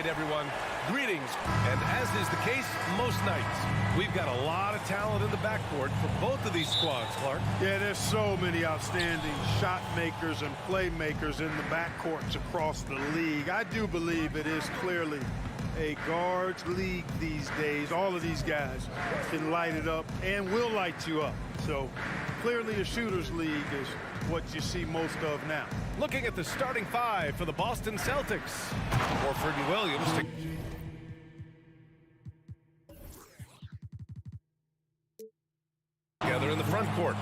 night, everyone. Greetings. And as is the case most nights, we've got a lot of talent in the backcourt for both of these squads, Clark. Yeah, there's so many outstanding shot makers and playmakers in the backcourts across the league. I do believe it is clearly a guards league these days. All of these guys can light it up and will light you up. So clearly a shooters league is what you see most of now. Looking at the starting five for the Boston Celtics. Horford and Williams together in the front court.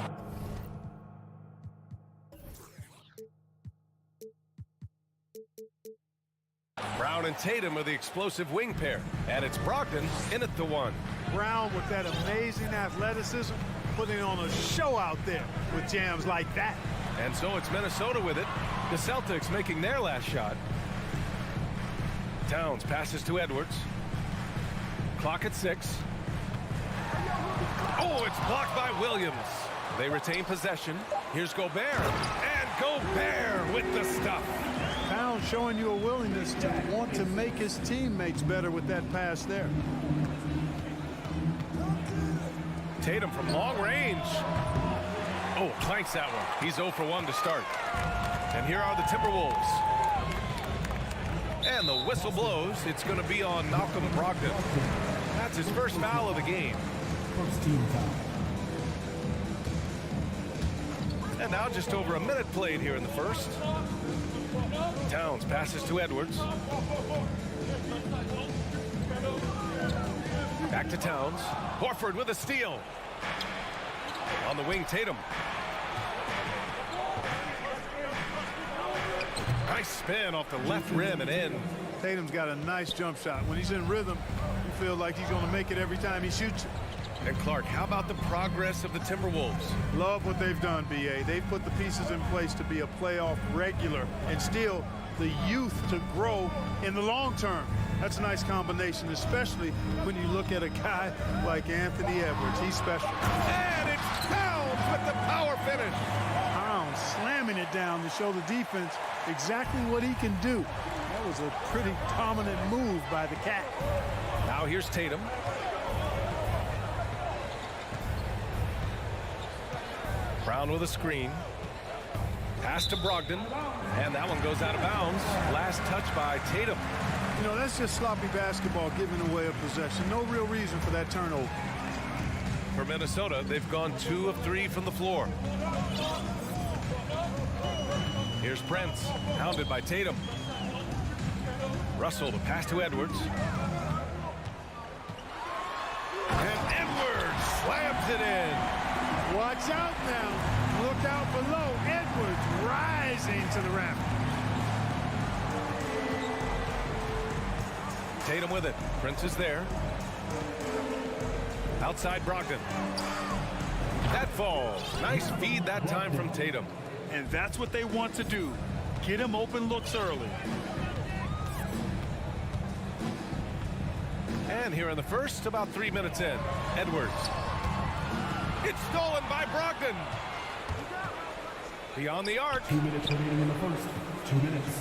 Brown and Tatum are the explosive wing pair, and it's Brogdon in at the one. Brown with that amazing athleticism, putting on a show out there with jams like that. And so it's Minnesota with it. The Celtics making their last shot. Towns passes to Edwards. Clock at 6. Oh, it's blocked by Williams. They retain possession. Here's Gobert. And Gobert with the stuff. Towns showing you a willingness to want to make his teammates better with that pass there. Tatum from long range. Oh, clanks that one. He's 0 for 1 to start. And here are the Timberwolves. And the whistle blows. It's going to be on Malcolm Brogdon. That's his first foul of the game. First team foul. And now just over a minute played here in the first. Towns passes to Edwards. Back to Towns. Horford with a steal. On the wing, Tatum. Nice spin off the left rim and in. Tatum's got a nice jump shot. When he's in rhythm, you feel like he's going to make it every time he shoots it. And Clark, how about the progress of the Timberwolves? Love what they've done, B.A. They've put the pieces in place to be a playoff regular and still the youth to grow in the long term. That's a nice combination, especially when you look at a guy like Anthony Edwards. He's special. And it's Towns with the power finish. Towns slamming it down to show the defense exactly what he can do. That was a pretty dominant move by the Cat. Now here's Tatum. Brown with a screen. Pass to Brogdon. And that one goes out of bounds. Last touch by Tatum. You know, that's just sloppy basketball, giving away a possession. No real reason for that turnover. For Minnesota, they've gone 2 of 3 from the floor. Here's Prince, hounded by Tatum. Russell to pass to Edwards. And Edwards slams it in. Watch out now. Look out below. Edwards rising to the rafters. Tatum with it. Prince is there. Outside Brogdon. That falls. Nice feed that time from Tatum. And that's what they want to do. Get him open looks early. And here in the first, about 3 minutes in. Edwards. It's stolen by Brogdon. Beyond the arc. 2 minutes remaining in the first. 2 minutes.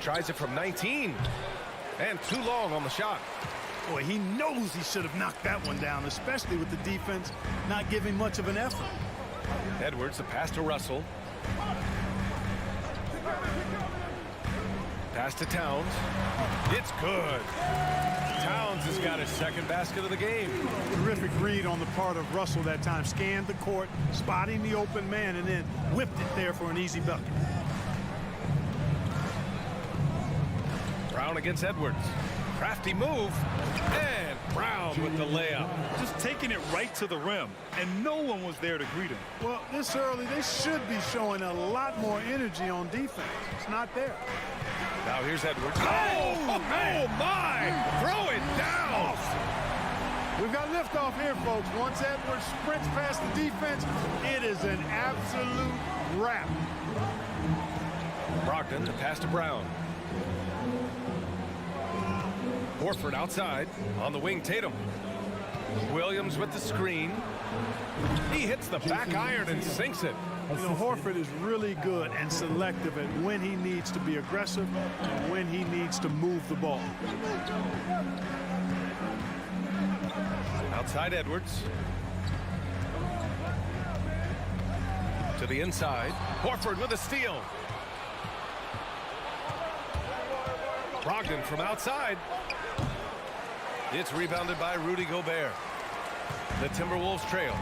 Tries it from 19. And too long on the shot. Boy, he knows he should have knocked that one down, especially with the defense not giving much of an effort. Edwards, the pass to Russell. Pass to Towns. It's good. Towns has got his second basket of the game. Terrific read on the part of Russell that time. Scanned the court, spotting the open man, and then whipped it there for an easy bucket. Brown against Edwards. Crafty move. And Brown with the layup. Just taking it right to the rim, and no one was there to greet him. Well, this early, they should be showing a lot more energy on defense. It's not there. Now here's Edwards. Oh my! Throw it down! We've got liftoff here, folks. Once Edwards sprints past the defense, it is an absolute wrap. Brogdon, the pass to Brown. Horford outside. On the wing, Tatum. Williams with the screen. He hits the back iron and sinks it. You know, Horford is really good and selective at when he needs to be aggressive and when he needs to move the ball. Outside Edwards. To the inside. Horford with a steal. Brogdon from outside. It's rebounded by Rudy Gobert. The Timberwolves trail.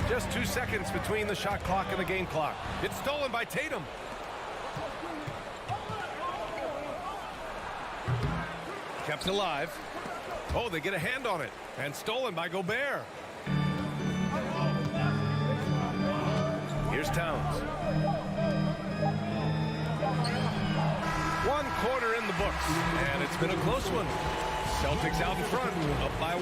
Just 2 seconds between the shot clock and the game clock. It's stolen by Tatum. Kept alive. Oh, they get a hand on it. And stolen by Gobert. Here's Towns. 1 quarter in the books. And it's been a close one. Celtics out in front. Up by...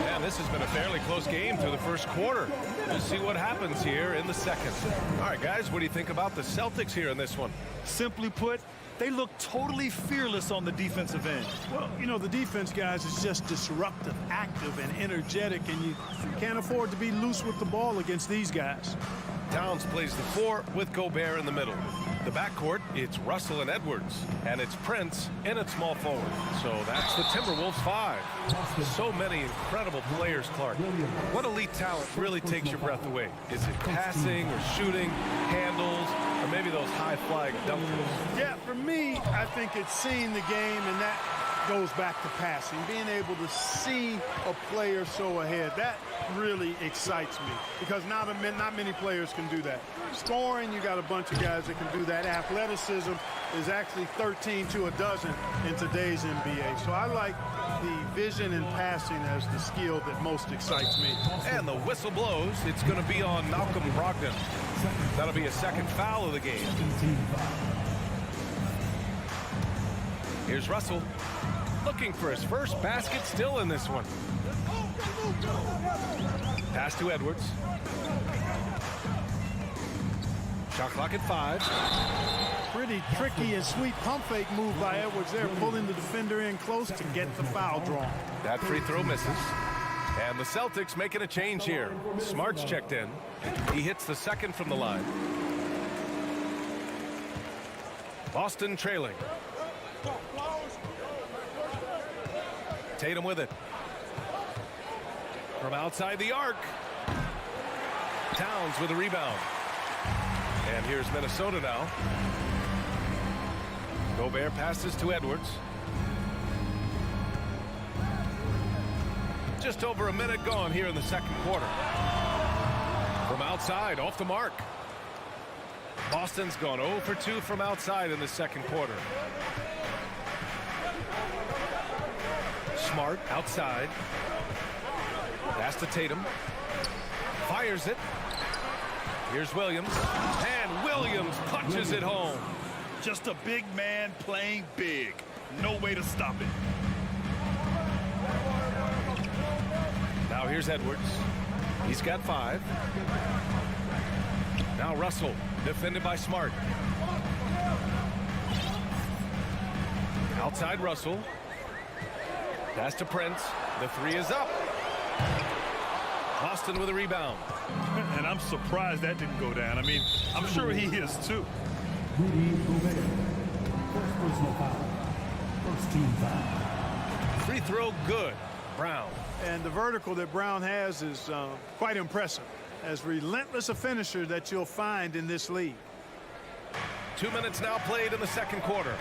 Yeah, this has been a fairly close game through the first quarter. We'll see what happens here in the second. All right, guys, what do you think about the Celtics here in this one? Simply put, they look totally fearless on the defensive end. Well, you know, the defense, guys, is just disruptive, active, and energetic, and you can't afford to be loose with the ball against these guys. Towns plays the 4 with Gobert in the middle. The backcourt, it's Russell and Edwards, and it's Prince in at small forward. So that's the Timberwolves 5. So many incredible players, Clark. What elite talent really takes your breath away? Is it passing or shooting, handles, or maybe those high-flying dunkers? Yeah, for me, I think it's seeing the game, and that goes back to passing. Being able to see a player so ahead, that really excites me because not many players can do that. Scoring, you got a bunch of guys that can do that. Athleticism is actually 13 to a dozen in today's NBA. So I like the vision and passing as the skill that most excites me. And the whistle blows. It's going to be on Malcolm Brogdon. That'll be a second foul of the game. Here's Russell. Looking for his first basket still in this one. Pass to Edwards. Shot clock at 5. Pretty tricky and sweet pump fake move by Edwards there, pulling the defender in close to get the foul drawn. That free throw misses. And the Celtics making a change here. Smart's checked in. He hits the second from the line. Boston trailing. Tatum with it. From outside the arc. Towns with a rebound. And here's Minnesota now. Gobert passes to Edwards. Just over a minute gone here in the second quarter. From outside, off the mark. Boston's gone 0 for 2 from outside in the second quarter. Smart outside. Pass to Tatum. Fires it. Here's Williams. And Williams punches it home. Just a big man playing big. No way to stop it. Now here's Edwards. He's got 5. Now Russell, defended by Smart. Outside Russell. Pass to Prince. The 3 is up. Boston with a rebound. And I'm surprised that didn't go down. I mean, I'm sure he is too. Rudy Gobert. First personal foul. First team foul. Free throw good. Brown. And the vertical that Brown has is quite impressive. As relentless a finisher that you'll find in this league. 2 minutes now played in the second quarter.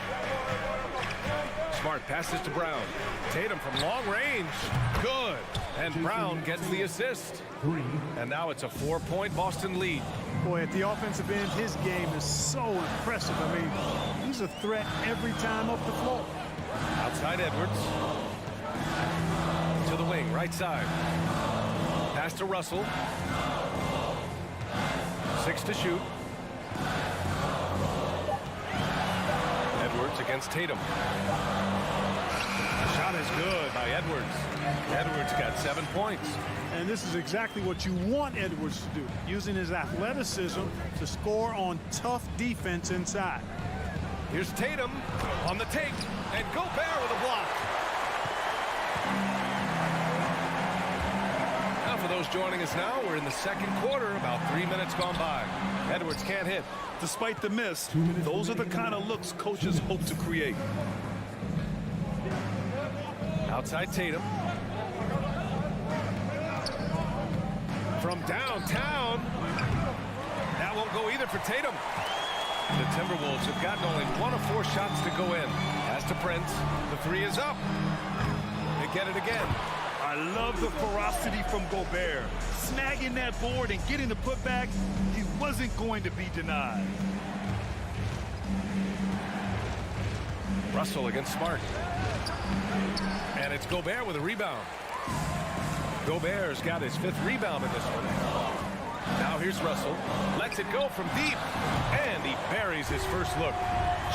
Smart passes to Brown. Tatum from long range. Good. And Brown gets the assist. 3. And now it's a 4-point Boston lead. Boy, at the offensive end, his game is so impressive. I mean, he's a threat every time up the floor. Outside Edwards. To the wing, right side. Pass to Russell. 6 to shoot. Edwards against Tatum. The shot is good by Edwards. Edwards got 7 points. And this is exactly what you want Edwards to do, using his athleticism to score on tough defense inside. Here's Tatum on the take, and Gobert with a block. those joining us now, we're in the second quarter, about 3 minutes gone by. Edwards can't hit. Despite the miss, those are the kind of looks coaches hope to create. Outside Tatum. From downtown. That won't go either for Tatum. The Timberwolves have gotten only 1 of 4 shots to go in. As to Prince, the 3 is up. They get it again. I love the ferocity from Gobert. Snagging that board and getting the putback, he wasn't going to be denied. Russell against Smart. And it's Gobert with a rebound. Gobert's got his 5th rebound in this one. Now here's Russell. Lets it go from deep. And he buries his first look.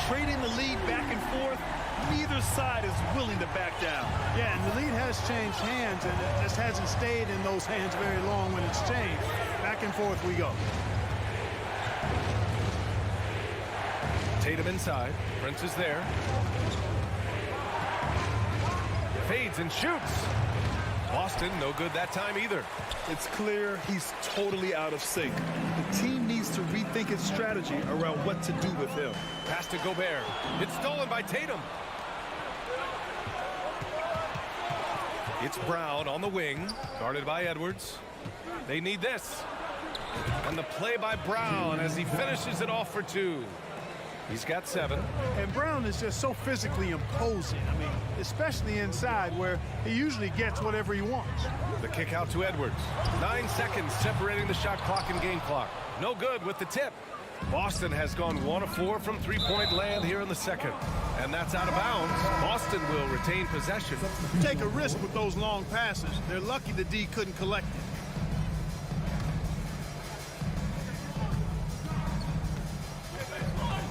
Trading the lead back and forth, neither side is willing to back down. Yeah, and the lead has changed hands, and it just hasn't stayed in those hands very long when it's changed. Back and forth we go. Tatum inside. Prince is there. Fades and shoots. Boston, no good that time either. It's clear he's totally out of sync. The team needs to rethink its strategy around what to do with him. Pass to Gobert. It's stolen by Tatum. It's Brown on the wing, guarded by Edwards. They need this. And the play by Brown as he finishes it off for 2. He's got 7. And Brown is just so physically imposing. I mean, especially inside where he usually gets whatever he wants. The kick out to Edwards. 9 seconds separating the shot clock and game clock. No good with the tip. Boston has gone 1 of 4 from 3-point land here in the second. And that's out of bounds. Boston will retain possession. Take a risk with those long passes. They're lucky the D couldn't collect it.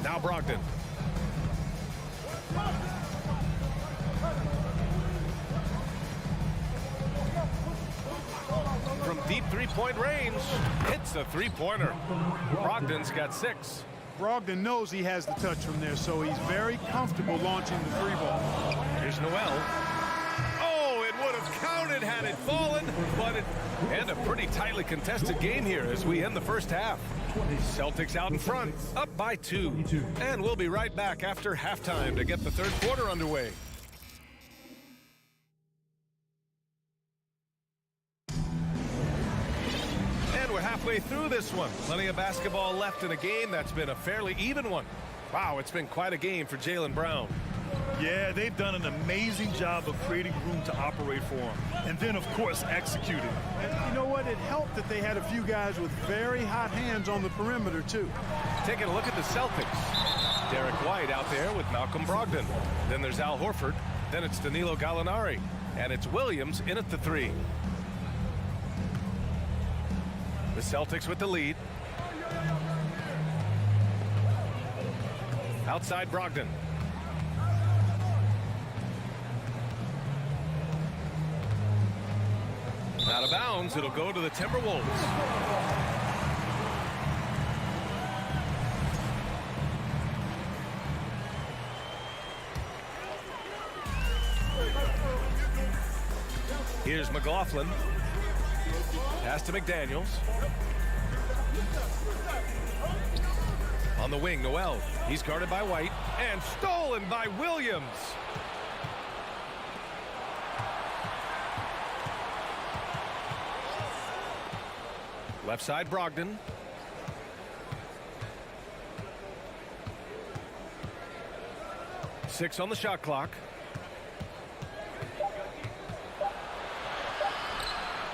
Now Brogdon. From deep 3-point range, hits a 3-pointer. Brogdon's got 6. Brogdon knows he has the touch from there, so he's very comfortable launching the 3-ball. Here's Noel. Oh, it would have counted had it fallen, and a pretty tightly contested game here as we end the first half. Celtics out in front, up by 2. And we'll be right back after halftime to get the third quarter underway. And we're halfway through this one. Plenty of basketball left in a game that's been a fairly even one. Wow, it's been quite a game for Jaylen Brown. Yeah, they've done an amazing job of creating room to operate for him. And then, of course, executing. And you know what? It helped that they had a few guys with very hot hands on the perimeter, too. Taking a look at the Celtics. Derek White out there with Malcolm Brogdon. Then there's Al Horford. Then it's Danilo Gallinari. And it's Williams in at the 3. The Celtics with the lead. Outside Brogdon. Out of bounds, it'll go to the Timberwolves. Here's McLaughlin. Pass to McDaniels. On the wing, Noel. He's guarded by White and stolen by Williams. Left side, Brogdon. Six on the shot clock.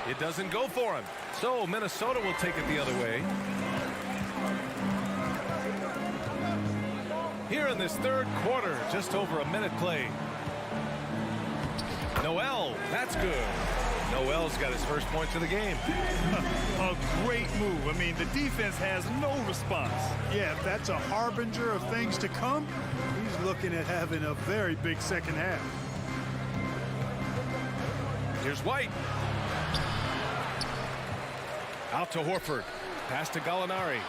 It doesn't go for him. So Minnesota will take it the other way. Here in this third quarter, just over a minute played. Noel, that's good. Noel's got his first points of the game. A great move. I mean, the defense has no response. Yeah, if that's a harbinger of things to come, he's looking at having a very big second half. Here's White. Out to Horford. Pass to Gallinari.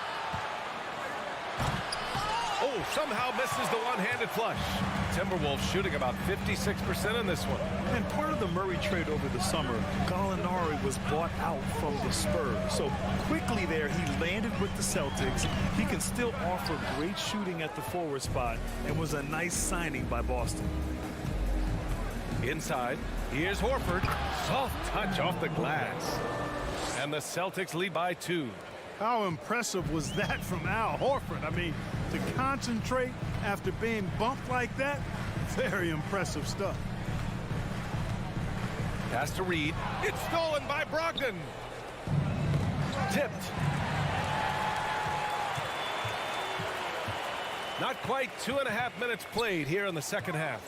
Oh, somehow misses the one-handed flush. Timberwolves shooting about 56% in this one. And part of the Murray trade over the summer, Gallinari was bought out from the Spurs. So quickly there, he landed with the Celtics. He can still offer great shooting at the forward spot and was a nice signing by Boston. Inside, here's Horford. Soft touch off the glass. And the Celtics lead by 2. How impressive was that from Al Horford? I mean, to concentrate after being bumped like that, very impressive stuff. Pass to Reed. It's stolen by Brogdon. Tipped. Not quite 2.5 minutes played here in the second half.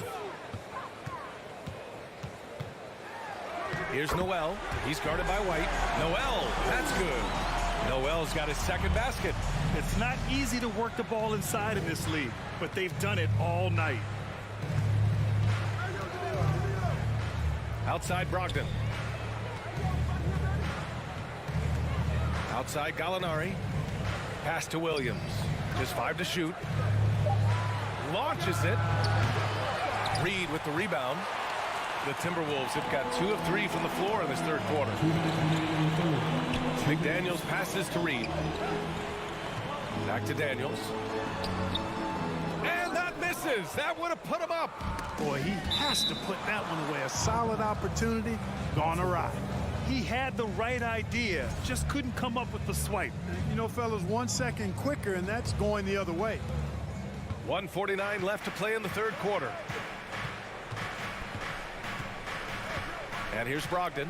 Here's Noel. He's guarded by White. Noel, that's good. Noel's got his second basket. It's not easy to work the ball inside in this league, but they've done it all night. Outside Brogdon. Outside Gallinari. Pass to Williams. Just 5 to shoot. Launches it. Reed with the rebound. The Timberwolves have got 2 of 3 from the floor in this third quarter. McDaniels passes to Reed. Back to Daniels. And that misses. That would have put him up. Boy, he has to put that one away. A solid opportunity gone awry. He had the right idea, just couldn't come up with the swipe. You know, fellas, 1 second quicker, and that's going the other way. 1:49 left to play in the third quarter. And here's Brogdon.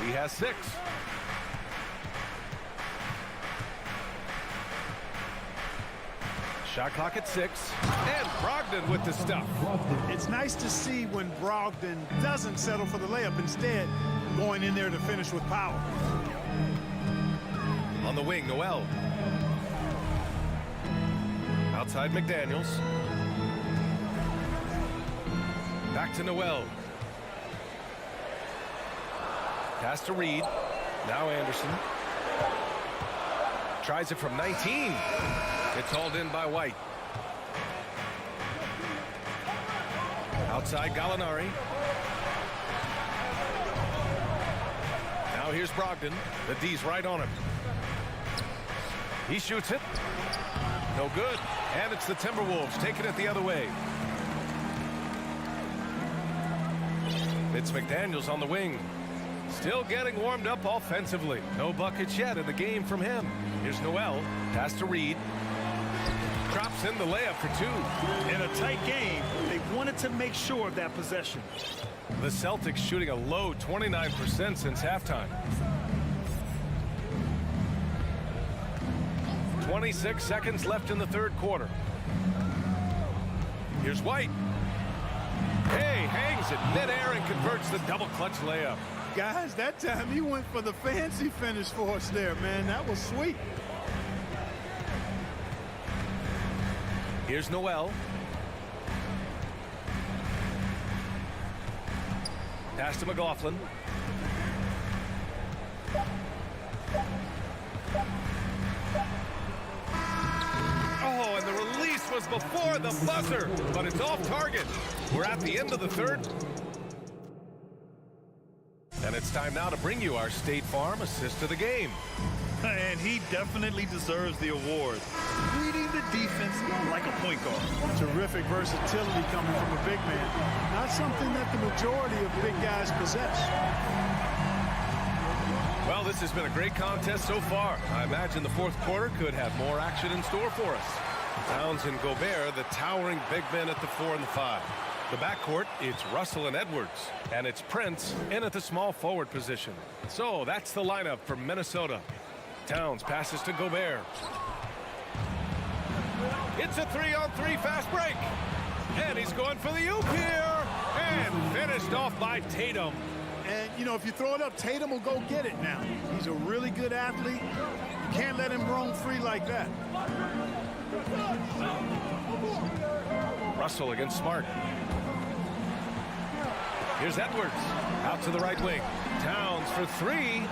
He has 6. Shot clock at 6. And Brogdon with the stuff. It's nice to see when Brogdon doesn't settle for the layup, instead going in there to finish with power. On the wing, Noel. Outside McDaniels. Back to Noel. Pass to Reed. Now Anderson. Tries it from 19. It's hauled in by White. Outside Gallinari. Now here's Brogdon. The D's right on him. He shoots it. No good. And it's the Timberwolves taking it the other way. It's McDaniels on the wing. Still getting warmed up offensively. No buckets yet in the game from him. Here's Noel. Pass to Reed. Drops in the layup for 2. In a tight game, they wanted to make sure of that possession. The Celtics shooting a low 29% since halftime. 26 seconds left in the third quarter. Here's White. Hey, hangs it midair and converts the double clutch layup. Guys, that time he went for the fancy finish for us there, man. That was sweet. Here's Noel. Pass to McLaughlin. Oh, and the release was before the buzzer, but it's off target. We're at the end of the third. And it's time now to bring you our State Farm assist of the game. And he definitely deserves the award. Reading the defense like a point guard. Terrific versatility coming from a big man. Not something that the majority of big guys possess. Well, this has been a great contest so far. I imagine the fourth quarter could have more action in store for us. Towns and Gobert, the towering big men at the 4 and the 5. The backcourt, it's Russell and Edwards. And it's Prince in at the small forward position. So that's the lineup for Minnesota. Towns passes to Gobert. It's a 3-on-3 fast break. And he's going for the oop here. And finished off by Tatum. And, you know, if you throw it up, Tatum will go get it now. He's a really good athlete. You can't let him roam free like that. Russell against Smart. Here's Edwards. Out to the right wing. Towns for 3.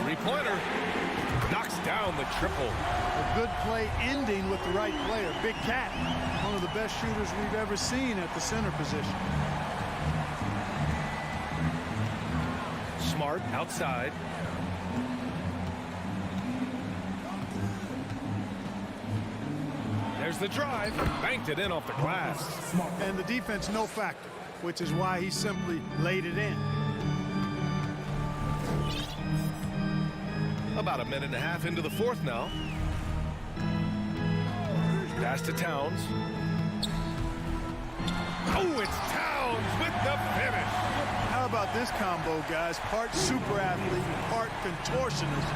Three-pointer. Knocks down down the triple. A good play ending with the right player. Big Cat, one of the best shooters we've ever seen at the center position. Smart outside. There's the drive. Banked it in off the glass. And the defense no factor, which is why he simply laid it in. About a minute and a half into the fourth now. Pass to Towns. Oh, it's Towns with the finish. How about this combo, guys? Part super athlete, part contortionist.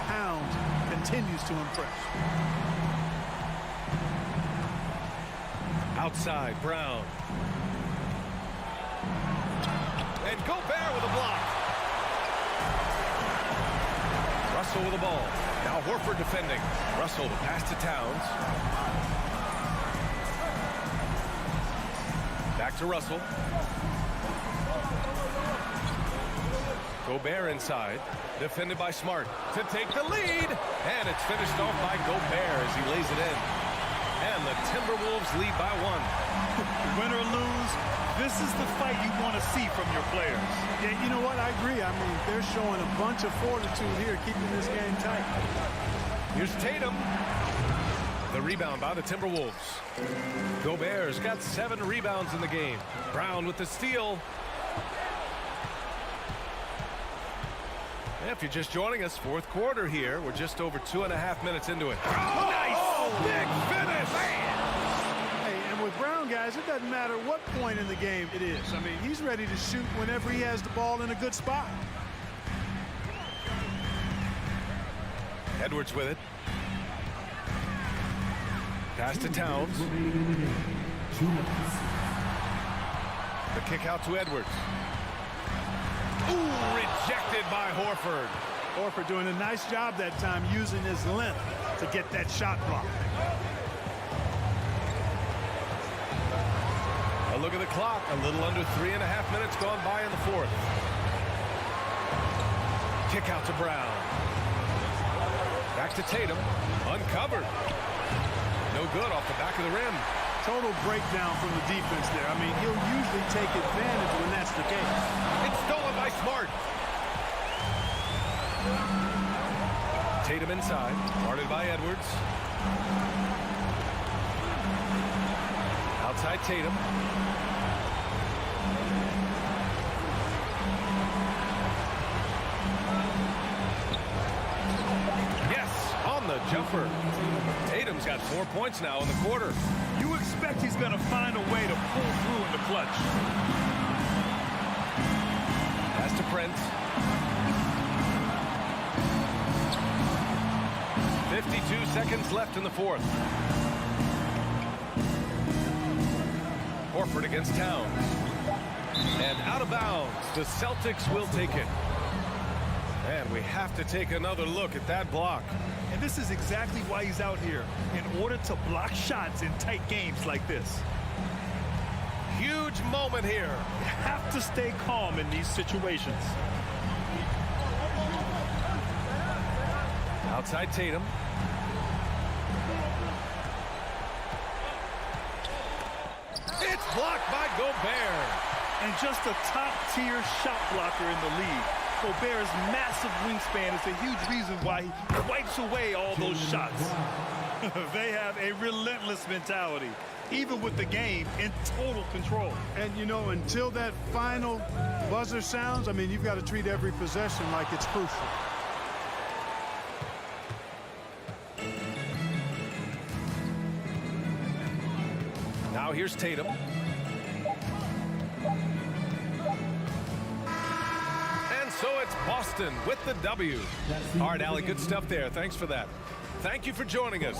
Towns continues to impress. Outside, Brown. And Gobert with a block. Russell with the ball. Now Horford defending. Russell the pass to Towns. Back to Russell. Gobert inside. Defended by Smart to take the lead. And it's finished off by Gobert as he lays it in. And the Timberwolves lead by 1. Win or lose, this is the fight you want to see from your players. Yeah, you know what? I agree. I mean, they're showing a bunch of fortitude here, keeping this game tight. Here's Tatum. The rebound by the Timberwolves. Gobert's got 7 rebounds in the game. Brown with the steal. If you're just joining us, fourth quarter here. We're just over 2.5 minutes into it. Oh, nice! Big finish! Hey, and with Brown, guys, it doesn't matter what point in the game it is. I mean, he's ready to shoot whenever he has the ball in a good spot. Edwards with it. Pass to Towns. The kick out to Edwards. Ooh, rejected by Horford. Horford doing a nice job that time using his length to get that shot block. A look at the clock. A little under 3.5 minutes gone by in the fourth. Kick out to Brown. Back to Tatum. Uncovered. No good off the back of the rim. Total breakdown from the defense there. I mean, he'll usually take advantage when that's the case. It's stolen by Smart. Tatum inside. Guarded by Edwards. Outside Tatum. Yes, on the jumper. Tatum's got 4 points now in the quarter. You expect he's going to find a way to pull through in the clutch. Pass to Prince. 52 seconds left in the fourth. Horford against Towns. And out of bounds. The Celtics will take it. And we have to take another look at that block. And this is exactly why he's out here, in order to block shots in tight games like this. Huge moment here. You have to stay calm in these situations. Outside Tatum. It's blocked by Gobert. And just a top-tier shot blocker in the league. Gobert's massive wingspan is a huge reason why he wipes away all those shots. They have a relentless mentality, even with the game in total control. And, you know, until that final buzzer sounds, I mean, you've got to treat every possession like it's crucial. Now here's Tatum. And so it's Boston with the W. All right, Allie, good stuff there. Thanks for that. Thank you for joining us.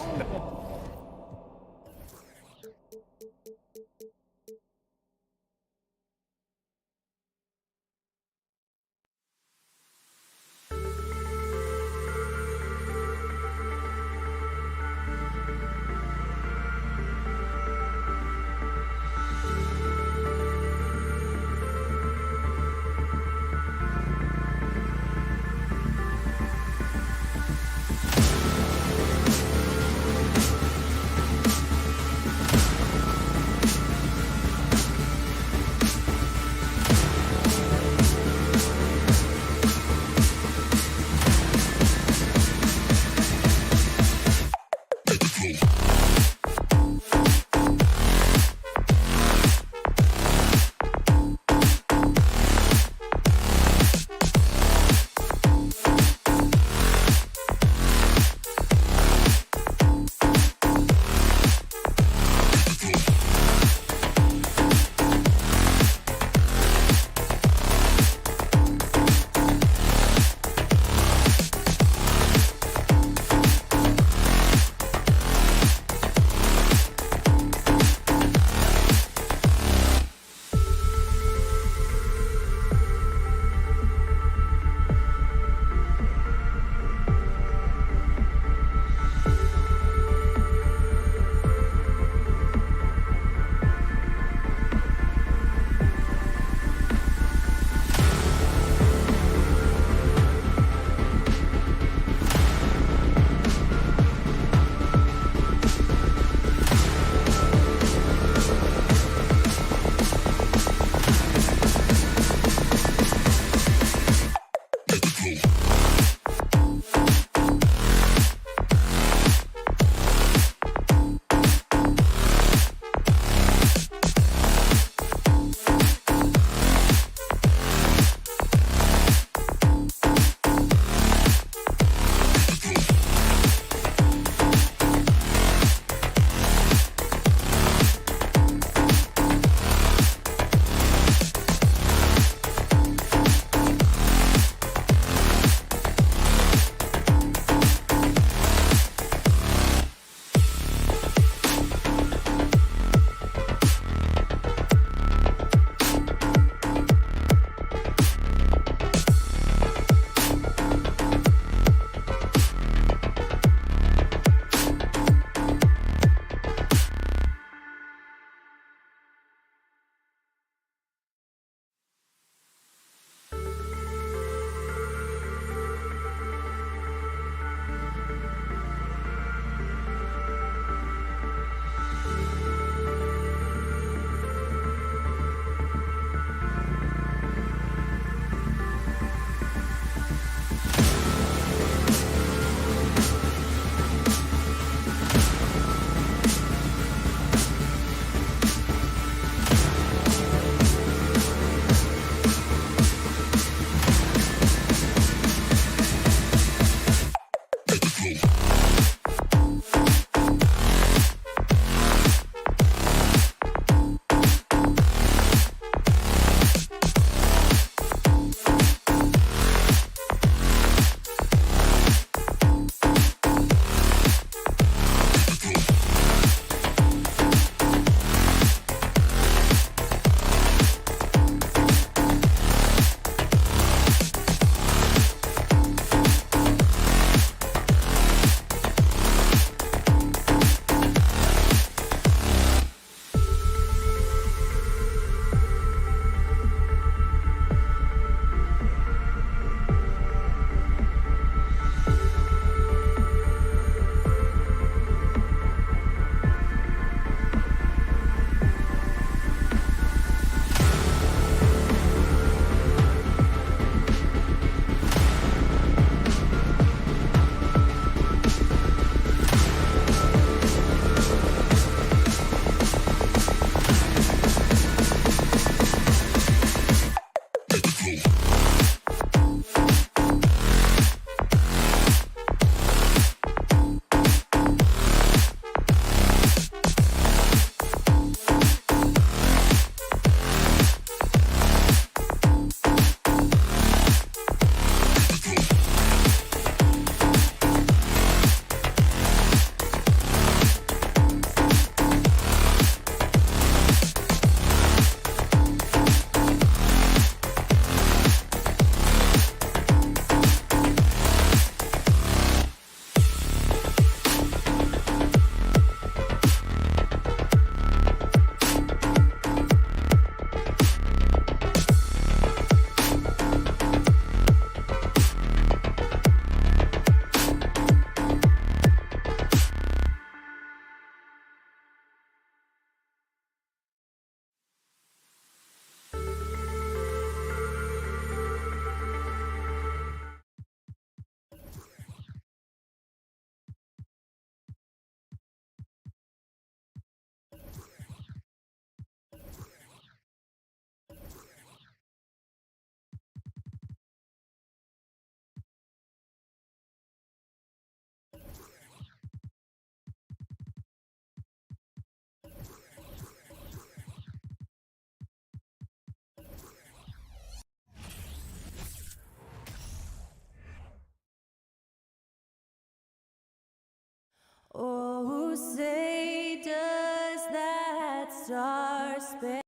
Who say does that star span?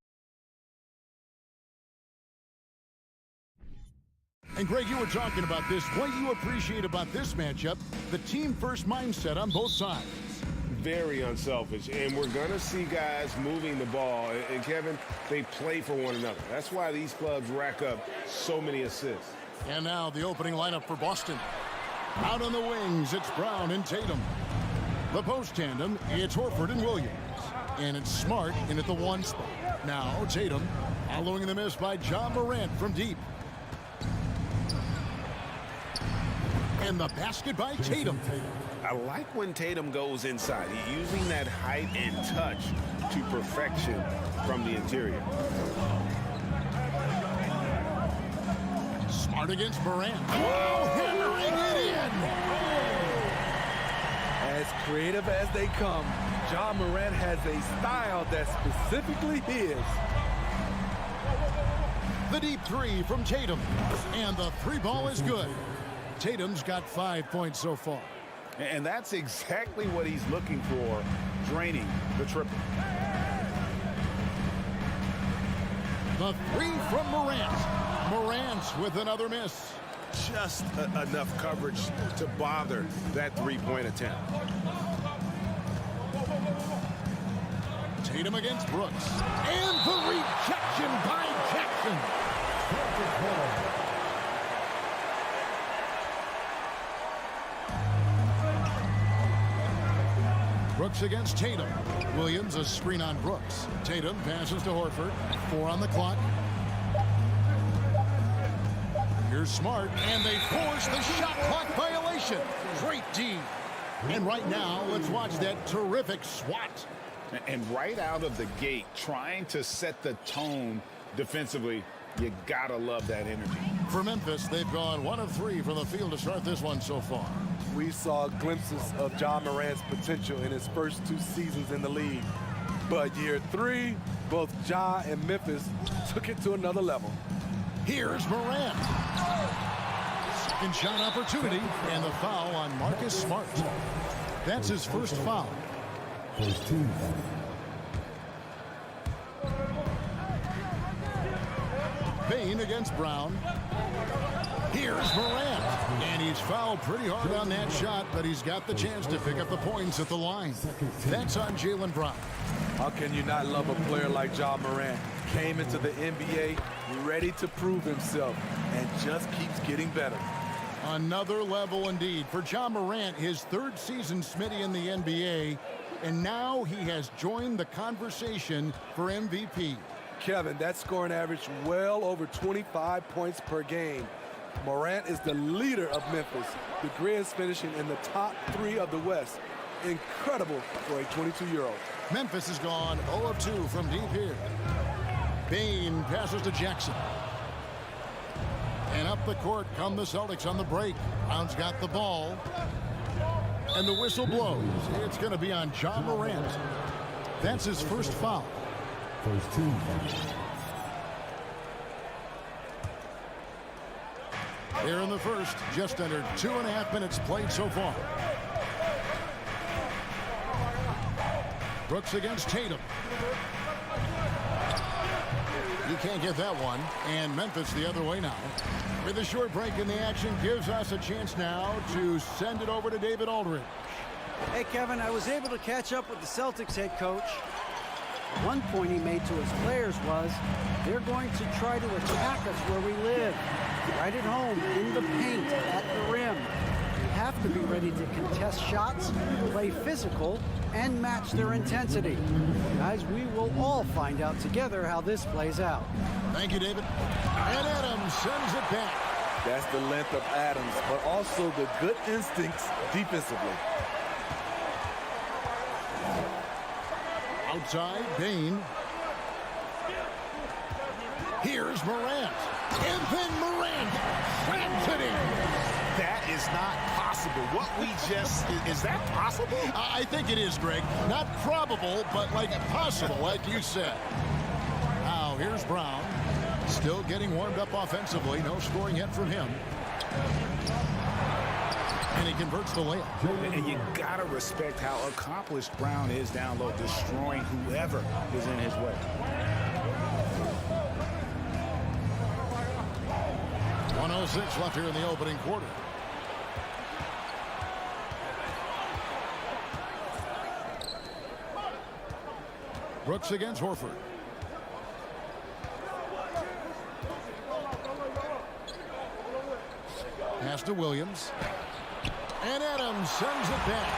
And Greg, you were talking about this. What you appreciate about this matchup, the team-first mindset on both sides. Very unselfish, and we're going to see guys moving the ball. And Kevin, they play for one another. That's why these clubs rack up so many assists. And now the opening lineup for Boston. Out on the wings, it's Brown and Tatum. The post tandem, it's Horford and Williams. And it's Smart in at the one spot. Now Tatum following the miss by Ja Morant from deep. And the basket by Tatum. I like when Tatum goes inside. He's using that height and touch to perfection from the interior. Smart against Morant. Oh, hammering it in. As creative as they come, Ja Morant has a style that's specifically his. The deep three from Tatum. And the three ball is good. Tatum's got 5 points so far. And that's exactly what he's looking for, draining the triple. The three from Morant. Morant with another miss. Just enough coverage to bother that three-point attempt. Tatum against Brooks. And the rejection by Jackson. Brooks against Tatum. Williams a screen on Brooks. Tatum passes to Horford. 4 on the clock. Here's Smart, and they force the shot clock violation. Great D. And right now, let's watch that terrific swat. And right out of the gate, trying to set the tone defensively, you gotta love that energy. For Memphis, they've gone 1 of 3 from the field to start this one so far. We saw glimpses of Ja Morant's potential in his first 2 seasons in the league. But year 3, both Ja and Memphis took it to another level. Here's Morant. Second shot opportunity, and the foul on Marcus Smart. That's his first foul. First team foul. Bain against Brown. Here's Morant. And he's fouled pretty hard on that shot, but he's got the chance to pick up the points at the line. That's on Jaylen Brown. How can you not love a player like Ja Morant? Came into the NBA ready to prove himself and just keeps getting better. Another level indeed. For Ja Morant, his 3rd season Smitty in the NBA, and now he has joined the conversation for MVP. Kevin, that scoring average well over 25 points per game. Morant is the leader of Memphis. The Grizz finishing in the top 3 of the West. Incredible for a 22-year-old. Memphis has gone 0 of 2 from deep here. Bain passes to Jackson. And up the court come the Celtics on the break. Brown's got the ball. And the whistle blows. It's going to be on Ja Morant. That's his first foul. First team foul. Here in the first, just under 2.5 minutes played so far. Brooks against Tatum. You can't get that one. And Memphis the other way now. With a short break in the action gives us a chance now to send it over to David Aldridge. Hey, Kevin, I was able to catch up with the Celtics head coach. One point he made to his players was, they're going to try to attack us where we live. Right at home, in the paint, at the rim. We have to be ready to contest shots, play physical, and match their intensity. Guys, we will all find out together how this plays out. Thank you, David. And Adams sends it back. That's the length of Adams, but also the good instincts defensively. Outside, Bain. Here's Morant. And then Morant slams it in. That is not possible. What we just, is that possible? I think it is, Greg. Not probable, but like possible, like you said. Now, here's Brown. Still getting warmed up offensively. No scoring yet from him. And he converts the layup. And you got to respect how accomplished Brown is down low, destroying whoever is in his way. 1:06 left here in the opening quarter. Brooks against Horford. Pass to Williams. And Adams sends it back.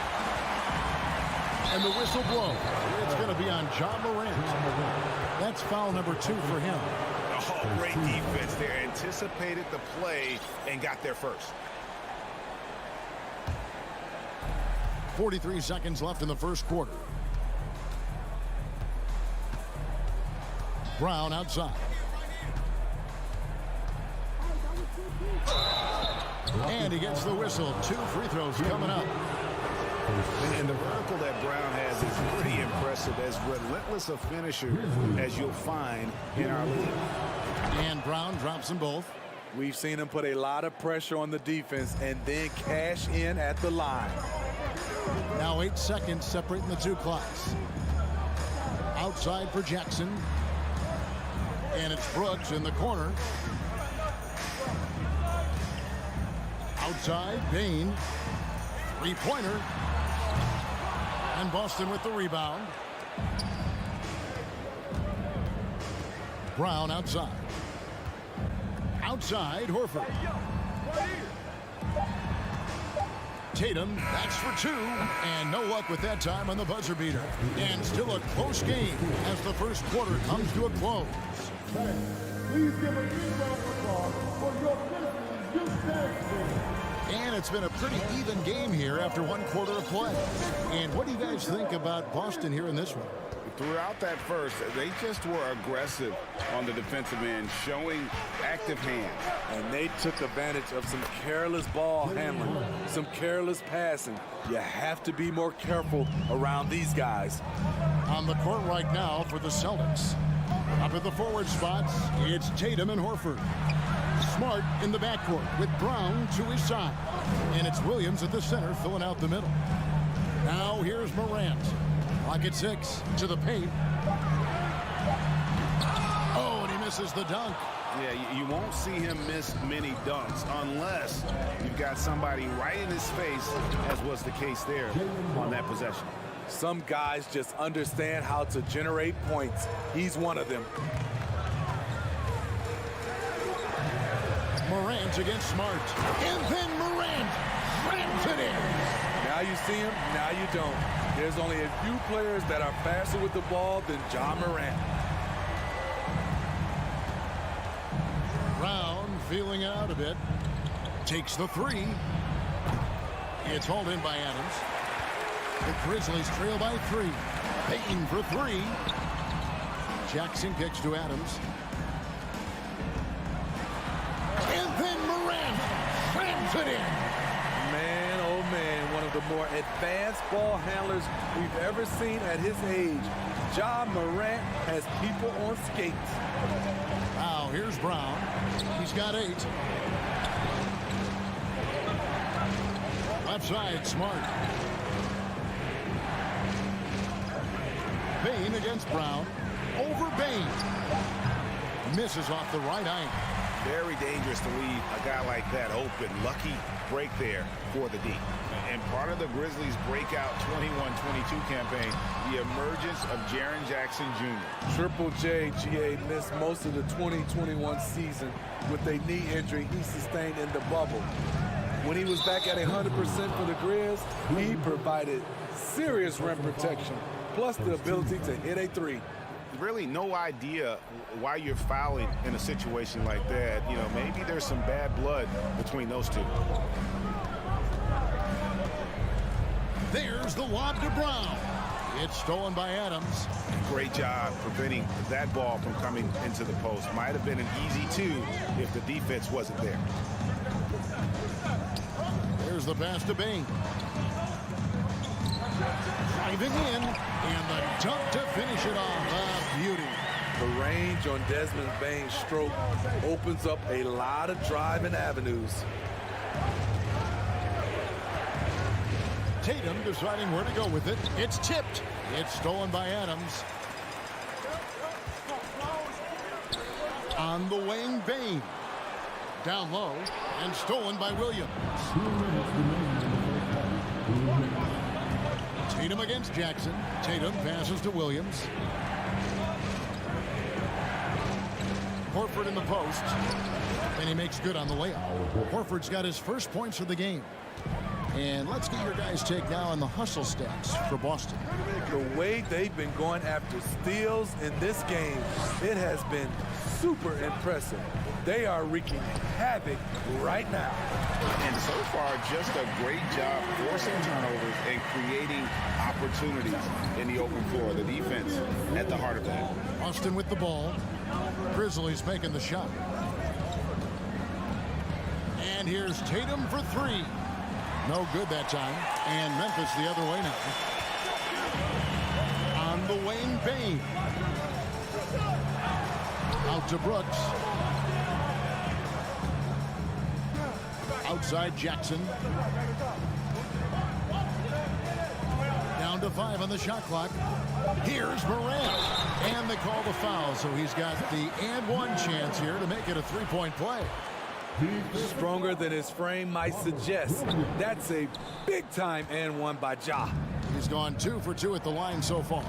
And the whistle blows. It's going to be on John Morant. That's foul number 2 for him. Oh, great defense there. Anticipated the play and got there first. 43 seconds left in the first quarter. Brown outside. And he gets the whistle. 2 free throws coming up. And the vertical that Brown has is pretty impressive. As relentless a finisher as you'll find in our league. And Brown drops them both. We've seen him put a lot of pressure on the defense and then cash in at the line. Now 8 seconds separating the two clocks. Outside for Jackson. And it's Brooks in the corner. Outside, Bain. Three-pointer. And Boston with the rebound. Brown outside. Outside, Horford. Tatum backs for 2, and no luck with that time on the buzzer beater. And still a close game as the first quarter comes to a close. Please give a big round of applause for your Grizzlies. And it's been a pretty even game here after 1 quarter of play. And what do you guys think about Boston here in this one? Throughout that first, they just were aggressive on the defensive end, showing active hands. And they took advantage of some careless ball handling, some careless passing. You have to be more careful around these guys. On the court right now for the Celtics. Up at the forward spots, it's Tatum and Horford. Smart in the backcourt with Brown to his side. And it's Williams at the center filling out the middle. Now here's Morant. Clock at 6 to the paint. Oh, and he misses the dunk. Yeah, you won't see him miss many dunks unless you've got somebody right in his face, as was the case there on that possession. Some guys just understand how to generate points. He's one of them. Morant against Smart. And then Morant slams it in. Now you see him, now you don't. There's only a few players that are faster with the ball than John Morant. Brown feeling out a bit. Takes the 3. It's hauled in by Adams. The Grizzlies trail by 3. Payton for 3. Jackson kicks to Adams. And then Morant slams it in. Man, oh man, one of the more advanced ball handlers we've ever seen at his age. John Morant has people on skates. Now here's Brown. He's got 8. Left side, Smart. Bain against Brown. Over Bain. Misses off the right angle. Very dangerous to leave a guy like that open. Lucky break there for the D. And part of the Grizzlies' breakout 21-22 campaign, the emergence of Jaren Jackson Jr. Triple J, GA, missed most of the 2021 season with a knee injury he sustained in the bubble. When he was back at 100% for the Grizz, he provided serious rim protection, plus the ability to hit a 3. Really no idea why you're fouling in a situation like that. You know, maybe there's some bad blood between those two. There's the lob to Brown. It's stolen by Adams. Great job preventing that ball from coming into the post. Might have been an easy 2 if the defense wasn't there. There's the pass to Bain. Driving in, and the dunk to finish it off. A beauty. The range on Desmond Bain's stroke opens up a lot of driving avenues. Tatum deciding where to go with it. It's tipped. It's stolen by Adams. On the wing, Bain. Down low and stolen by Williams. Tatum against Jackson. Tatum passes to Williams. Horford in the post. And he makes good on the layup. Horford's got his first points of the game. And let's get your guys' take now on the hustle stats for Boston. The way they've been going after steals in this game, it has been super impressive. They are wreaking havoc right now. And so far, just a great job forcing turnovers and creating opportunities in the open floor. The defense at the heart of that. Boston with the ball. Grizzlies making the shot. And here's Tatum for three. No good that time. And Memphis the other way now. On the wing, Bain. Out to Brooks. Outside Jackson. Down to 5 on the shot clock. Here's Morant. And they call the foul, so he's got the and one chance here to make it a three-point play. Stronger than his frame might suggest. That's a big-time and one by Ja. He's gone 2 for 2 at the line so far.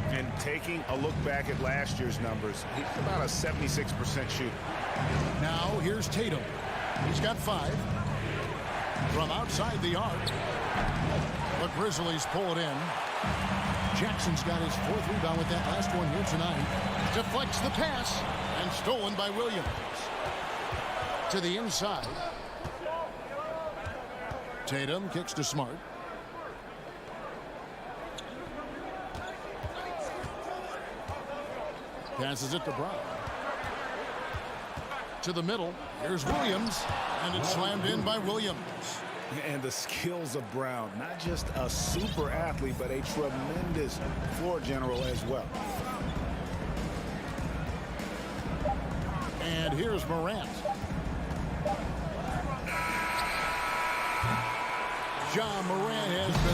And taking a look back at last year's numbers, he's about a 76% shooter. Now here's Tatum. He's got 5. From outside the arc. The Grizzlies pull it in. Jackson's got his 4th rebound with that last one here tonight. Deflects the pass and stolen by Williams. To the inside. Tatum kicks to Smart. Passes it to Brown. To the middle. Here's Williams. And it's slammed in by Williams. And the skills of Brown. Not just a super athlete, but a tremendous floor general as well. And here's Morant. John Morant has The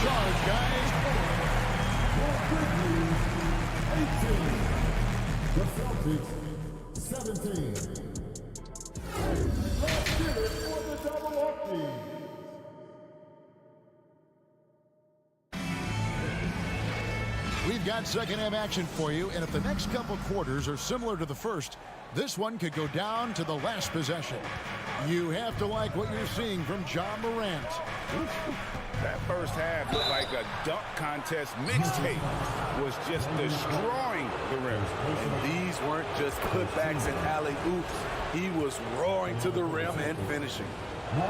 Celtics, 18. The Celtics, 17. Let's get it for the double up team. We've got second half action for you, and if the next couple quarters are similar to the first, this one could go down to the last possession. You have to like what you're seeing from John Morant. That first half looked like a dunk contest mixtape. Was just destroying the rim. And these weren't just putbacks and alley-oops. He was roaring to the rim and finishing.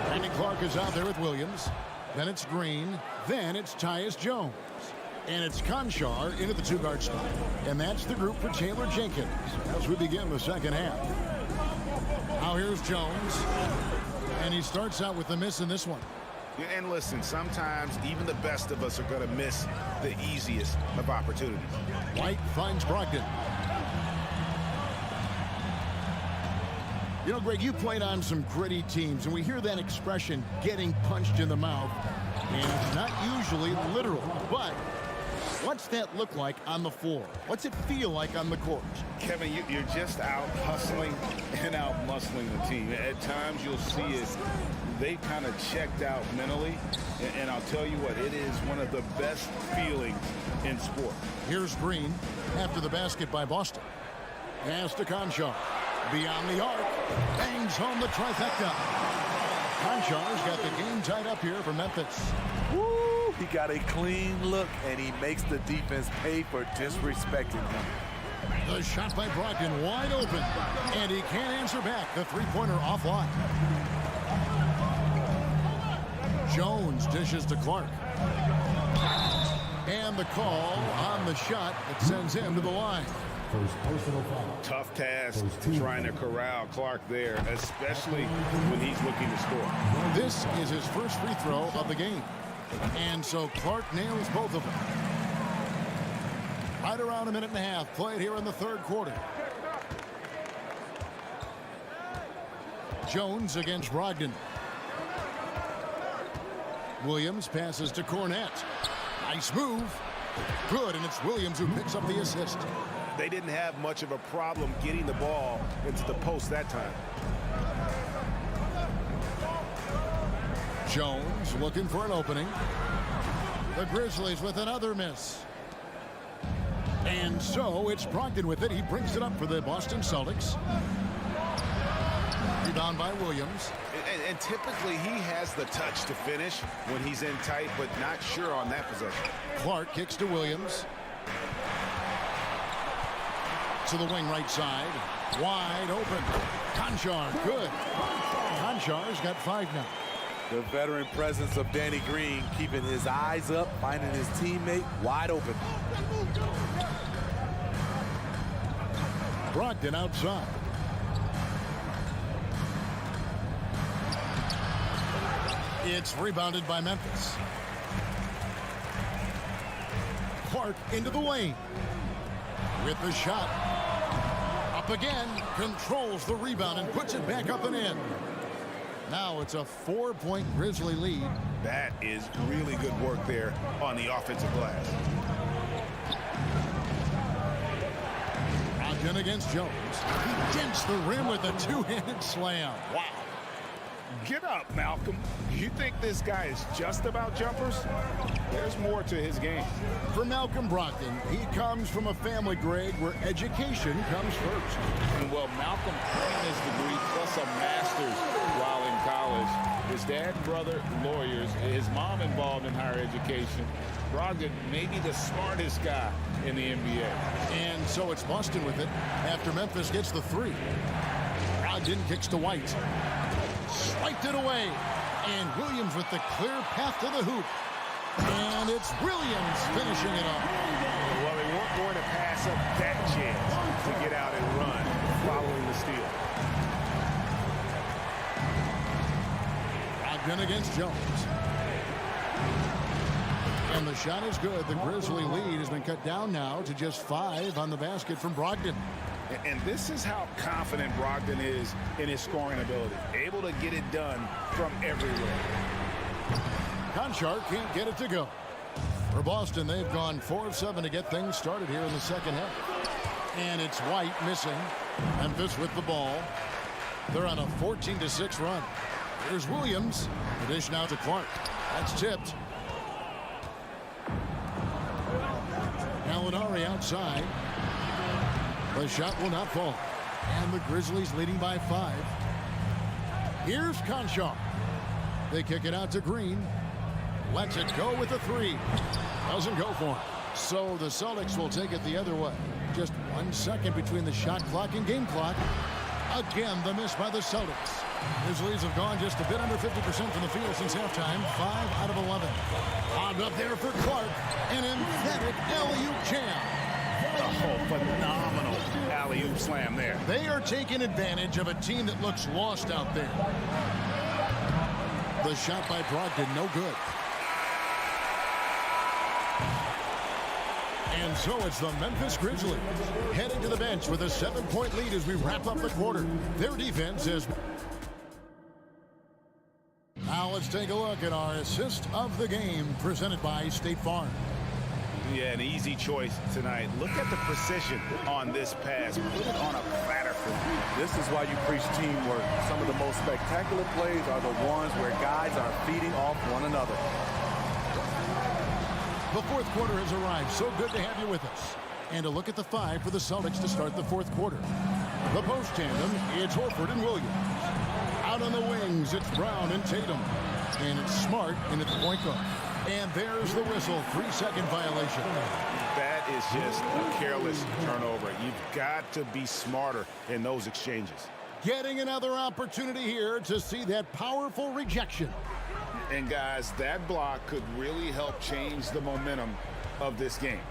Brandon Clark is out there with Williams. Then it's Green. Then it's Tyus Jones. And it's Conchar into the 2-guard spot. And that's the group for Taylor Jenkins as we begin the second half. Now here's Jones. And he starts out with a miss in this one. And listen, sometimes even the best of us are going to miss the easiest of opportunities. White finds Brogdon. You know, Greg, you played on some gritty teams, and we hear that expression, getting punched in the mouth. And it's not usually literal, but what's that look like on the floor? What's it feel like on the court? Kevin, you're just out hustling and out muscling the team. At times you'll see it. They've kind of checked out mentally, and I'll tell you what, it is one of the best feelings in sport. Here's Green after the basket by Boston. Pass to Conchar. Beyond the arc. Bangs home the trifecta. Conchar's got the game tied up here for Memphis. Woo! He got a clean look, and he makes the defense pay for disrespecting him. The shot by Brogdon wide open, and he can't answer back. The three-pointer offline. Jones dishes to Clark. And the call on the shot that sends him to the line. First personal foul. Tough task trying to corral Clark there, especially when he's looking to score. This is his first free throw of the game. And so Clark nails both of them. Right around a minute and a half played here in the third quarter. Jones against Brogdon. Williams passes to Cornette. Nice move. Good, and it's Williams who picks up the assist. They didn't have much of a problem getting the ball into the post that time. Jones looking for an opening. The Grizzlies with another miss. And so it's Brogdon with it. He brings it up for the Boston Celtics. Rebound by Williams. And typically he has the touch to finish when he's in tight, but not sure on that possession. Clark kicks to Williams. To the wing right side. Wide open. Konchar, good. Konchar's got 5 now. The veteran presence of Danny Green keeping his eyes up, finding his teammate wide open. Brogdon outside. It's rebounded by Memphis. Clark into the lane. With the shot. Up again. Controls the rebound and puts it back up and in. Now it's a 4-point Grizzly lead. That is really good work there on the offensive glass. Brogdon against Jones. He dents the rim with a 2-handed slam. Wow. Get up, Malcolm. You think this guy is just about jumpers? There's more to his game. For Malcolm Brogdon, he comes from a family, Greg, where education comes first. And well, Malcolm earned his degree plus a master's while in college. His dad and brother, lawyers. His mom involved in higher education. Brogdon may be the smartest guy in the NBA. And so it's Boston with it after Memphis gets the 3. Brogdon kicks to White. Swiped it away. And Williams with the clear path to the hoop. And it's Williams finishing it up. Well, they weren't going to pass up that chance to get out and run following the steal. Brogdon against Jones. And the shot is good. The Grizzly lead has been cut down now to just 5 on the basket from Brogdon. And this is how confident Brogdon is in his scoring ability. Able to get it done from everywhere. Konchar can't get it to go. For Boston, they've gone 4 of 7 to get things started here in the second half. And it's White missing. Memphis with the ball. They're on a 14-6 run. Here's Williams. The dish now to Clark. That's tipped. Gallinari outside. The shot will not fall. And the Grizzlies leading by 5. Here's Konchar. They kick it out to Green. Lets it go with a 3. Doesn't go for him. So the Celtics will take it the other way. Just 1 second between the shot clock and game clock. Again, the miss by the Celtics. Grizzlies have gone just a bit under 50% from the field since halftime. 5 out of 11. Lobbed up there for Clark. An emphatic alley-oop jam. Oh, phenomenal alley-oop slam there. They are taking advantage of a team that looks lost out there. The shot by Brogdon, no good. And so it's the Memphis Grizzlies heading to the bench with a 7-point lead as we wrap up the quarter. Their defense is... Now let's take a look at our assist of the game presented by State Farm. Yeah, an easy choice tonight. Look at the precision on this pass. Put it on a platter for me. This is why you preach teamwork. Some of the most spectacular plays are the ones where guys are feeding off one another. The fourth quarter has arrived. So good to have you with us. And a look at the 5 for the Celtics to start the fourth quarter. The post tandem, it's Horford and Williams. Out on the wings, it's Brown and Tatum. And it's Smart in at the point guard. And there's the whistle, 3-second violation. That is just a careless turnover. You've got to be smarter in those exchanges. Getting another opportunity here to see that powerful rejection. And guys, that block could really help change the momentum of this game.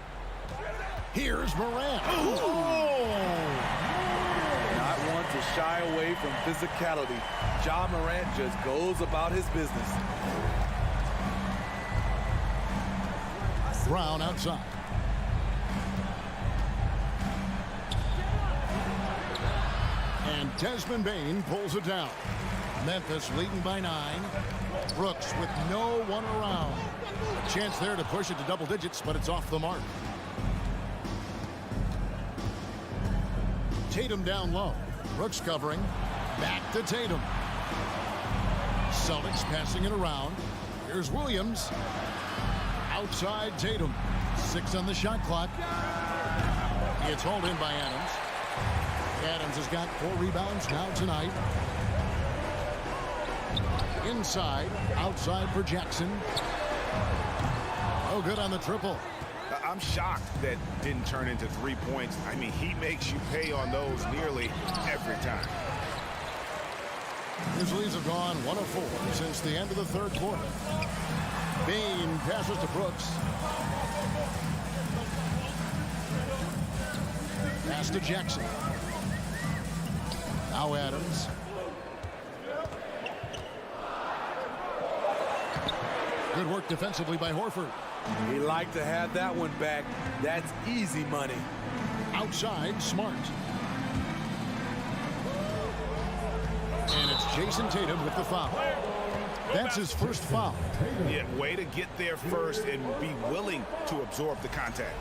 Here's Morant. Not one to shy away from physicality. Ja Morant just goes about his business. Brown outside. And Desmond Bane pulls it down. Memphis leading by 9. Brooks with no one around. A chance there to push it to double digits, but it's off the mark. Tatum down low. Brooks covering. Back to Tatum. Celtics passing it around. Here's Williams. Outside Tatum. 6 on the shot clock. It's hauled in by Adams. Adams has got 4 rebounds now tonight. Inside, outside for Jackson. Oh, good on the triple. I'm shocked that didn't turn into 3 points. I mean, he makes you pay on those nearly every time. Grizzlies have gone 1 of 4 since the end of the third quarter. Bean passes to Brooks. Pass to Jackson. Now Adams. Good work defensively by Horford. He liked to have that one back. That's easy money. Outside, Smart. And it's Jason Tatum with the foul. That's his first foul. Yeah, way to get there first and be willing to absorb the contact.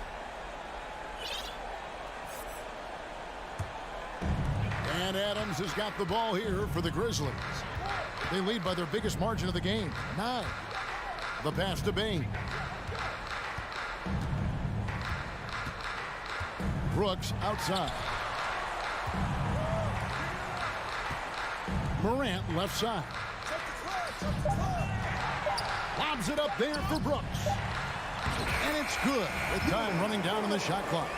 And Adams has got the ball here for the Grizzlies. They lead by their biggest margin of the game, 9. The pass to Bain. Brooks outside. Morant left side. Lobs it up there for Brooks. And it's good with time running down on the shot clock.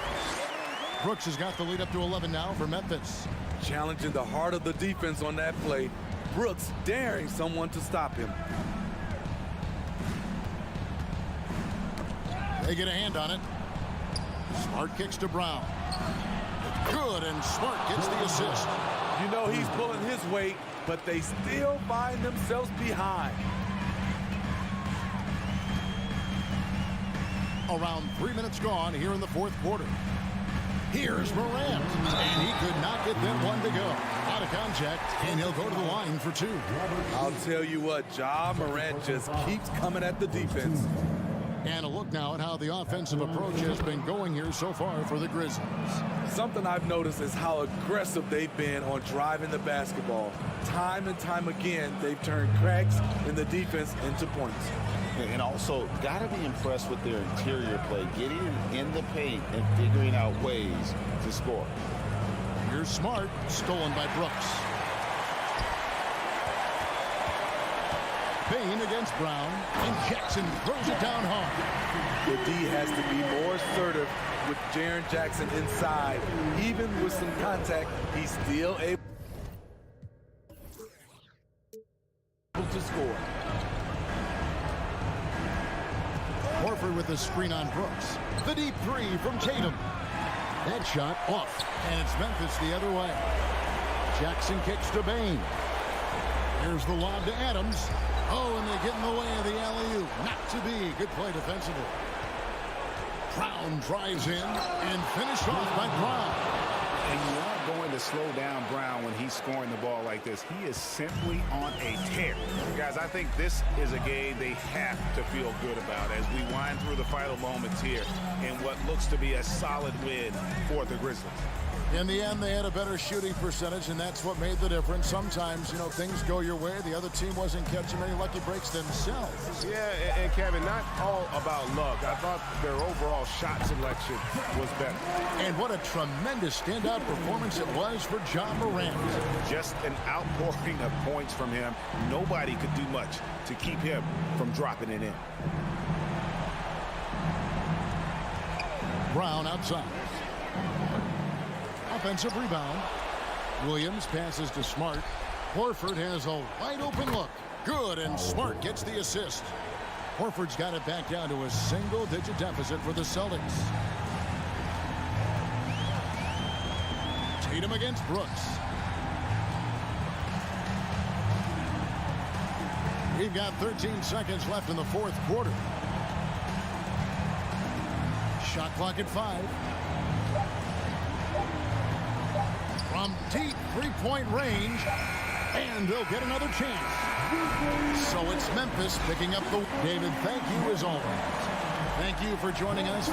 Brooks has got the lead up to 11 now for Memphis. Challenging the heart of the defense on that play. Brooks daring someone to stop him. They get a hand on it. Smart kicks to Brown. Good, and Smart gets the assist. You know he's pulling his weight, but they still find themselves behind. Around 3 minutes gone here in the fourth quarter. Here's Morant, and he could not get that one to go. Out of contact, and he'll go to the line for 2. I'll tell you what, Ja Morant just keeps coming at the defense. And a look now at how the offensive approach has been going here so far for the Grizzlies. Something I've noticed is how aggressive they've been on driving the basketball. Time and time again, they've turned cracks in the defense into points. And also, got to be impressed with their interior play, getting in the paint and figuring out ways to score. Here's Smart, stolen by Brooks. Bain against Brown, and Jackson throws it down hard. The D has to be more assertive with Jaren Jackson inside. Even with some contact, he's still able to score. Horford with the screen on Brooks. The deep 3 from Tatum. That shot off, and it's Memphis the other way. Jackson kicks to Bain. Here's the lob to Adams. Oh, and they get in the way of the alley-oop. Not to be. Good play defensively. Brown drives in and finished off by Brown. And you aren't going to slow down Brown when he's scoring the ball like this. He is simply on a tear. Guys, I think this is a game they have to feel good about as we wind through the final moments here in what looks to be a solid win for the Grizzlies. In the end, they had a better shooting percentage, and that's what made the difference. Sometimes, you know, things go your way. The other team wasn't catching many lucky breaks themselves. Yeah, and Kevin, not all about luck. I thought their overall shot selection was better. And what a tremendous standout performance it was for Ja Morant. Just an outpouring of points from him. Nobody could do much to keep him from dropping it in. Brown outside. Offensive rebound. Williams passes to Smart. Horford has a wide open look. Good, and Smart gets the assist. Horford's got it back down to a single-digit deficit for the Celtics. Tatum against Brooks. We've got 13 seconds left in the fourth quarter. Shot clock at 5. From deep 3-point range, And they'll get another chance. So it's Memphis picking up the... David, thank you as always. Thank you for joining us.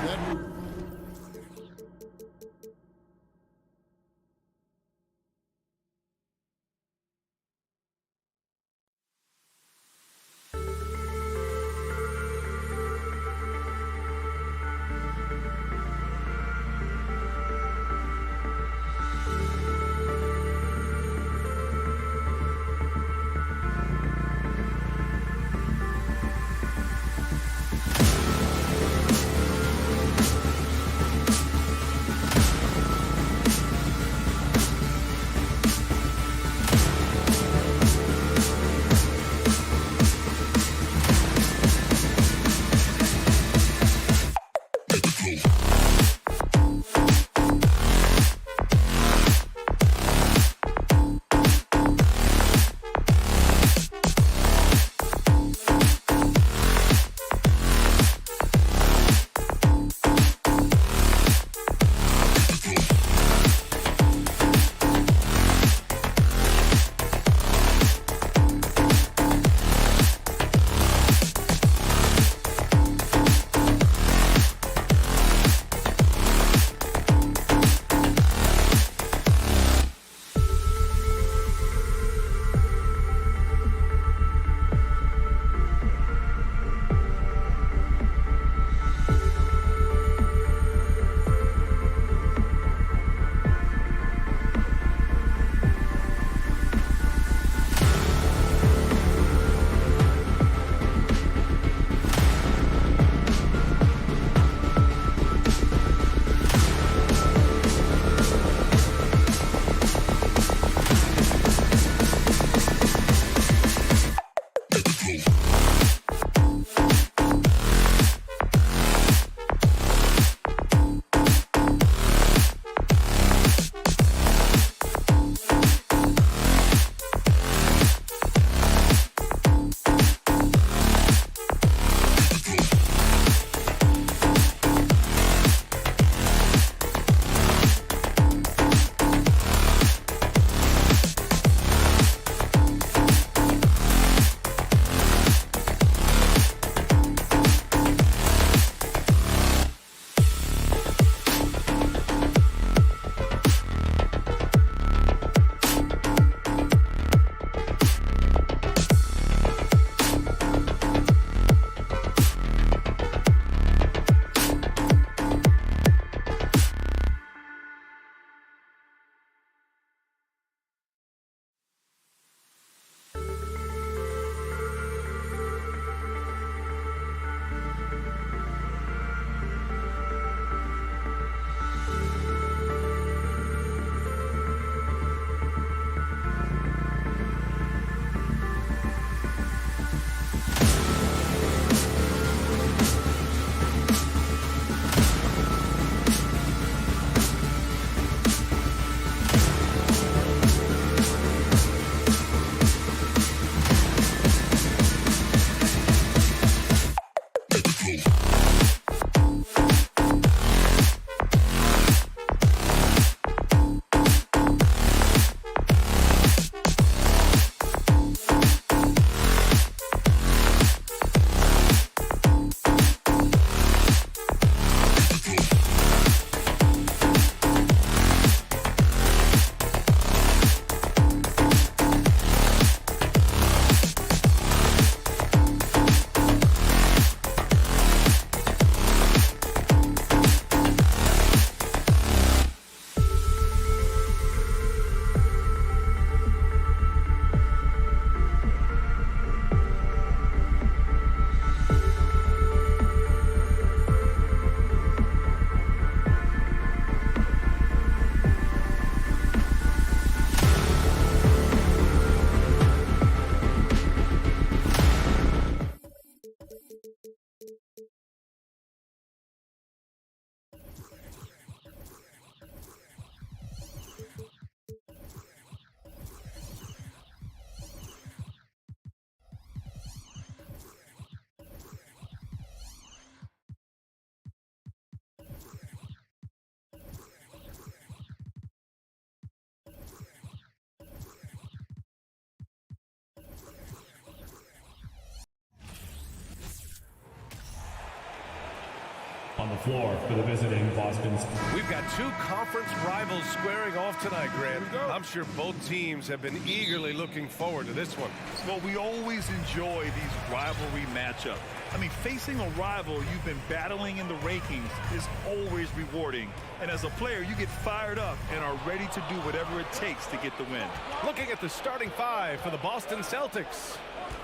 the floor for the visiting Boston's. We've got two conference rivals squaring off tonight, Grant. I'm sure both teams have been eagerly looking forward to this one. Well, we always enjoy these rivalry matchups. I mean, facing a rival you've been battling in the rankings is always rewarding. And as a player, you get fired up and are ready to do whatever it takes to get the win. Looking at the starting five for the Boston Celtics.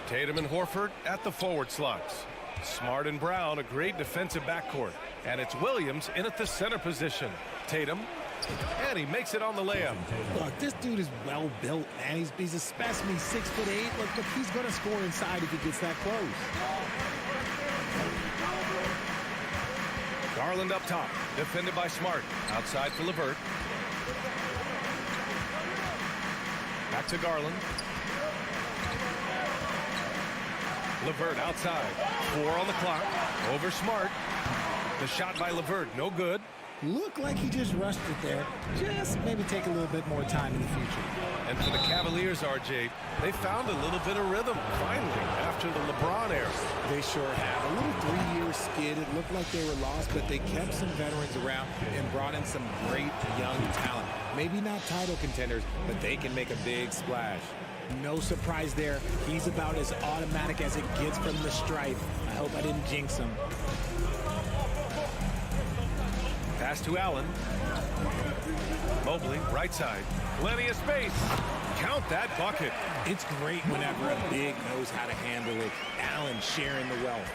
Tatum and Horford at the forward slots. Smart and Brown, a great defensive backcourt. And it's Williams in at the center position. Tatum, and he makes it on the layup. Look, this dude is well built, man. He's a specimen. He's 6'8". Look, he's going to score inside if he gets that close. Garland up top, defended by Smart. Outside for LeVert. Back to Garland. LeVert outside. 4 on the clock. Over Smart. The shot by LeVert, no good. Looked like he just rushed it there. Just maybe take a little bit more time in the future. And for the Cavaliers, RJ, they found a little bit of rhythm, finally, after the LeBron era. They sure have. A little 3-year skid. It looked like they were lost, but they kept some veterans around and brought in some great young talent. Maybe not title contenders, but they can make a big splash. No surprise there. He's about as automatic as it gets from the stripe. I hope I didn't jinx him. Pass to Allen. Mobley, right side. Plenty of space. Count that bucket. It's great whenever a big knows how to handle it. Allen sharing the wealth.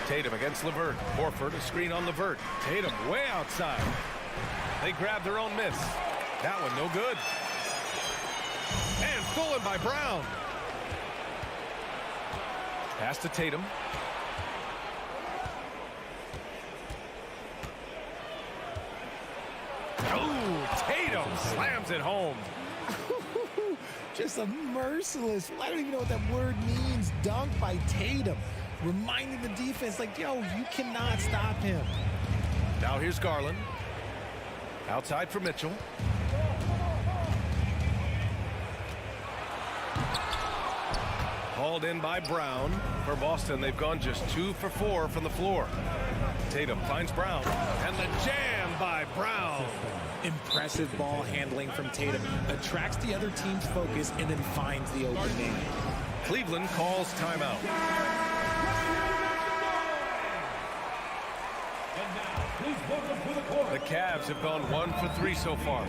Tatum against LeVert. Horford, a screen on LeVert. Tatum way outside. They grab their own miss. That one no good. And stolen by Brown. Pass to Tatum. Oh, Tatum slams it home. Just a merciless, I don't even know what that word means, dunk by Tatum. Reminding the defense, like, yo, you cannot stop him. Now here's Garland. Outside for Mitchell. Hauled in by Brown. For Boston, they've gone just 2 for 4 from the floor. Tatum finds Brown. And the jam by Brown. Impressive ball handling from Tatum. Attracts the other team's focus and then finds the opening. Cleveland calls timeout. The Cavs have gone 1 for 3 so far.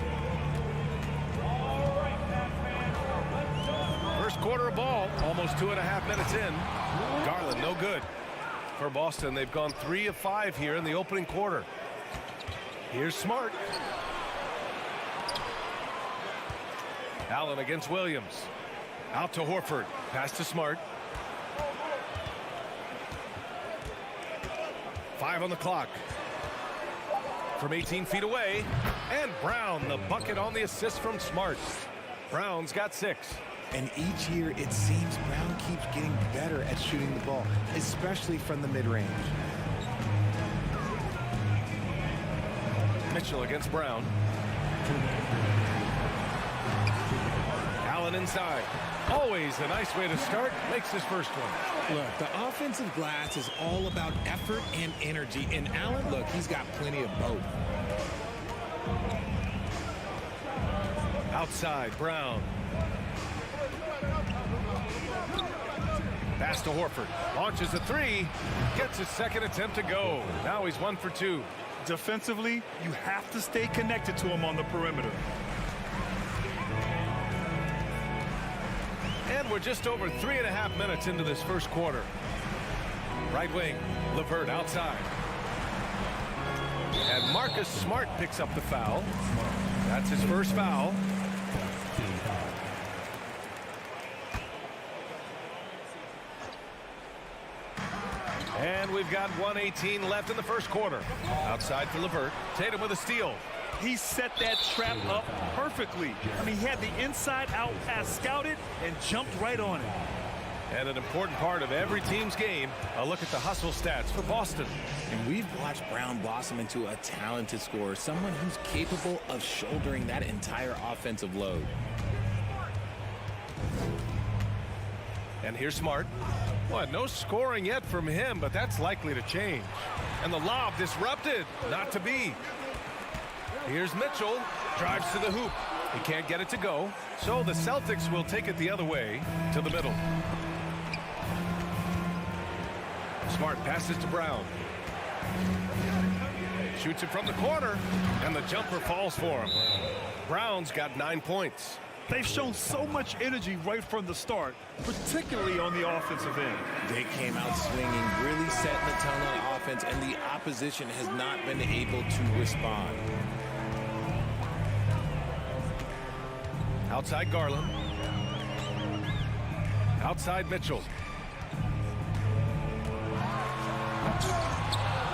First quarter of ball, almost 2.5 minutes in. Garland, no good. For Boston, they've gone 3 of 5 here in the opening quarter. Here's Smart. Allen against Williams. Out to Horford. Pass to Smart. 5 on the clock. From 18 feet away. And Brown, the bucket on the assist from Smart. Brown's got 6. And each year, it seems Brown keeps getting better at shooting the ball, especially from the mid-range. Mitchell against Brown. Allen inside. Always a nice way to start. Makes his first one. Look, the offensive glass is all about effort and energy. And Allen, look, he's got plenty of both. Outside, Brown. Pass to Horford. Launches a 3. Gets his second attempt to go. Now he's 1 for 2. Defensively, you have to stay connected to him on the perimeter. And we're just over 3.5 minutes into this first quarter. Right wing, LeVert outside. And Marcus Smart picks up the foul. That's his first foul. And we've got 1:18 left in the first quarter. Outside for LeVert. Tatum with a steal. He set that trap up perfectly. I mean, he had the inside-out pass scouted and jumped right on it. And an important part of every team's game, a look at the hustle stats for Boston. And we've watched Brown blossom into a talented scorer, someone who's capable of shouldering that entire offensive load. And here's Smart. Well, no scoring yet from him, but that's likely to change. And the lob disrupted. Not to be. Here's Mitchell. Drives to the hoop. He can't get it to go. So the Celtics will take it the other way to the middle. Smart passes to Brown. Shoots it from the corner, and the jumper falls for him. Brown's got 9 points. They've shown so much energy right from the start, particularly on the offensive end. They came out swinging, really setting the tone on offense, and the opposition has not been able to respond. Outside Garland. Outside Mitchell.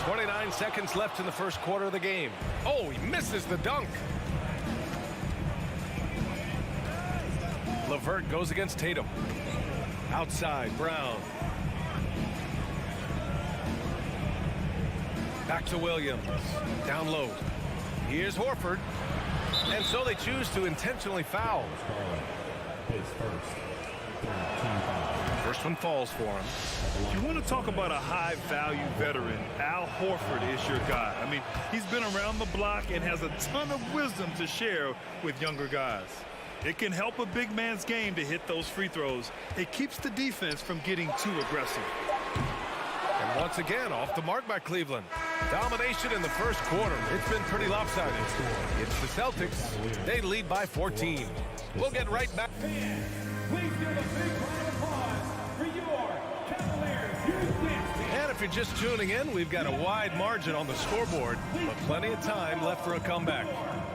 29 seconds left in the first quarter of the game. Oh, he misses the dunk. LeVert goes against Tatum. Outside, Brown. Back to Williams. Down low. Here's Horford. And so they choose to intentionally foul. First one falls for him. If you want to talk about a high-value veteran, Al Horford is your guy. I mean, he's been around the block and has a ton of wisdom to share with younger guys. It can help a big man's game to hit those free throws. It keeps the defense from getting too aggressive. And once again, off the mark by Cleveland. Domination in the first quarter. It's been pretty lopsided. It's the Celtics. They lead by 14. We'll get right back. Please give a big round of applause for your Cavaliers. And if you're just tuning in, we've got a wide margin on the scoreboard, but plenty of time left for a comeback.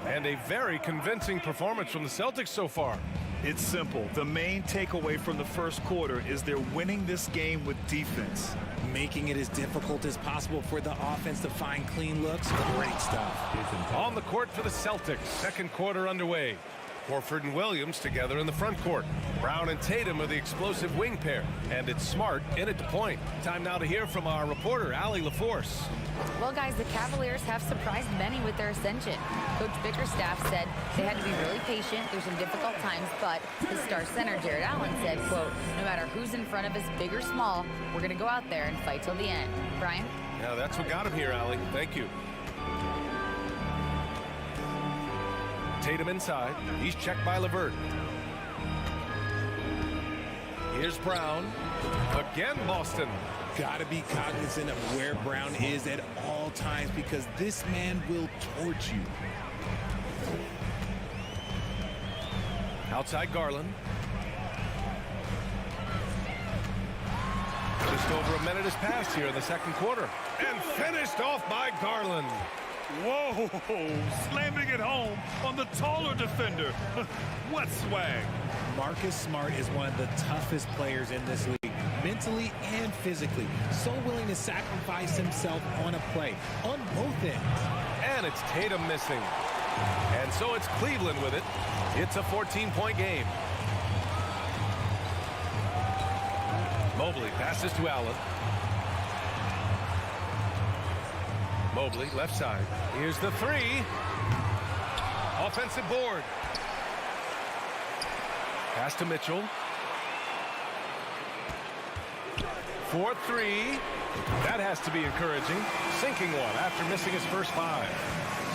And a very convincing performance from the Celtics so far. It's simple. The main takeaway from the first quarter is they're winning this game with defense. Making it as difficult as possible for the offense to find clean looks. Great stuff. On the court for the Celtics. Second quarter underway. Horford and Williams together in the front court. Brown and Tatum are the explosive wing pair. And it's Smart in at the point. Time now to hear from our reporter, Allie LaForce. Well, guys, the Cavaliers have surprised many with their ascension. Coach Bickerstaff said they had to be really patient through some difficult times, but his star center, Jared Allen, said, quote, no matter who's in front of us, big or small, we're going to go out there and fight till the end. Brian? Yeah, that's what got him here, Allie. Thank you. Tatum inside. He's checked by LeVert. Here's Brown. Again, Boston. Got to be cognizant of where Brown is at all times because this man will torch you. Outside Garland. Just over a minute has passed here in the second quarter. And finished off by Garland. Whoa, slamming it home on the taller defender. What swag. Marcus Smart is one of the toughest players in this league, mentally and physically. So willing to sacrifice himself on a play, on both ends. And it's Tatum missing. And so it's Cleveland with it. It's a 14-point game. Mobley passes to Allen. Mobley, left side. Here's the three. Offensive board. Pass to Mitchell. 4-3. That has to be encouraging. Sinking one after missing his first 5.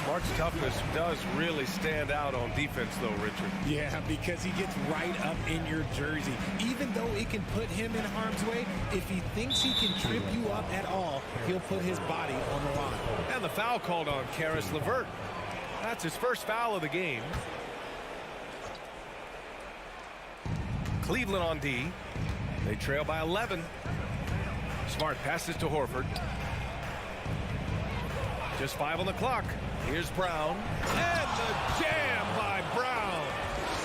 Smart's toughness does really stand out on defense, though, Richard. Yeah, because he gets right up in your jersey. Even though it can put him in harm's way, if he thinks he can trip you up at all, he'll put his body on the line. And the foul called on Caris LeVert. That's his first foul of the game. Cleveland on D. They trail by 11. Smart passes to Horford. Just 5 on the clock. Here's Brown. And the jam by Brown.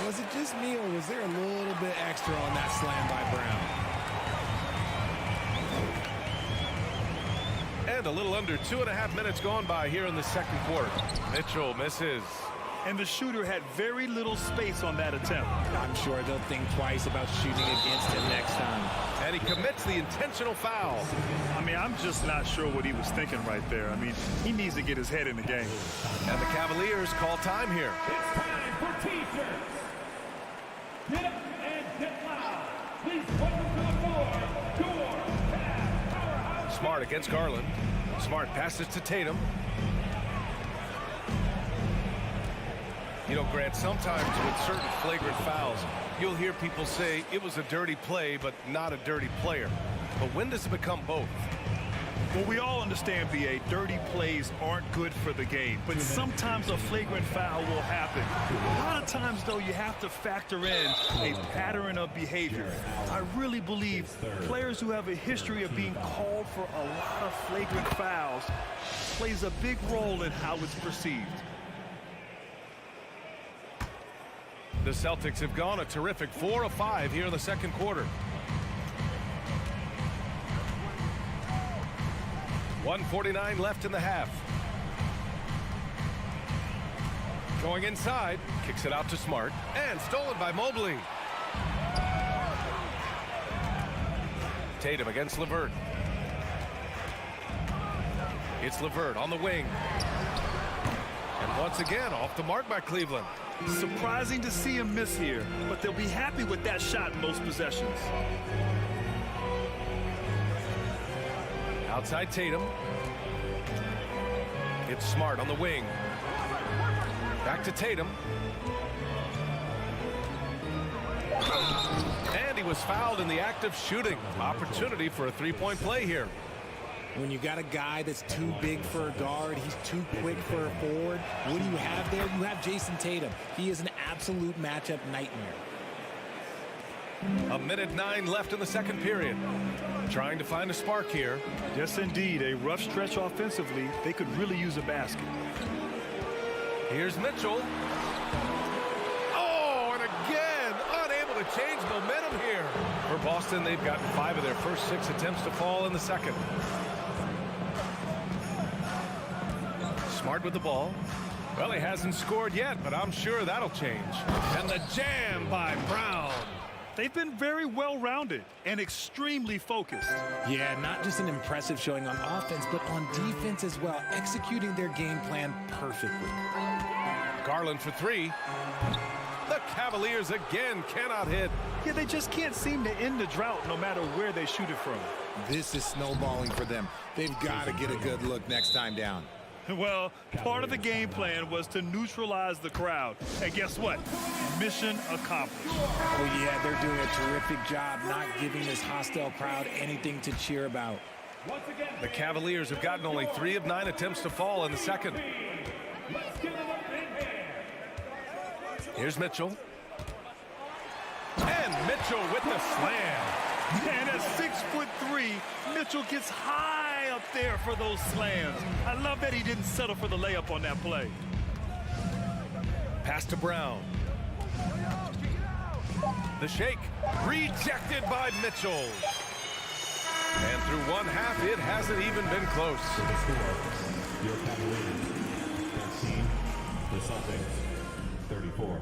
Was it just me, or was there a little bit extra on that slam by Brown? And a little under 2.5 minutes gone by here in the second quarter. Mitchell misses. And the shooter had very little space on that attempt. I'm sure they'll think twice about shooting against him next time. And he commits the intentional foul. I mean, I'm just not sure what he was thinking right there. I mean, he needs to get his head in the game. And the Cavaliers call time here. It's time for T-shirts. Get up and get loud. Please welcome to the Smart against Garland. Smart passes to Tatum. You know, Grant, sometimes with certain flagrant fouls, you'll hear people say it was a dirty play, but not a dirty player. But when does it become both? Well, we all understand, B.A., dirty plays aren't good for the game, but sometimes a flagrant foul will happen. A lot of times, though, you have to factor in a pattern of behavior. I really believe players who have a history of being called for a lot of flagrant fouls plays a big role in how it's perceived. The Celtics have gone a terrific 4 of 5 here in the second quarter. 1:49 left in the half. Going inside, kicks it out to Smart, and stolen by Mobley. Tatum against LeVert. It's LeVert on the wing. And once again, off the mark by Cleveland. Surprising to see him miss here, but they'll be happy with that shot most possessions. Outside Tatum. It's Smart on the wing. Back to Tatum. And he was fouled in the act of shooting. Opportunity for a three-point play here. When you got a guy that's too big for a guard, he's too quick for a forward, what do you have there? You have Jason Tatum. He is an absolute matchup nightmare. 1:09 left in the second period. Trying to find a spark here. Yes, indeed. A rough stretch offensively. They could really use a basket. Here's Mitchell. Oh, and again, unable to change momentum here. For Boston, they've gotten 5 of their first 6 attempts to fall in the second. Smart with the ball. Well, he hasn't scored yet, but I'm sure that'll change. And the jam by Brown. They've been very well-rounded and extremely focused. Yeah, not just an impressive showing on offense, but on defense as well, executing their game plan perfectly. Garland for 3. The Cavaliers again cannot hit. Yeah, they just can't seem to end the drought no matter where they shoot it from. This is snowballing for them. They've got to get a good look next time down. Well, part of the game plan was to neutralize the crowd. And guess what? Mission accomplished. Oh, yeah, they're doing a terrific job not giving this hostile crowd anything to cheer about. The Cavaliers have gotten only 3 of 9 attempts to fall in the second. Here's Mitchell. And Mitchell with the slam. And at 6'3", Mitchell gets high up there for those slams. I love that he didn't settle for the layup on that play. Pass to Brown. The shake rejected by Mitchell. And through one half, it hasn't even been close. Your Cavaliers 13, the Celtics 34.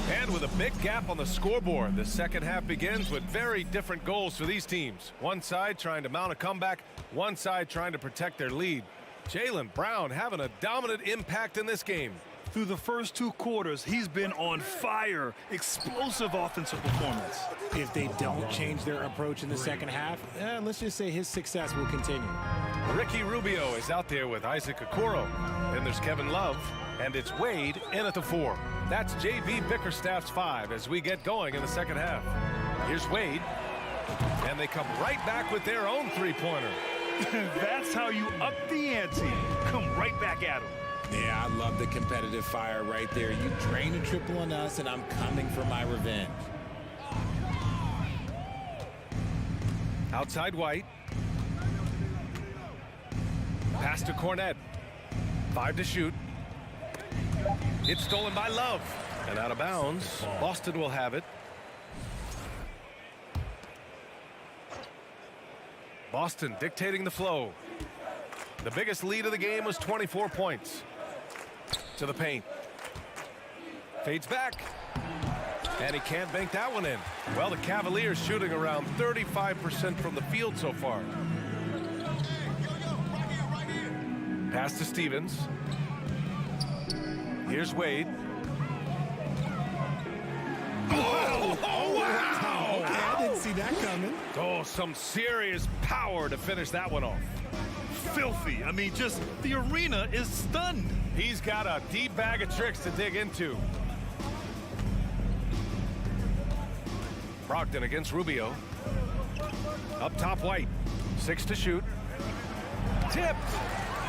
And with a big gap on the scoreboard, the second half begins with very different goals for these teams. One side trying to mount a comeback, one side trying to protect their lead. Jaylen Brown having a dominant impact in this game. Through the first 2 quarters, he's been on fire. Explosive offensive performance. If they don't change their approach in the second half, let's just say his success will continue. Ricky Rubio is out there with Isaac Okoro. Then there's Kevin Love, and it's Wade in at the 4. That's J.B. Bickerstaff's 5 as we get going in the second half. Here's Wade, and they come right back with their own three-pointer. That's how you up the ante. Come right back at him. Yeah, I love the competitive fire right there. You drain a triple on us, and I'm coming for my revenge. Outside White. Pass to Cornette. 5 to shoot. It's stolen by Love. And out of bounds. Boston will have it. Boston dictating the flow. The biggest lead of the game was 24 points. To the paint. Fades back. And he can't bank that one in. Well, the Cavaliers shooting around 35% from the field so far. Pass to Stevens. Here's Wade. Oh, wow! Okay, I didn't see that coming. Oh, some serious power to finish that one off. Filthy. I mean, just the arena is stunned. He's got a deep bag of tricks to dig into. Brogdon against Rubio. Up top, White. 6 to shoot. Tipped.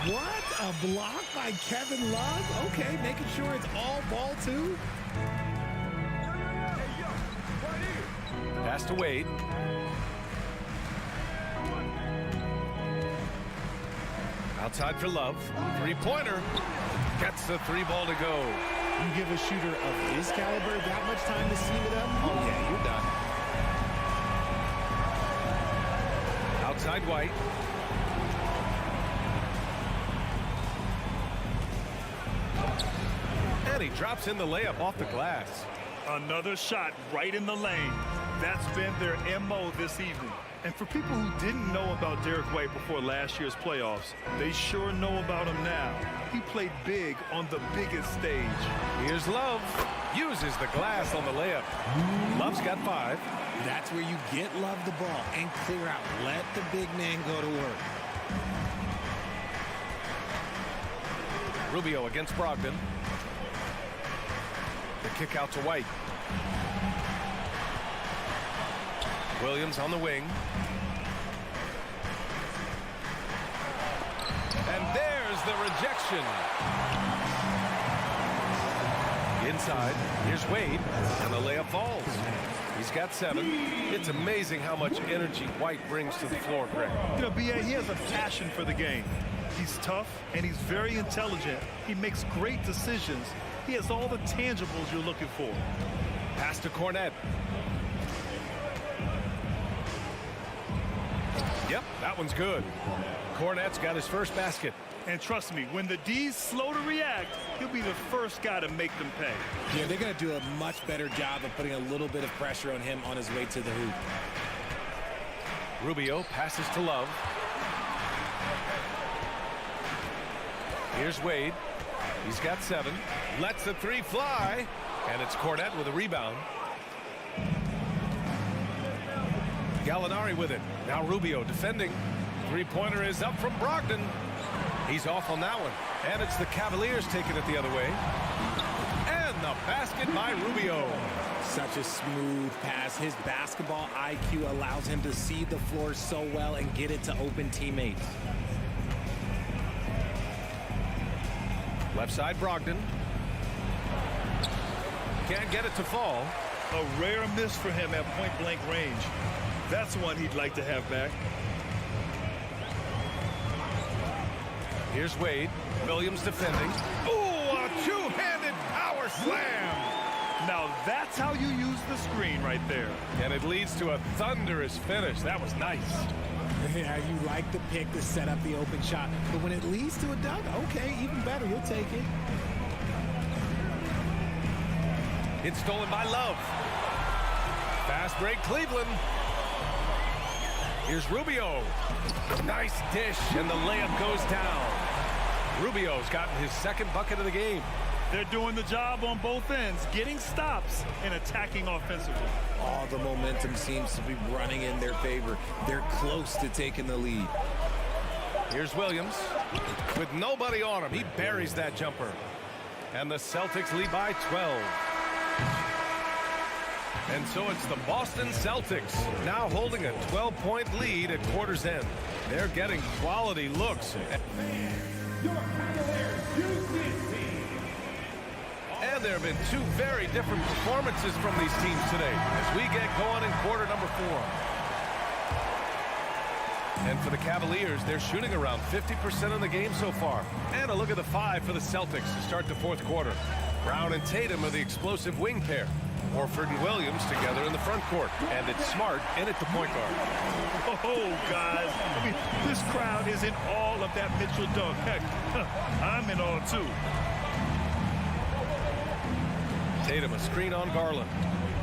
What? A block by Kevin Love? Okay, making sure it's all ball two. Pass to Wade. Outside for Love. Three-pointer. Gets the 3-ball to go. You give a shooter of his caliber that much time to seam it up? Oh, yeah, you're done. Outside White. And he drops in the layup off the glass. Another shot right in the lane. That's been their MO this evening. And for people who didn't know about Derek White before last year's playoffs, they sure know about him now. He played big on the biggest stage. Here's Love. Uses the glass on the layup. Love's got 5. That's where you get Love the ball and clear out. Let the big man go to work. Rubio against Brogdon. The kick out to White. Williams on the wing. And there's the rejection. Inside, here's Wade, and the layup falls. He's got 7. It's amazing how much energy White brings to the floor, Greg. You know, B.A., he has a passion for the game. He's tough, and he's very intelligent. He makes great decisions. He has all the tangibles you're looking for. Pass to Cornette. Yep, that one's good. Cornette's got his first basket. And trust me, when the D's slow to react, he'll be the first guy to make them pay. Yeah, they're going to do a much better job of putting a little bit of pressure on him on his way to the hoop. Rubio passes to Love. Here's Wade. He's got 7. Lets the 3 fly. And it's Cornette with a rebound. Gallinari with it. Now Rubio defending. 3-pointer is up from Brogdon. He's off on that one. And it's the Cavaliers taking it the other way. And the basket by Rubio. Such a smooth pass. His basketball IQ allows him to see the floor so well and get it to open teammates. Left side, Brogdon. Can't get it to fall. A rare miss for him at point-blank range. That's one he'd like to have back. Here's Wade. Williams defending. Ooh, a two-handed power slam. Now that's how you use the screen right there. And it leads to a thunderous finish. That was nice. Yeah, you like the pick to set up the open shot. But when it leads to a dunk, okay, even better. You'll take it. It's stolen by Love. Fast break, Cleveland. Here's Rubio. Nice dish, and the layup goes down. Rubio's gotten his second bucket of the game. They're doing the job on both ends, getting stops and attacking offensively. All the momentum seems to be running in their favor. They're close to taking the lead. Here's Williams. With nobody on him, he buries that jumper. And the Celtics lead by 12. And so it's the Boston Celtics now holding a 12-point lead at quarter's end. They're getting quality looks. And there have been 2 very different performances from these teams today as we get going in quarter number 4. And for the Cavaliers, they're shooting around 50% in the game so far. And a look at the 5 for the Celtics to start the 4th quarter. Brown and Tatum are the explosive wing pair. Horford and Williams together in the front court. And it's Smart in at the point guard. Oh, guys. I mean, this crowd is in awe of that Mitchell dunk. Heck, I'm in awe, too. Tatum, a screen on Garland.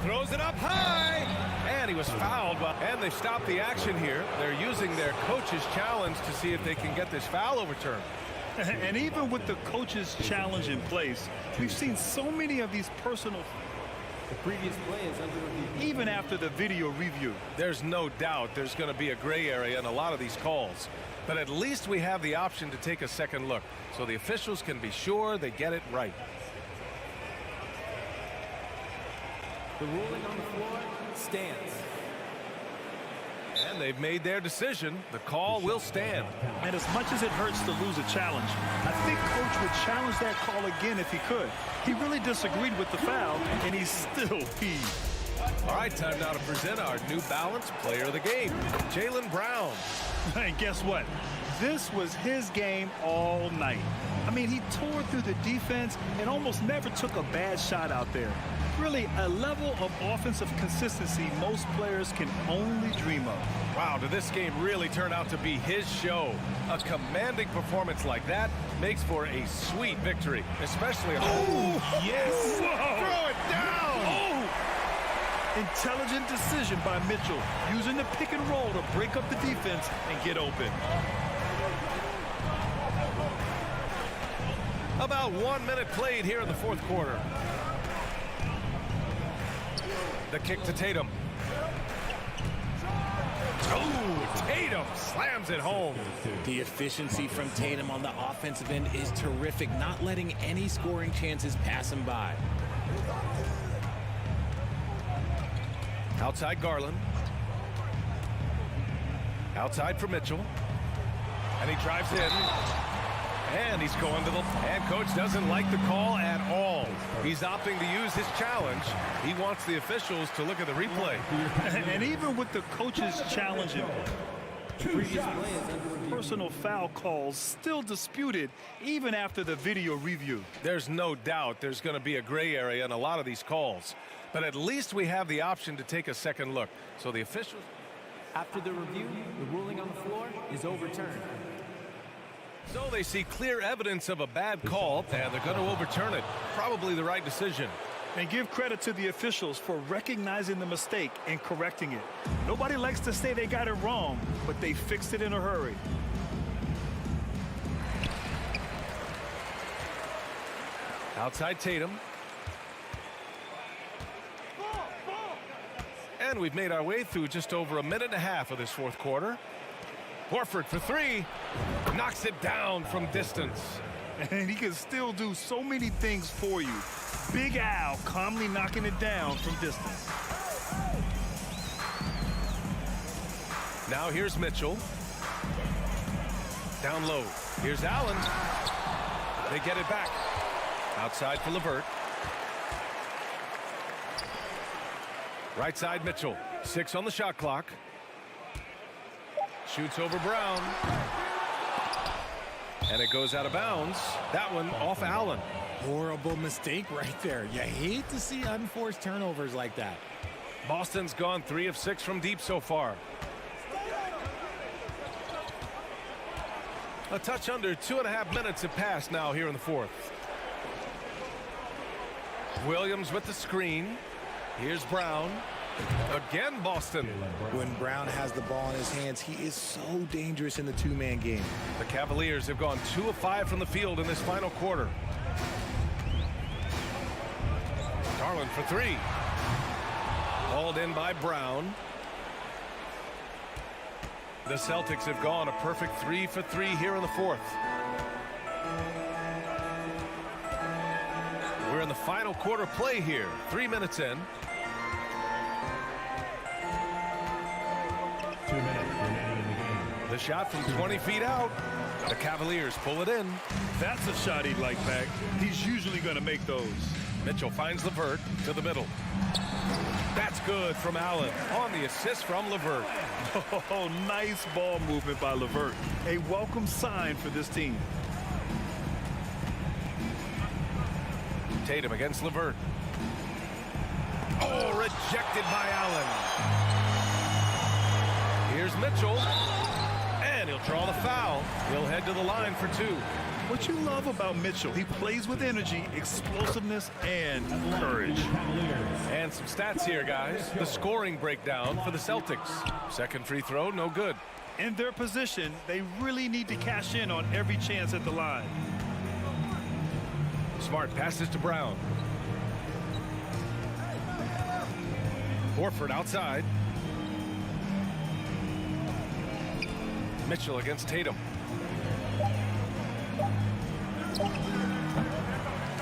Throws it up high. And he was fouled. And they stopped the action here. They're using their coach's challenge to see if they can get this foul overturned. And even with the coach's challenge in place, we've seen so many of these personal. The previous play is under review. Even after the video review. There's no doubt there's going to be a gray area in a lot of these calls. But at least we have the option to take a second look, so the officials can be sure they get it right. The ruling on the floor stands. And they've made their decision. The call will stand. And as much as it hurts to lose a challenge, I think Coach would challenge that call again if he could. He really disagreed with the foul, and he's still peeved. All right, time now to present our New Balance Player of the Game, Jaylen Brown. And guess what? This was his game all night. I mean, he tore through the defense and almost never took a bad shot out there. Really, a level of offensive consistency most players can only dream of. Wow, did this game really turn out to be his show? A commanding performance like that makes for a sweet victory, especially. Oh, yes! Whoa. Throw it down! Oh! Intelligent decision by Mitchell, using the pick and roll to break up the defense and get open. About 1 minute played here in the fourth quarter. The kick to Tatum. Oh, Tatum slams it home. The efficiency from Tatum on the offensive end is terrific, not letting any scoring chances pass him by. Outside Garland. Outside for Mitchell. And he drives in. And he's going to the... And coach doesn't like the call at all. He's opting to use his challenge. He wants the officials to look at the replay. And even with the coach's challenge in personal foul calls still disputed even after the video review. There's no doubt there's going to be a gray area in a lot of these calls. But at least we have the option to take a second look. So the officials... After the review, the ruling on the floor is overturned. So they see clear evidence of a bad call, and they're going to overturn it. Probably the right decision. And give credit to the officials for recognizing the mistake and correcting it. Nobody likes to say they got it wrong, but they fixed it in a hurry. Outside Tatum. And we've made our way through just over a minute and a half of this fourth quarter. Horford for three. Knocks it down from distance. And he can still do so many things for you. Big Al calmly knocking it down from distance. Now here's Mitchell. Down low. Here's Allen. They get it back. Outside for LeVert. Right side Mitchell. 6 on the shot clock. Shoots over Brown. And it goes out of bounds. That one off Allen. Horrible mistake right there. You hate to see unforced turnovers like that. Boston's gone 3 of 6 from deep so far. A touch under 2.5 minutes have passed now here in the fourth. Williams with the screen. Here's Brown. Again, Boston. When Brown has the ball in his hands, he is so dangerous in the two-man game. The Cavaliers have gone 2 of 5 from the field in this final quarter. Garland for 3. Hauled in by Brown. The Celtics have gone a perfect 3 for 3 here in the fourth. We're in the final quarter play here. 3 minutes in. 2 minutes remaining in the game. The shot from 20 feet out. The Cavaliers pull it in. That's a shot he'd like back. He's usually going to make those. Mitchell finds LeVert to the middle. That's good from Allen on the assist from LeVert. Oh, nice ball movement by LeVert. A welcome sign for this team. Tatum against LeVert. Oh, rejected by Allen. Here's Mitchell. And he'll draw the foul. He'll head to the line for 2. What you love about Mitchell, he plays with energy, explosiveness, and courage. And some stats here, guys. The scoring breakdown for the Celtics. Second free throw, no good. In their position, they really need to cash in on every chance at the line. Smart passes to Brown. Horford outside. Mitchell against Tatum.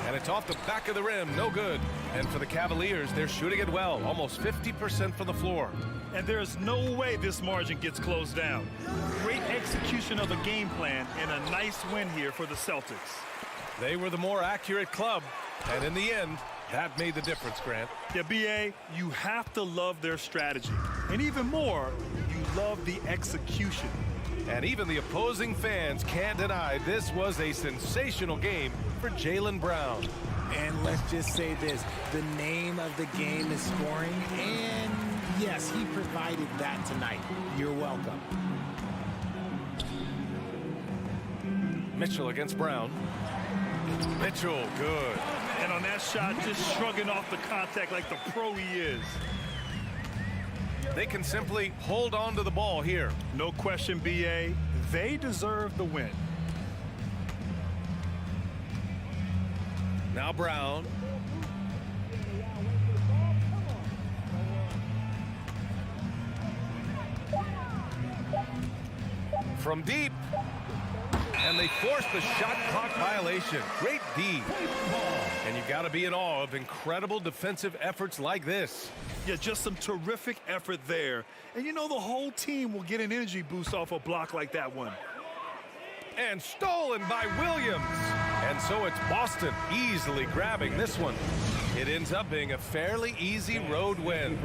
And it's off the back of the rim, no good. And for the Cavaliers, they're shooting it well, almost 50% from the floor. And there's no way this margin gets closed down. Great execution of the game plan and a nice win here for the Celtics. They were the more accurate club, and in the end, that made the difference, Grant. Yeah, B.A., you have to love their strategy. And even more, you love the execution. And even the opposing fans can't deny this was a sensational game for Jaylen Brown. And let's just say this, the name of the game is scoring, and yes, he provided that tonight. You're welcome. Mitchell against Brown. Mitchell, good. And on that shot, just shrugging off the contact like the pro he is. They can simply hold on to the ball here. No question, B.A., they deserve the win. Now Brown. From deep. And they forced the shot clock violation. Great D. And you got to be in awe of incredible defensive efforts like this. Yeah, just some terrific effort there. And you know the whole team will get an energy boost off a block like that one. And stolen by Williams. And so it's Boston easily grabbing this one. It ends up being a fairly easy road win.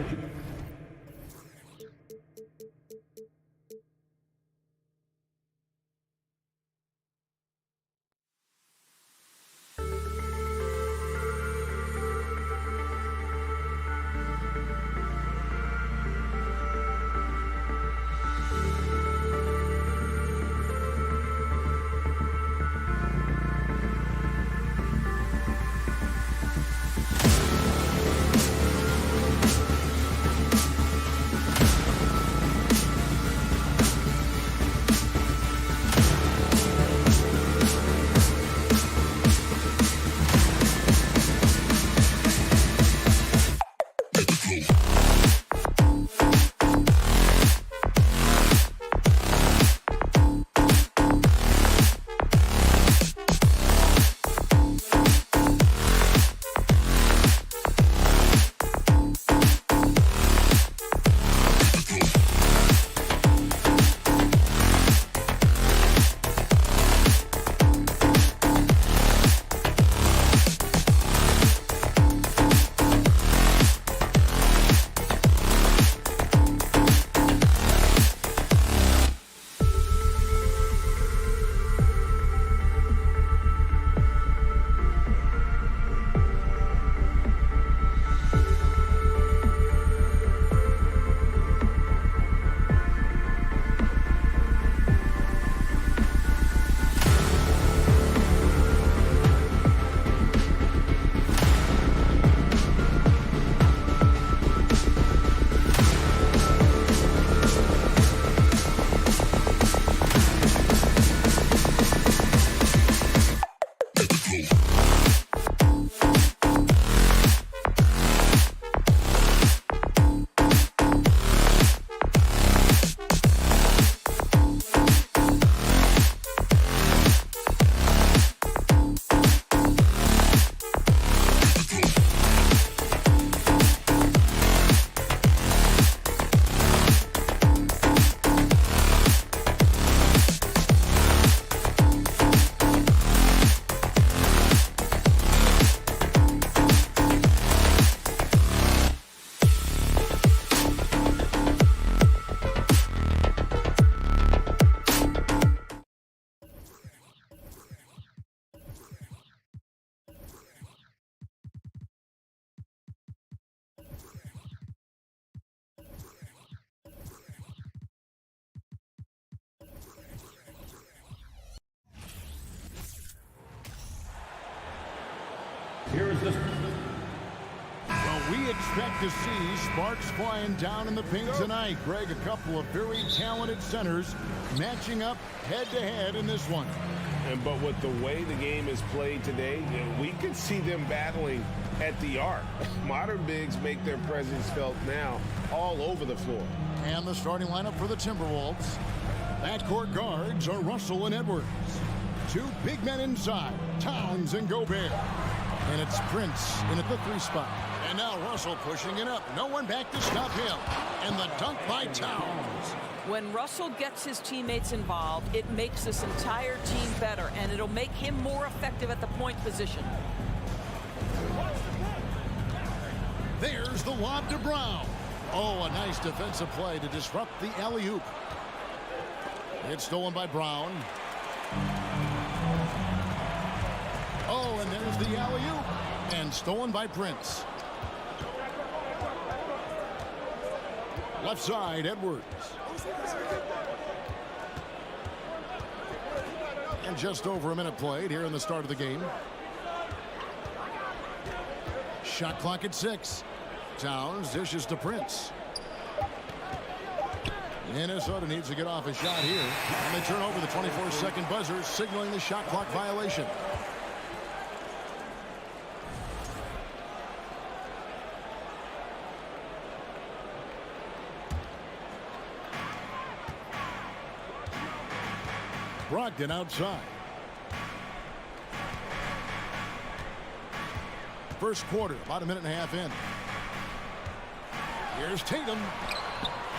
expect to see sparks flying down in the paint tonight. Greg, a couple of very talented centers matching up head-to-head in this one. But with the way the game is played today, we could see them battling at the arc. Modern bigs make their presence felt now all over the floor. And the starting lineup for the Timberwolves. Backcourt guards are Russell and Edwards. Two big men inside, Towns and Gobert. And it's Prince in at the 3 spot. And now Russell pushing it up. No one back to stop him. And the dunk by Towns. When Russell gets his teammates involved, it makes this entire team better, and it'll make him more effective at the point position. There's the lob to Brown. Oh, a nice defensive play to disrupt the alley-oop. It's stolen by Brown. Oh, and there's the alley-oop. And stolen by Prince. Left side, Edwards. And just over a minute played here in the start of the game. Shot clock at 6. Towns dishes to Prince. Minnesota needs to get off a shot here. And they turn over the 24-second buzzer, signaling the shot clock violation. Brogdon outside. First quarter, about a minute and a half in. Here's Tatum.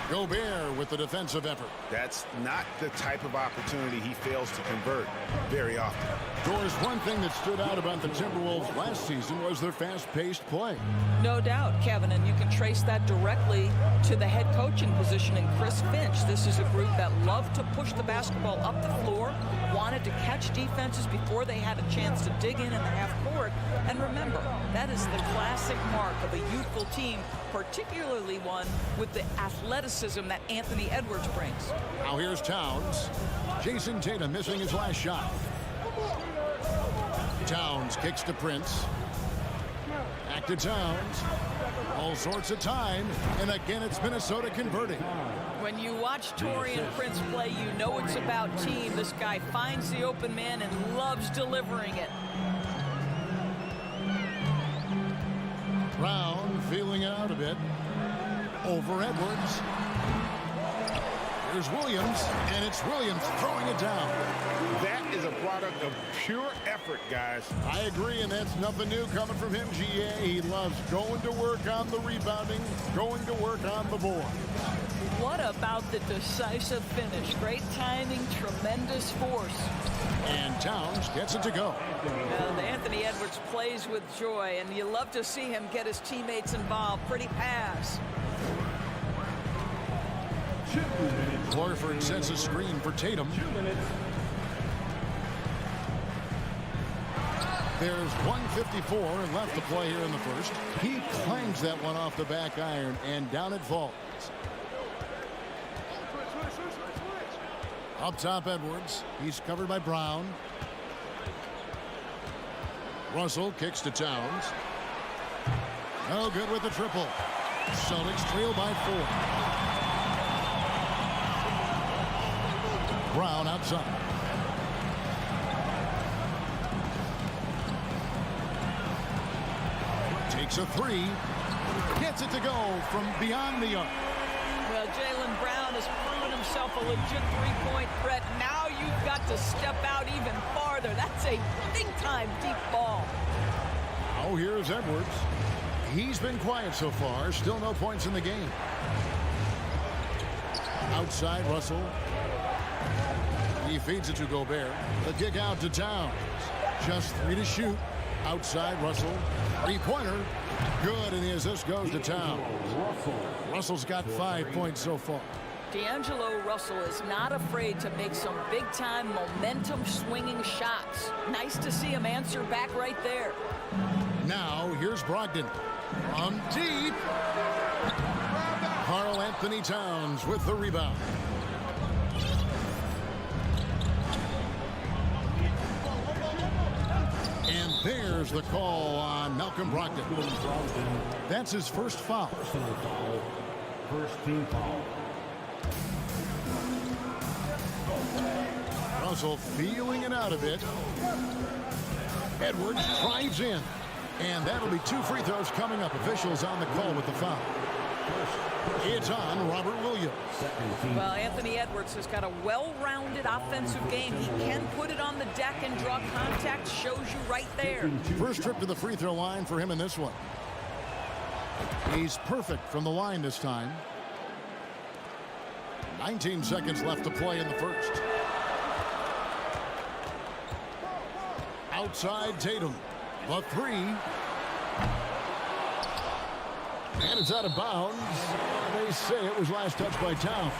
Gobert with the defensive effort. That's not the type of opportunity he fails to convert very often. Doris, one thing that stood out about the Timberwolves last season was their fast-paced play. No doubt, Kevin, and you can trace that directly to the head coaching position in Chris Finch. This is a group that loved to push the basketball up the floor, wanted to catch defenses before they had a chance to dig in the half court. And remember, that is the classic mark of a youthful team, particularly one with the athleticism that Anthony Edwards brings. Now here's Towns. Jason Tatum missing his last shot. Towns kicks to Prince. Back to Towns. All sorts of time. And again, it's Minnesota converting. When you watch Taurean Prince play, you know it's about team. This guy finds the open man and loves delivering it. Brown feeling out a bit. Over Edwards. Here's Williams, and it's Williams throwing it down. That is a product of pure effort, guys. I agree, and that's nothing new coming from him, GA. He loves going to work on the rebounding, going to work on the board. What about the decisive finish? Great timing, tremendous force. And Towns gets it to go. And Anthony Edwards plays with joy, and you love to see him get his teammates involved. Pretty pass. Horford sets a screen for Tatum. There's 1:54 left to play here in the first. He clangs that one off the back iron, and down it falls. Up top, Edwards. He's covered by Brown. Russell kicks to Towns. No good with the triple. Celtics trail by 4. Brown outside. Takes a 3. Gets it to go from beyond the arc. Well, Jaylen Brown has proven himself a legit three-point threat. Now you've got to step out even farther. That's a big-time deep ball. Oh, here's Edwards. He's been quiet so far. Still no points in the game. Outside, Russell. He feeds it to Gobert. The kick out to Towns. Just 3 to shoot. Outside, Russell. 3-pointer. Good, and the assist goes to Towns. Russell's got 5 points so far. D'Angelo Russell is not afraid to make some big-time momentum-swinging shots. Nice to see him answer back right there. Now, here's Brogdon. From deep. Karl Anthony Towns with the rebound. And there There's the call on Malcolm Brogdon. That's his first foul. First team foul. Russell feeling it out a bit. Edwards drives in. And that'll be 2 free throws coming up. Officials on the call with the foul. It's on Robert Williams. Well, Anthony Edwards has got a well-rounded offensive game. He can put it on the deck and draw contact. Shows you right there. First trip to the free throw line for him in this one. He's perfect from the line this time. 19 seconds left to play in the first. Outside Tatum. The 3. And it's out of bounds. They say it was last touched by Towns.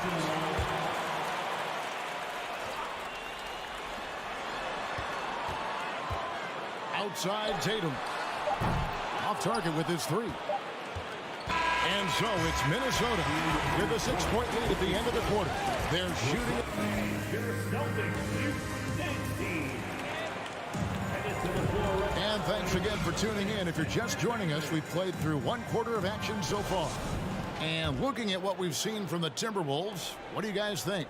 Outside Tatum. Off target with his 3. And so it's Minnesota with a 6-point lead at the end of the quarter. They're shooting. And thanks again for tuning in. If you're just joining us, we've played through 1 quarter of action so far. And looking at what we've seen from the Timberwolves, what do you guys think?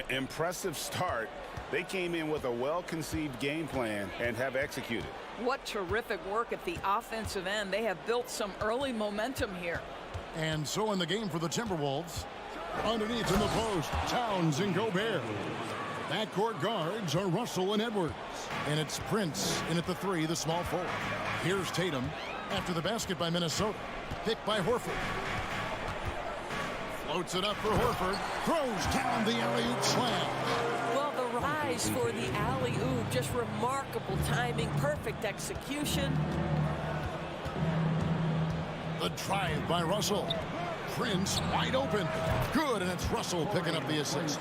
Impressive start. They came in with a well-conceived game plan and have executed. What terrific work at the offensive end. They have built some early momentum here. And so in the game for the Timberwolves, underneath in the post, Towns and Gobert. Backcourt guards are Russell and Edwards. And it's Prince in at the 3, the small forward. Here's Tatum after the basket by Minnesota. Picked by Horford. Floats it up for Horford. Throws down the alley-oop slam. Well, the rise for the alley-oop, just remarkable timing, perfect execution. The drive by Russell. Prince wide open. Good, and it's Russell picking up the assist.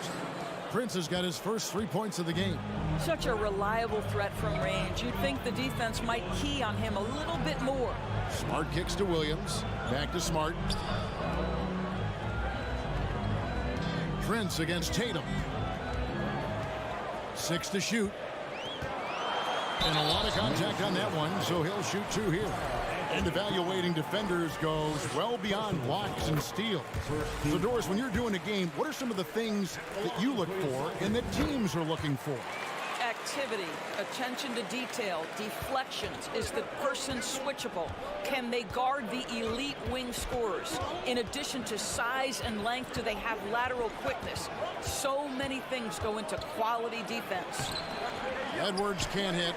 Prince has got his first 3 points of the game. Such a reliable threat from range. You'd think the defense might key on him a little bit more. Smart kicks to Williams. Back to Smart. Prince against Tatum. 6 to shoot. And a lot of contact on that one, so he'll shoot 2 here. And evaluating defenders goes well beyond blocks and steals. So, Doris, when you're doing a game, what are some of the things that you look for and that teams are looking for? Activity, attention to detail, deflections. Is the person switchable? Can they guard the elite wing scorers? In addition to size and length, do they have lateral quickness? So many things go into quality defense. Edwards can't hit.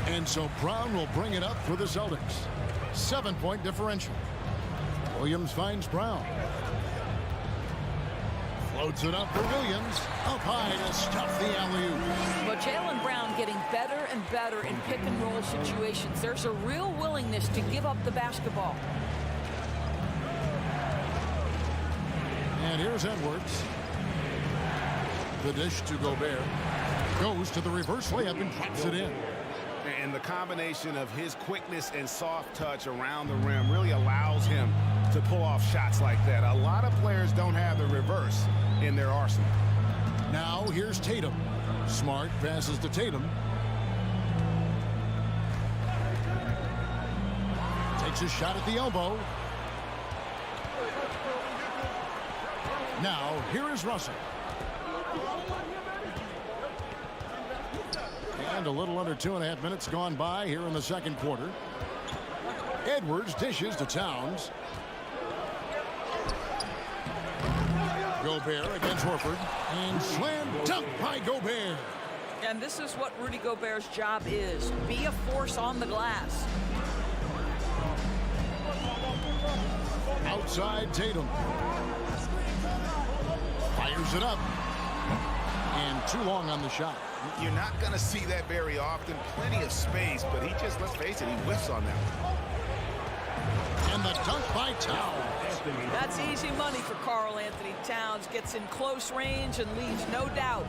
And so Brown will bring it up for the Celtics. 7-point differential. Williams finds Brown. Floats it up for Williams. Up high to stuff the alley-oop. But Jaylen Brown getting better and better in pick-and-roll situations. There's a real willingness to give up the basketball. And here's Edwards. The dish to Gobert. Goes to the reverse layup and drops it in. And the combination of his quickness and soft touch around the rim really allows him to pull off shots like that. A lot of players don't have the reverse in their arsenal. Now here's Tatum. Smart passes to Tatum. Takes a shot at the elbow. Now here is Russell. And a little under 2.5 minutes gone by here in the second quarter. Edwards dishes to Towns. Gobert against Horford. And slam dunk by Gobert. And this is what Rudy Gobert's job is. Be a force on the glass. Outside Tatum. Fires it up. And too long on the shot. You're not going to see that very often. Plenty of space, but he just, let's face it, he whiffs on that one. And the dunk by Towns. That's easy money for Karl Anthony Towns. Gets in close range and leaves no doubt.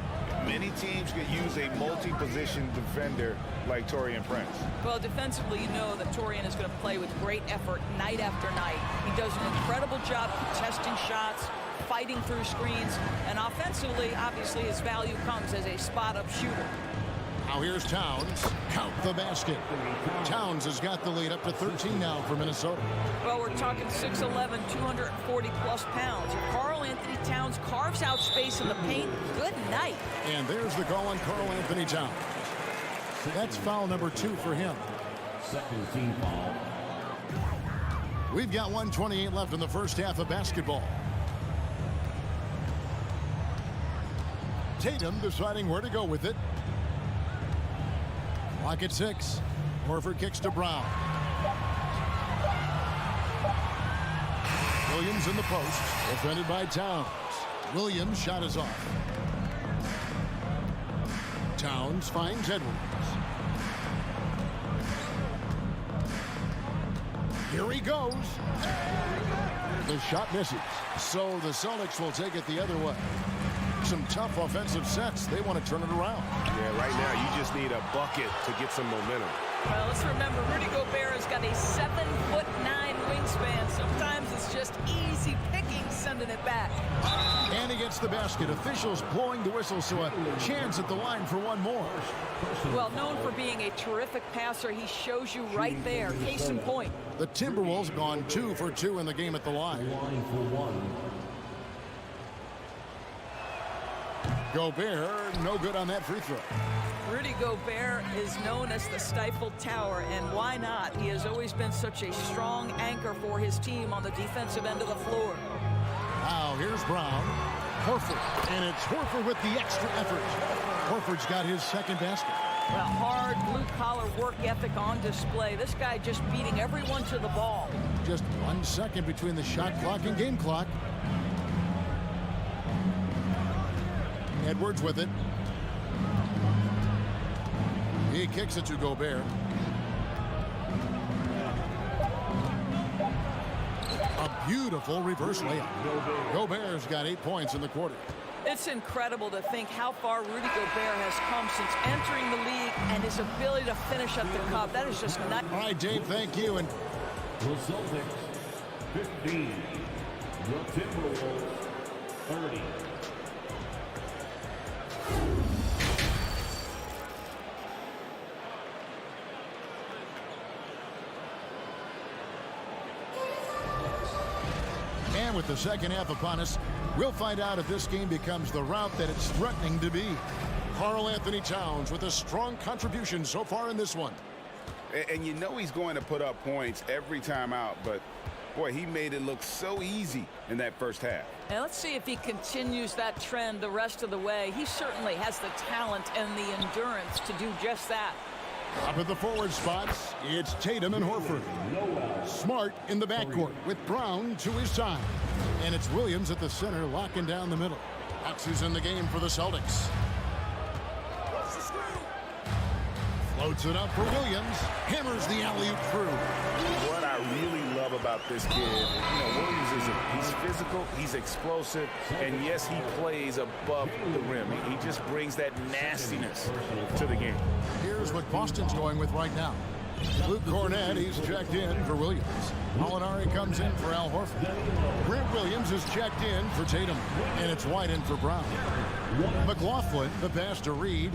Many teams could use a multi-position defender like Taurean Prince. Well, defensively, you know that Taurean is going to play with great effort night after night. He does an incredible job contesting shots, fighting through screens, and offensively, obviously, his value comes as a spot-up shooter. Now here's Towns. Count the basket. Towns has got the lead up to 13 now for Minnesota. Well, we're talking 6'11", 240-plus pounds. If Karl Anthony Towns carves out space in the paint, good night. And there's the call on Karl Anthony Towns. That's foul number 2 for him. Second team foul. We've got 1:28 left in the first half of basketball. Tatum deciding where to go with it. Clock at 6. Horford kicks to Brown. Williams in the post, defended by Towns. Williams' shot is off. Towns finds Edwards. Here he goes. The shot misses. So the Celtics will take it the other way. Some tough offensive sets. They want to turn it around. Yeah, right now you just need a bucket to get some momentum. Well, let's remember, Rudy Gobert has got a 7'9" wingspan. Sometimes it's just easy picking sending it back. And he gets the basket. Officials blowing the whistle, so a chance at the line for one more. Well, known for being a terrific passer, he shows you right there. Case in point. The Timberwolves gone 2 for 2 in the game at the line. Gobert, no good on that free throw. Rudy Gobert is known as the stifled tower, and why not? He has always been such a strong anchor for his team on the defensive end of the floor. Now here's Brown. Horford, and it's Horford with the extra effort. Horford's got his second basket. Well, hard blue-collar work ethic on display. This guy just beating everyone to the ball. Just 1 second between the shot clock and game clock. Edwards with it. He kicks it to Gobert. A beautiful reverse layup. Gobert's got 8 points in the quarter. It's incredible to think how far Rudy Gobert has come since entering the league and his ability to finish at the cup. That is just nuts. All right, Dave, thank you. And The Celtics 15. The Timberwolves 30. And with the second half upon us, we'll find out if this game becomes the route that it's threatening to be. Karl Anthony Towns with a strong contribution so far in this one. And you know he's going to put up points every time out, but boy, he made it look so easy in that first half. And let's see if he continues that trend the rest of the way. He certainly has the talent and the endurance to do just that. Up at the forward spots, it's Tatum and Horford. Smart in the backcourt with Brown to his side. And it's Williams at the center locking down the middle. Fox is in the game for the Celtics. Floats it up for Williams. Hammers the alley-oop through. What I really love about this kid, Williams he's physical, he's explosive, and yes, he plays above the rim. He just brings that nastiness to the game. Here's what Boston's going with right now. Luke Cornett, he's checked in for Williams. Molinari comes in for Al Horford. Grant Williams is checked in for Tatum. And it's White in for Brown. McLaughlin, the pass to Reed.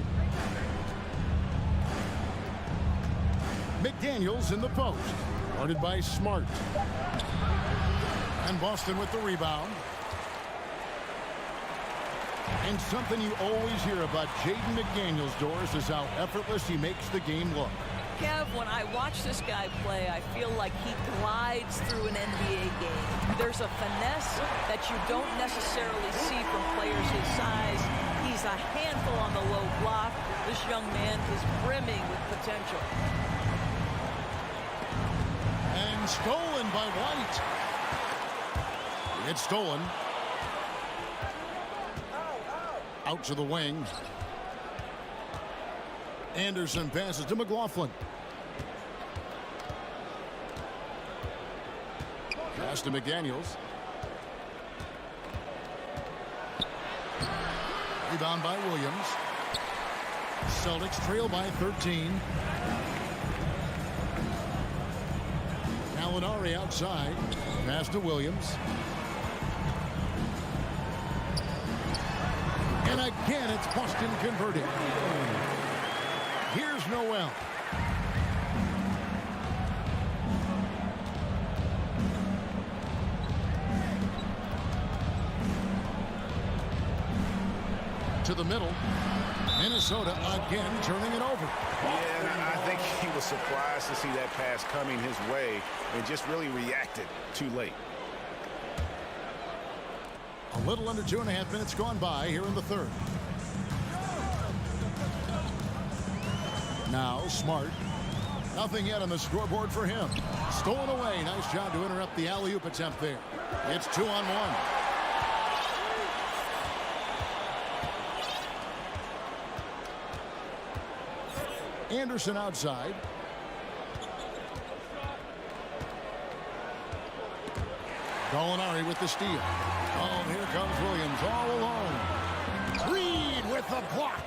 McDaniels in the post. Guarded by Smart. And Boston with the rebound. And something you always hear about Jaden McDaniels, Doris, is how effortless he makes the game look. Kev, when I watch this guy play, I feel like he glides through an NBA game. There's a finesse that you don't necessarily see from players his size. He's a handful on the low block. This young man is brimming with potential. And stolen by White. It's stolen. Out to the wing. Anderson passes to McLaughlin. Pass to McDaniels. Rebound by Williams. Celtics trail by 13. Gallinari outside. Pass to Williams. And again, it's Boston converting. Here's Noel. To the middle. Minnesota again turning it over. Yeah, and I think he was surprised to see that pass coming his way and just really reacted too late. A little under 2.5 minutes gone by here in the third. Now Smart. Nothing yet on the scoreboard for him. Stolen away. Nice job to interrupt the alley-oop attempt there. It's 2-on-1. Anderson outside. Gallinari with the steal. Oh, here comes Williams all alone. Reed with the block.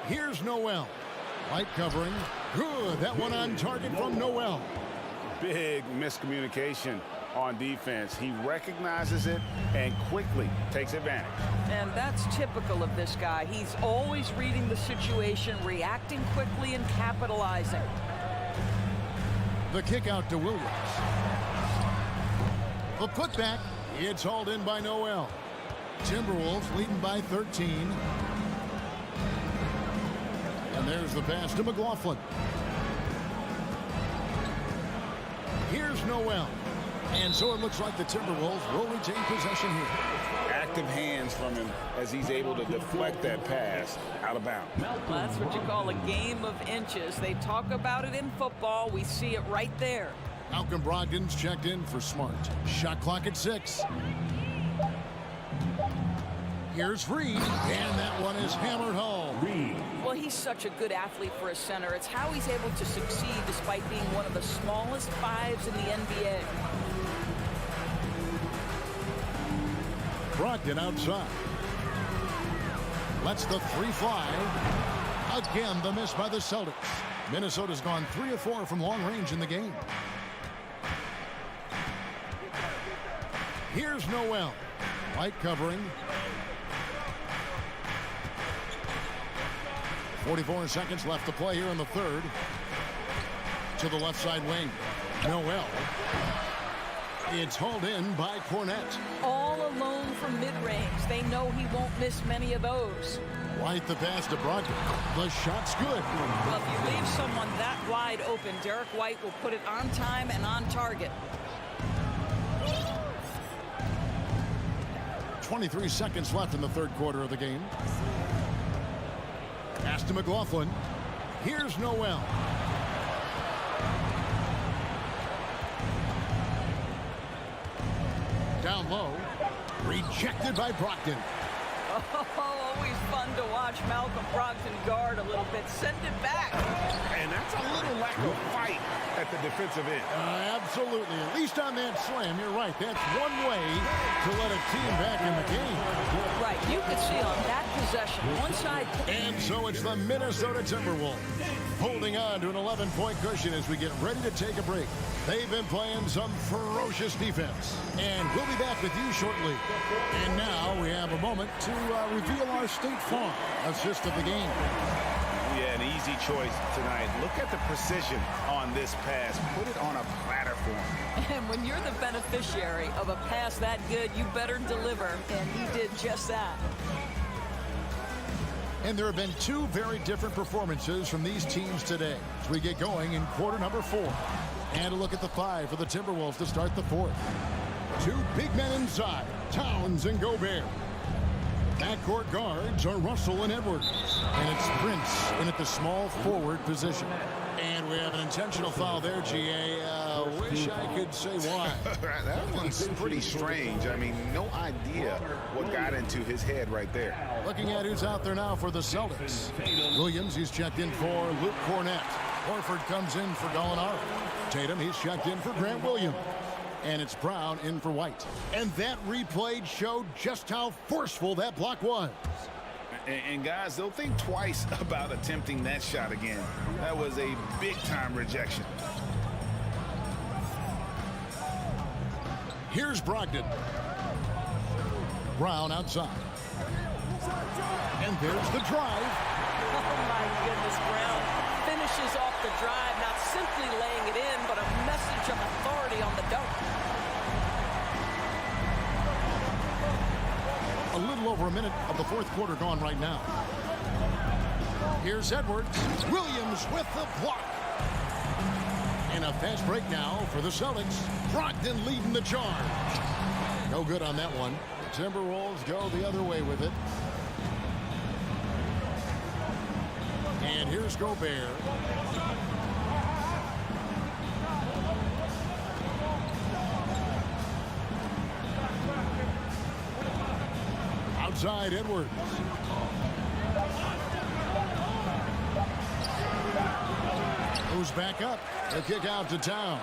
Here's Noel. Light covering. Good. That one on target from Noel. Big miscommunication on defense. He recognizes it and quickly takes advantage. And that's typical of this guy. He's always reading the situation, reacting quickly and capitalizing. The kick out to Williams. The putback. It's hauled in by Noel. Timberwolves leading by 13. And there's the pass to McLaughlin. Here's Noel. And so it looks like the Timberwolves will retain possession here. Active hands from him as he's able to deflect that pass out of bounds. Well, that's what you call a game of inches. They talk about it in football. We see it right there. Malcolm Brogdon's checked in for Smart. Shot clock at 6. Here's Reed, and that one is hammered home. Well, he's such a good athlete for a center. It's how he's able to succeed despite being one of the smallest fives in the NBA. Brogdon outside. Lets the 3 fly. Again, the miss by the Celtics. Minnesota's gone 3 of 4 from long range in the game. Here's Noel. Light covering. 44 seconds left to play here in the third. To the left side wing. Noel. It's hauled in by Cornette. All alone from mid-range. They know he won't miss many of those. White the pass to Brogdon. The shot's good. Well, if you leave someone that wide open, Derek White will put it on time and on target. 23 seconds left in the third quarter of the game. Pass to McLaughlin. Here's Noel. Down low. Rejected by Brogdon. Oh, always fun to watch Malcolm Brogdon guard a little bit. Send it back. And that's a little lack of fight at the defensive end. Absolutely. At least on that slam, you're right. That's one way to let a team back in the game. Right. You could see on that possession, one side. And so it's the Minnesota Timberwolves holding on to an 11-point cushion as we get ready to take a break. They've been playing some ferocious defense. And we'll be back with you shortly. And now we have a moment to reveal our State Farm assist of the game. Yeah, an easy choice tonight. Look at the precision on this pass. Put it on a platter for him. And when you're the beneficiary of a pass that good, you better deliver. And he did just that. And there have been 2 very different performances from these teams today as we get going in quarter number 4. And a look at the 5 for the Timberwolves to start the 4th. 2 big men inside, Towns and Gobert. Backcourt guards are Russell and Edwards. And it's Prince in at the small forward position. And we have an intentional foul there, GA. Wish I could say why. That one's pretty strange. I mean, no idea what got into his head right there. Looking at who's out there now for the Celtics. Williams, he's checked in for Luke Cornette. Horford comes in for Gallinari. Tatum, he's checked in for Grant Williams. And it's Brown in for White. And that replay showed just how forceful that block was. And guys, they'll think twice about attempting that shot again. That was a big-time rejection. Here's Brogdon. Brown outside. And there's the drive. Oh, my goodness, Brown finishes off the drive, not simply laying it in, but a message of authority on the dunk. A little over a minute of the fourth quarter gone right now. Here's Edwards. Williams with the block. And a fast break now for the Celtics. Brogdon leading the charge. No good on that one. The Timberwolves go the other way with it. And here's Gobert. Outside Edwards. Goes back up. The kick out to Towns.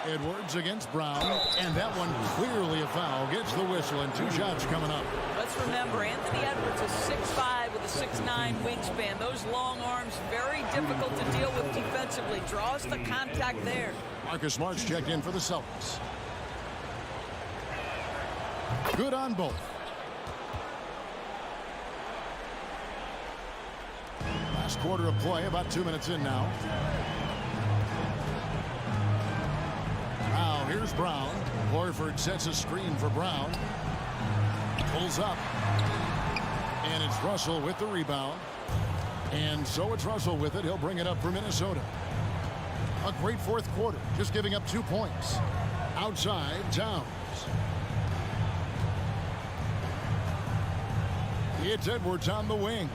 Edwards against Brown, and that one clearly a foul. Gets the whistle, and 2 shots coming up. Let's remember, Anthony Edwards is 6'5" with a 6'9" wingspan. Those long arms, very difficult to deal with defensively. Draws the contact there. Marcus Smart's checked in for the Celtics. Good on both. Last quarter of play, about 2 minutes in now. Now here's Brown. Horford sets a screen for Brown. Pulls up. And it's Russell with the rebound. And so it's Russell with it. He'll bring it up for Minnesota. A great fourth quarter, just giving up 2 points. Outside, Towns. It's Edwards on the wing.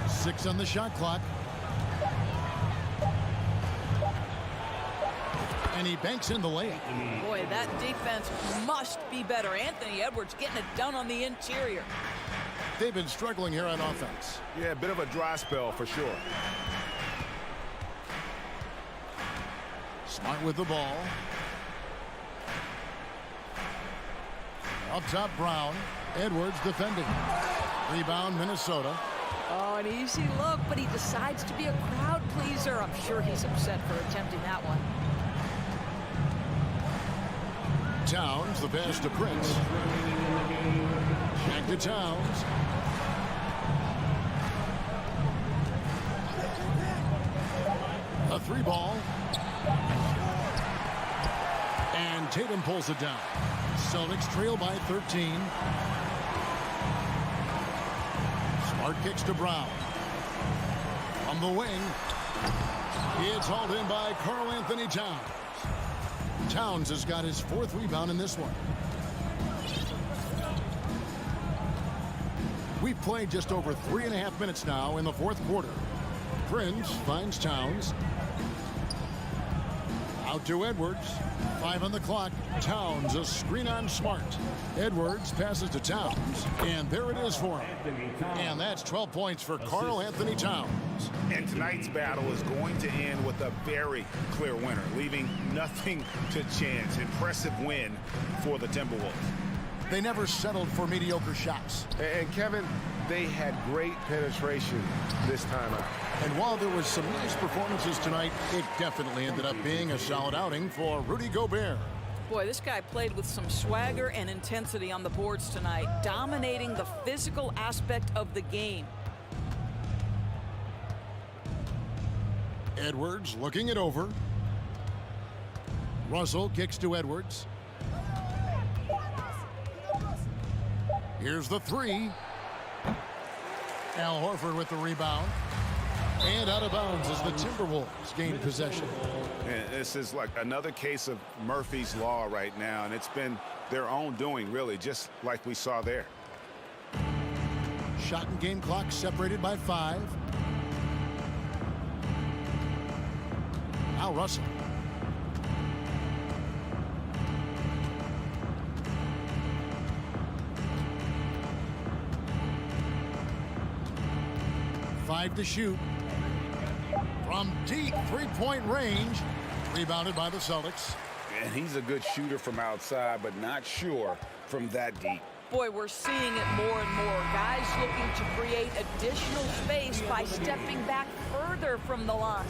6 on the shot clock. And he banks in the layup. Boy, that defense must be better. Anthony Edwards getting it done on the interior. They've been struggling here on offense. Yeah, a bit of a dry spell for sure. Smart with the ball. Up top, Brown. Edwards defending. Rebound, Minnesota. Oh, an easy look, but he decides to be a crowd pleaser. I'm sure he's upset for attempting that one. Towns, the pass to Prince. Back to Towns. A 3-ball. And Tatum pulls it down. Celtics trail by 13. Smart kicks to Brown. From the wing. It's hauled in by Karl Anthony Towns. Towns has got his 4th rebound in this one. We've played just over 3.5 minutes now in the fourth quarter. Prince finds Towns. Out to Edwards. 5 on the clock. Towns, a screen on Smart. Edwards passes to Towns. And there it is for him. And that's 12 points for Karl Anthony Towns. And tonight's battle is going to end with a very clear winner, leaving nothing to chance. Impressive win for the Timberwolves. They never settled for mediocre shots. And Kevin, they had great penetration this time out. And while there was some nice performances tonight, it definitely ended up being a solid outing for Rudy Gobert. Boy, this guy played with some swagger and intensity on the boards tonight, dominating the physical aspect of the game. Edwards looking it over. Russell kicks to Edwards. Here's the 3. Al Horford with the rebound. And out of bounds as the Timberwolves gain possession. And this is like another case of Murphy's Law right now, and it's been their own doing, really, just like we saw there. Shot and game clock separated by 5. Now Russell. Five to shoot. From deep 3-point range. Rebounded by the Celtics. And he's a good shooter from outside, but not sure from that deep. Boy, we're seeing it more and more. Guys looking to create additional space by stepping back further from the line.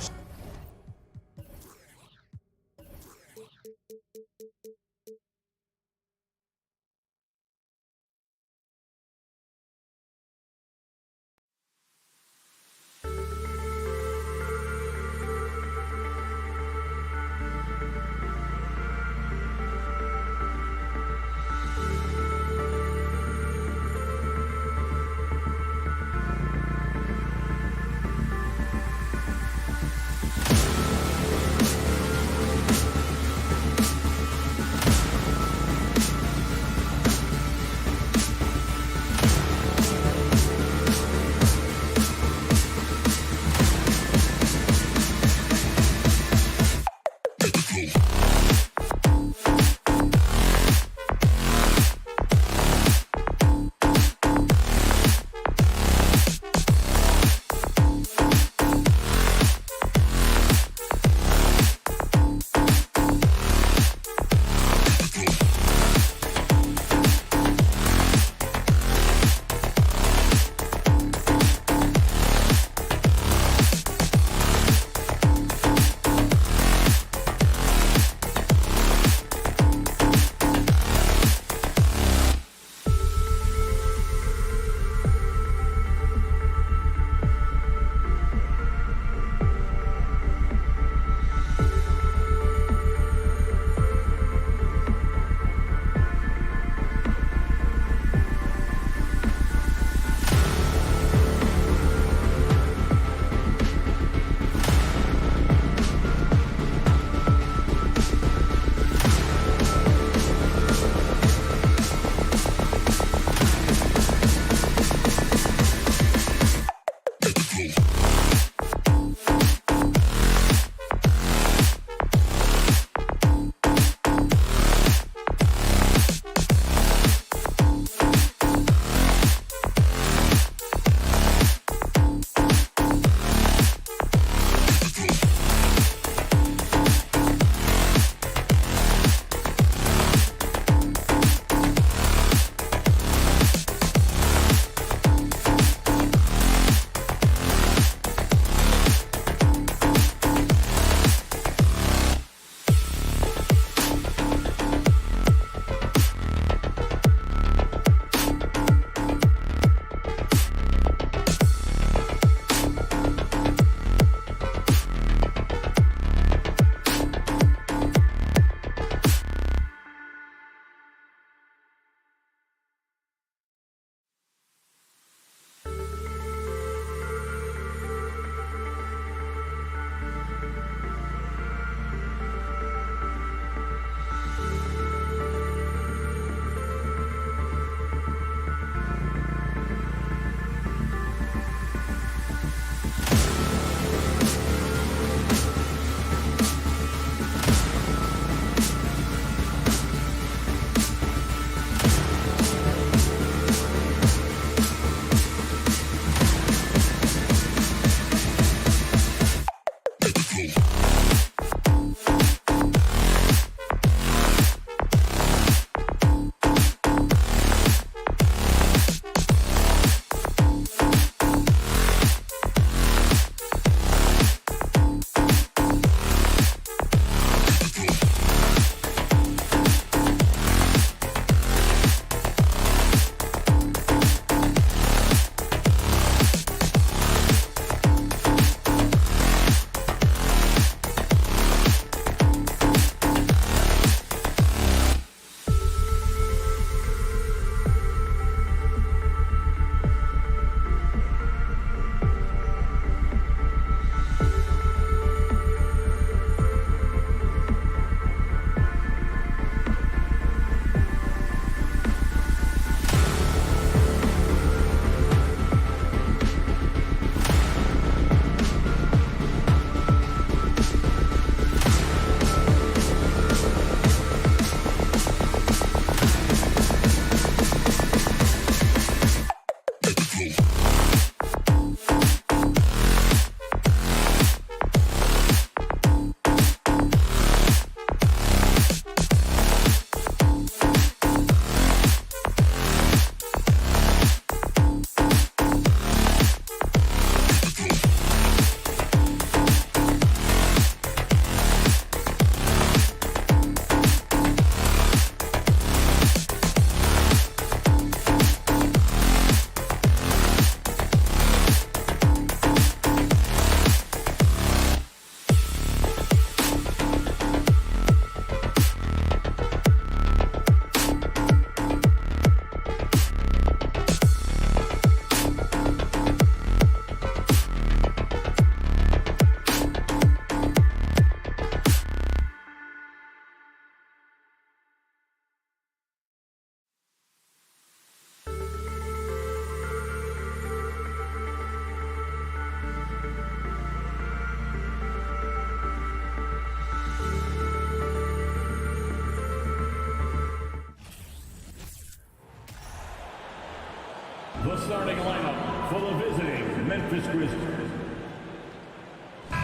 starting lineup for the visiting Memphis Grizzlies.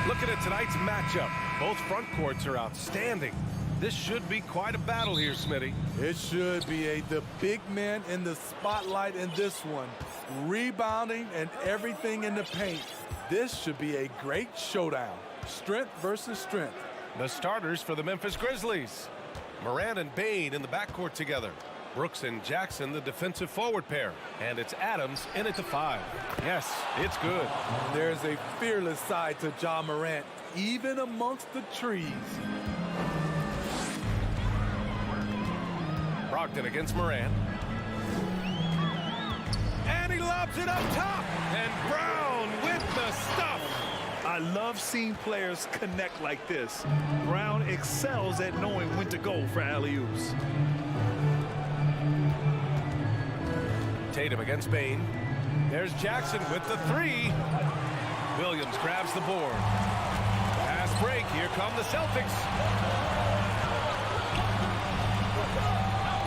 Looking at tonight's matchup, both front courts are outstanding. This should be quite a battle here, Smitty. It should be. The big man in the spotlight in this one. Rebounding and everything in the paint. This should be a great showdown. Strength versus strength. The starters for the Memphis Grizzlies. Morant and Bane in the backcourt together. Brooks and Jackson, the defensive forward pair. And it's Adams in at the 5. Yes, it's good. There's a fearless side to Ja Morant, even amongst the trees. Brogdon against Morant. And he lobs it up top. And Brown with the stuff. I love seeing players connect like this. Brown excels at knowing when to go for alley-oops. Tatum against Bane. There's Jackson with the 3. Williams grabs the board. Fast break. Here come the Celtics.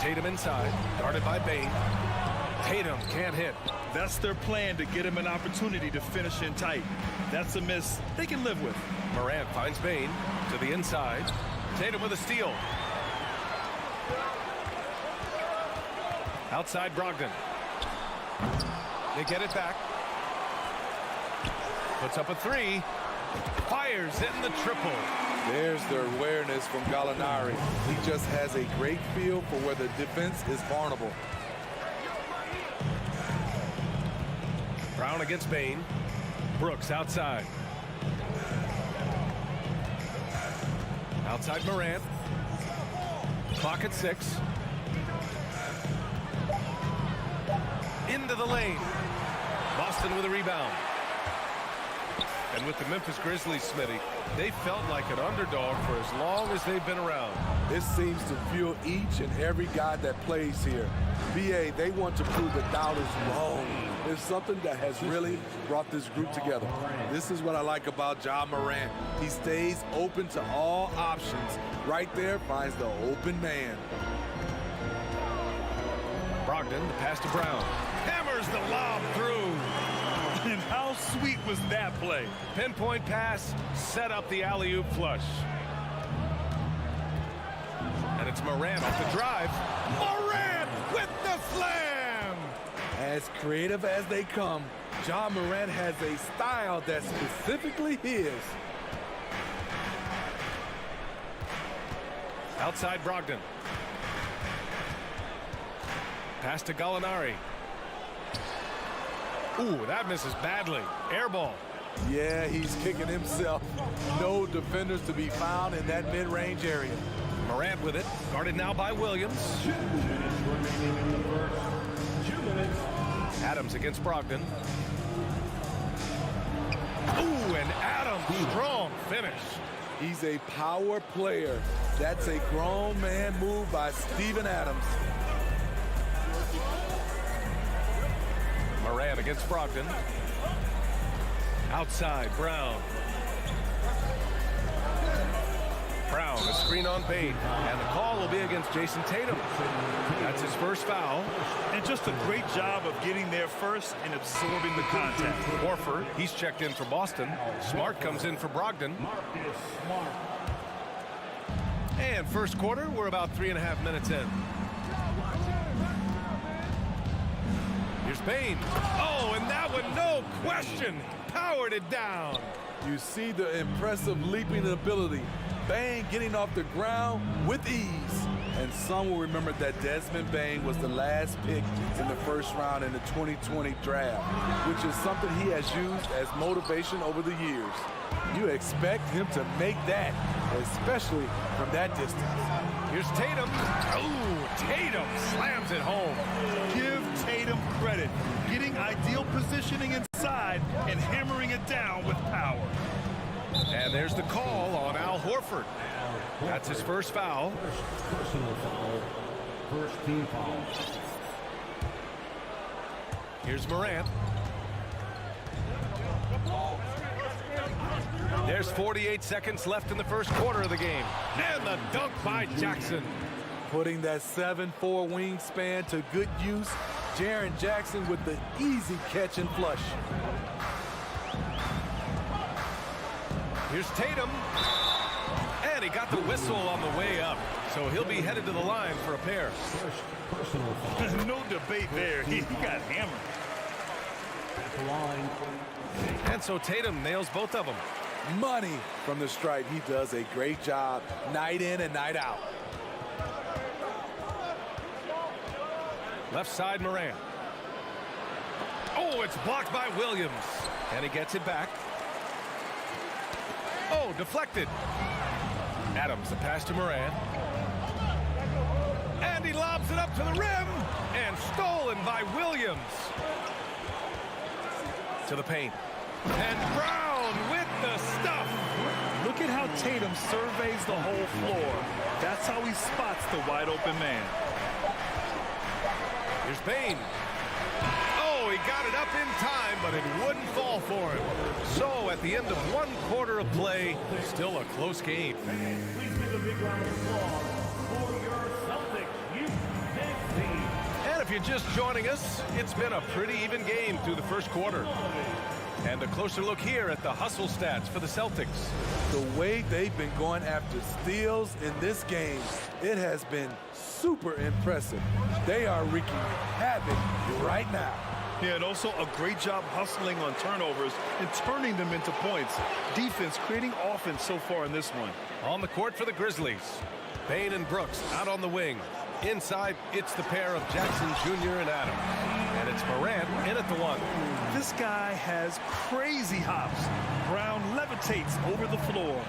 Tatum inside. Guarded by Bane. Tatum can't hit. That's their plan, to get him an opportunity to finish in tight. That's a miss they can live with. Morant finds Bane to the inside. Tatum with a steal. Outside Brogdon. They get it back. Puts up a 3. Fires in the triple. There's the awareness from Gallinari. He just has a great feel for where the defense is vulnerable. Brown against Bane. Brooks outside. Outside Morant. Clock at 6. Into the lane. Boston with a rebound. And with the Memphis Grizzlies, Smitty, they felt like an underdog for as long as they've been around. This seems to fuel each and every guy that plays here. BA, they want to prove the doubters wrong. It's something that has really brought this group together. This is what I like about Ja Morant. He stays open to all options. Right there finds the open man. Brogdon, the pass to Brown. Hammers the lob through. And how sweet was that play? Pinpoint pass, set up the alley-oop flush. And it's Morant off the drive. Morant with the slam! As creative as they come, Ja Morant has a style that's specifically his. Outside Brogdon. Pass to Gallinari. Ooh, that misses badly. Air ball. Yeah, he's kicking himself. No defenders to be found in that mid-range area. Morant with it. Guarded now by Williams. 2 minutes remaining in the first. 2 minutes. Adams against Brogdon. Ooh, and Adams, strong finish. He's a power player. That's a grown man move by Steven Adams. Morant against Brogdon. Outside, Brown. Brown, a screen on Bane. And the call will be against Jason Tatum. That's his first foul. And just a great job of getting there first and absorbing the contact. Horford, he's checked in for Boston. Smart comes in for Brogdon. And first quarter, we're about 3.5 minutes in. Here's Bane. Oh, and that one, no question, powered it down. You see the impressive leaping ability. Bane getting off the ground with ease. And some will remember that Desmond Bane was the last pick in the first round in the 2020 draft, which is something he has used as motivation over the years. You expect him to make that, especially from that distance. Here's Tatum. Oh, Tatum slams it home. Give Tatum credit. Getting ideal positioning inside and hammering it down with power. And there's the call on Al Horford. That's his first foul. Personal foul. First team foul. Here's Morant. There's 48 seconds left in the first quarter of the game. And the dunk by Jackson. Putting that 7'4" wingspan to good use. Jaren Jackson with the easy catch and flush. Here's Tatum. And he got the whistle on the way up. So he'll be headed to the line for a pair. No debate there. He got hammered. At the line. And so Tatum nails both of them. Money from the stripe. He does a great job night in and night out. Left side, Morant. Oh, it's blocked by Williams. And he gets it back. Oh, deflected. Adams, the pass to Morant. And he lobs it up to the rim. And stolen by Williams. To the paint. And Brown with the stuff. Look at how Tatum surveys the whole floor. That's how he spots the wide open man. Here's Bane. Oh, he got it up in time, but it wouldn't fall for him. So at the end of 1 quarter of play, still a close game. Please give a big round of applause for your Celtics Youth Next Team. And if you're just joining us, it's been a pretty even game through the first quarter. And a closer look here at the hustle stats for the Celtics. The way they've been going after steals in this game, it has been super impressive. They are wreaking havoc right now. Yeah, and also a great job hustling on turnovers and turning them into points. Defense creating offense so far in this one. On the court for the Grizzlies, Bane and Brooks out on the wing. Inside, it's the pair of Jackson Jr. and Adams. And it's Morant in at the 1. This guy has crazy hops. Brown levitates over the floor.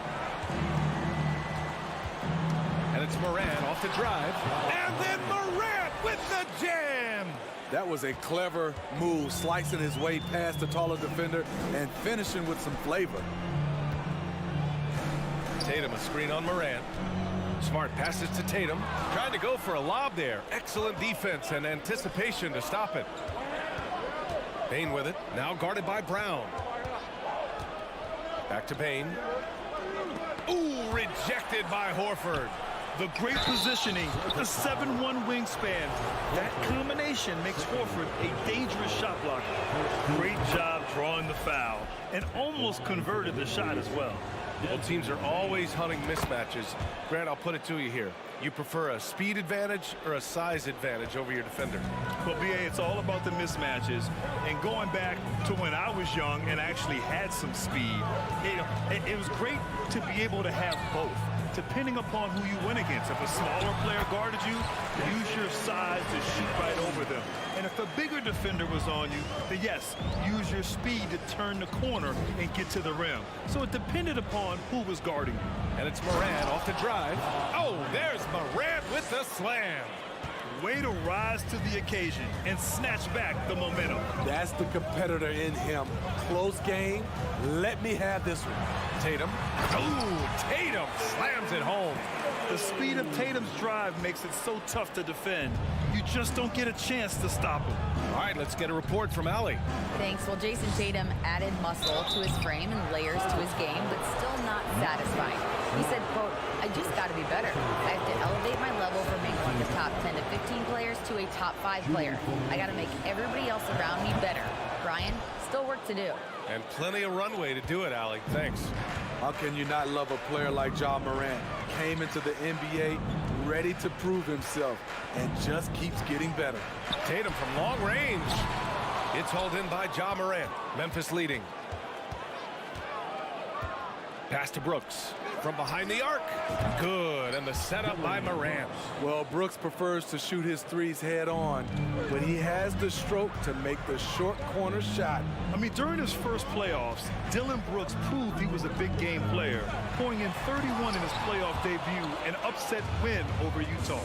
And it's Morant off the drive. And then Morant with the jam. That was a clever move, slicing his way past the taller defender and finishing with some flavor. Tatum, a screen on Morant. Smart passes to Tatum. Trying to go for a lob there. Excellent defense and anticipation to stop it. Bane with it. Now guarded by Brown. Back to Bane. Ooh, rejected by Horford. The great positioning, the 7-1 wingspan. That combination makes Horford a dangerous shot blocker. Great job drawing the foul and almost converted the shot as well. Both teams are always hunting mismatches. Grant, I'll put it to you here. You prefer a speed advantage or a size advantage over your defender? Well, BA, it's all about the mismatches. And going back to when I was young and actually had some speed, it was great to be able to have both, depending upon who you went against. If a smaller player guarded you, use your size to shoot right over them. And if a bigger defender was on you, then yes, use your speed to turn the corner and get to the rim. So it depended upon who was guarding you. And it's Morant off the drive. Oh, there's Morant with the slam. Way to rise to the occasion and snatch back the momentum. That's the competitor in him. Close game. Let me have this one. Tatum. Oh, Tatum slams it home. The speed of Tatum's drive makes it so tough to defend. You just don't get a chance to stop him. All right, let's get a report from Allie. Thanks. Well, Jason Tatum added muscle to his frame and layers to his game, but still not satisfied. He said, quote, I just got to be better. I have to elevate my level from being one of the top 10 to 15 players to a top 5 player. I got to make everybody else around me better. Brian, still work to do. And plenty of runway to do it, Allie. Thanks. How can you not love a player like Ja Morant? Came into the NBA ready to prove himself and just keeps getting better. Tatum from long range. It's hauled in by Ja Morant. Memphis leading. Pass to Brooks. From behind the arc. Good. And the setup by Morant. Well, Brooks prefers to shoot his threes head on, but he has the stroke to make the short corner shot. I mean, during his first playoffs, Dylan Brooks proved he was a big game player, pouring in 31 in his playoff debut, an upset win over Utah.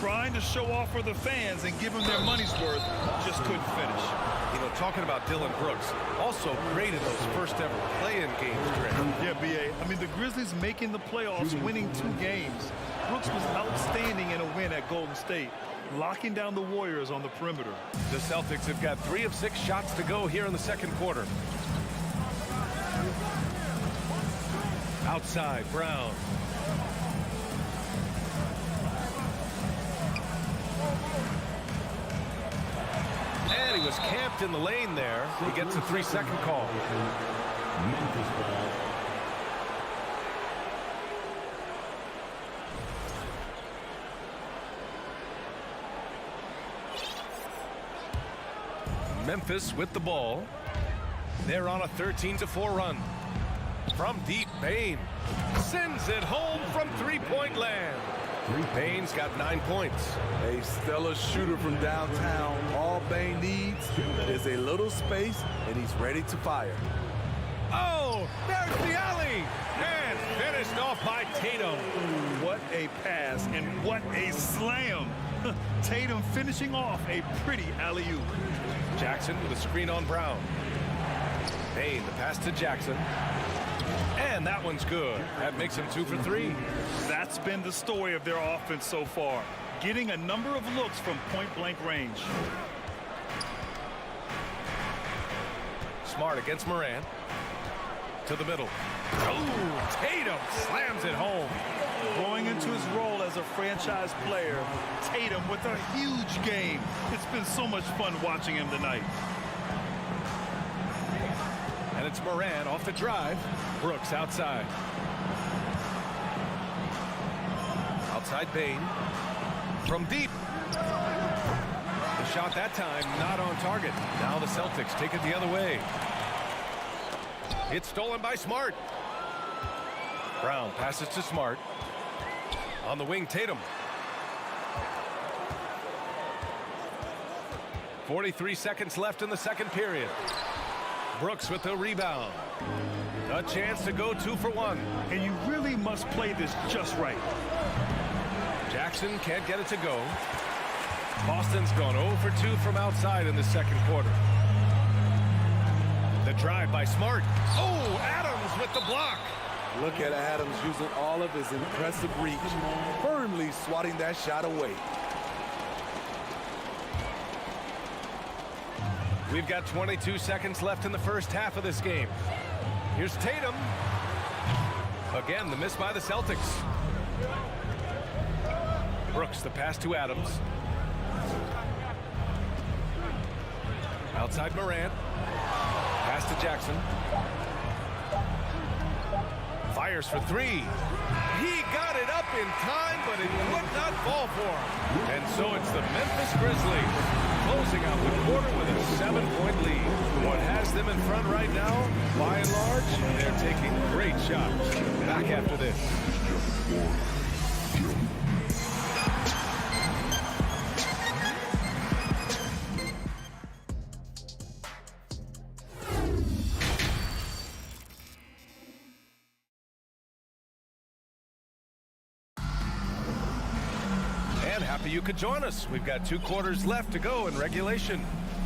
Trying to show off for the fans and give them their money's worth, just couldn't finish. You know, talking about Dylan Brooks, also great in those first ever play-in games, Grant. Yeah, BA. I mean, the Grizzlies making the playoffs, winning 2 games. Brooks was outstanding in a win at Golden State, locking down the Warriors on the perimeter. The Celtics have got 3 of 6 shots to go here in the second quarter. Outside, Brown. was camped in the lane there. He gets a 3-second call. Memphis ball. Memphis with the ball. They're on a 13-4 run. From deep, Bain sends it home from three-point land. Bain's got 9 points. A stellar shooter from downtown. All Bain needs is a little space, and he's ready to fire. Oh, there's the alley. And finished off by Tatum. What a pass and what a slam. Tatum finishing off a pretty alley-oop. Jackson with a screen on Brown. Bain, the pass to Jackson. And that one's good. That makes him 2 for 3. That's been the story of their offense so far. Getting a number of looks from point-blank range. Smart against Morant. To the middle. Oh, Tatum slams it home. Growing into his role as a franchise player, Tatum with a huge game. It's been so much fun watching him tonight. And it's Morant off the drive. Brooks outside. Outside Bain. From deep. The shot that time not on target. Now the Celtics take it the other way. It's stolen by Smart. Brown passes to Smart. On the wing, Tatum. 43 seconds left in the second period. Brooks with the rebound. A chance to go 2 for 1. And you really must play this just right. Jackson can't get it to go. Boston's gone 0 for 2 from outside in the second quarter. The drive by Smart. Oh, Adams with the block. Look at Adams using all of his impressive reach, firmly swatting that shot away. We've got 22 seconds left in the first half of this game. Here's Tatum. Again, the miss by the Celtics. Brooks, the pass to Adams. Outside Morant. Pass to Jackson. Fires for 3. He got it up in time, but it would not fall for him. And so it's the Memphis Grizzlies closing out the quarter with a 7-point lead. What has them in front right now, by and large, they're taking great shots. Back after this. Happy you could join us. We've got 2 quarters left to go in regulation.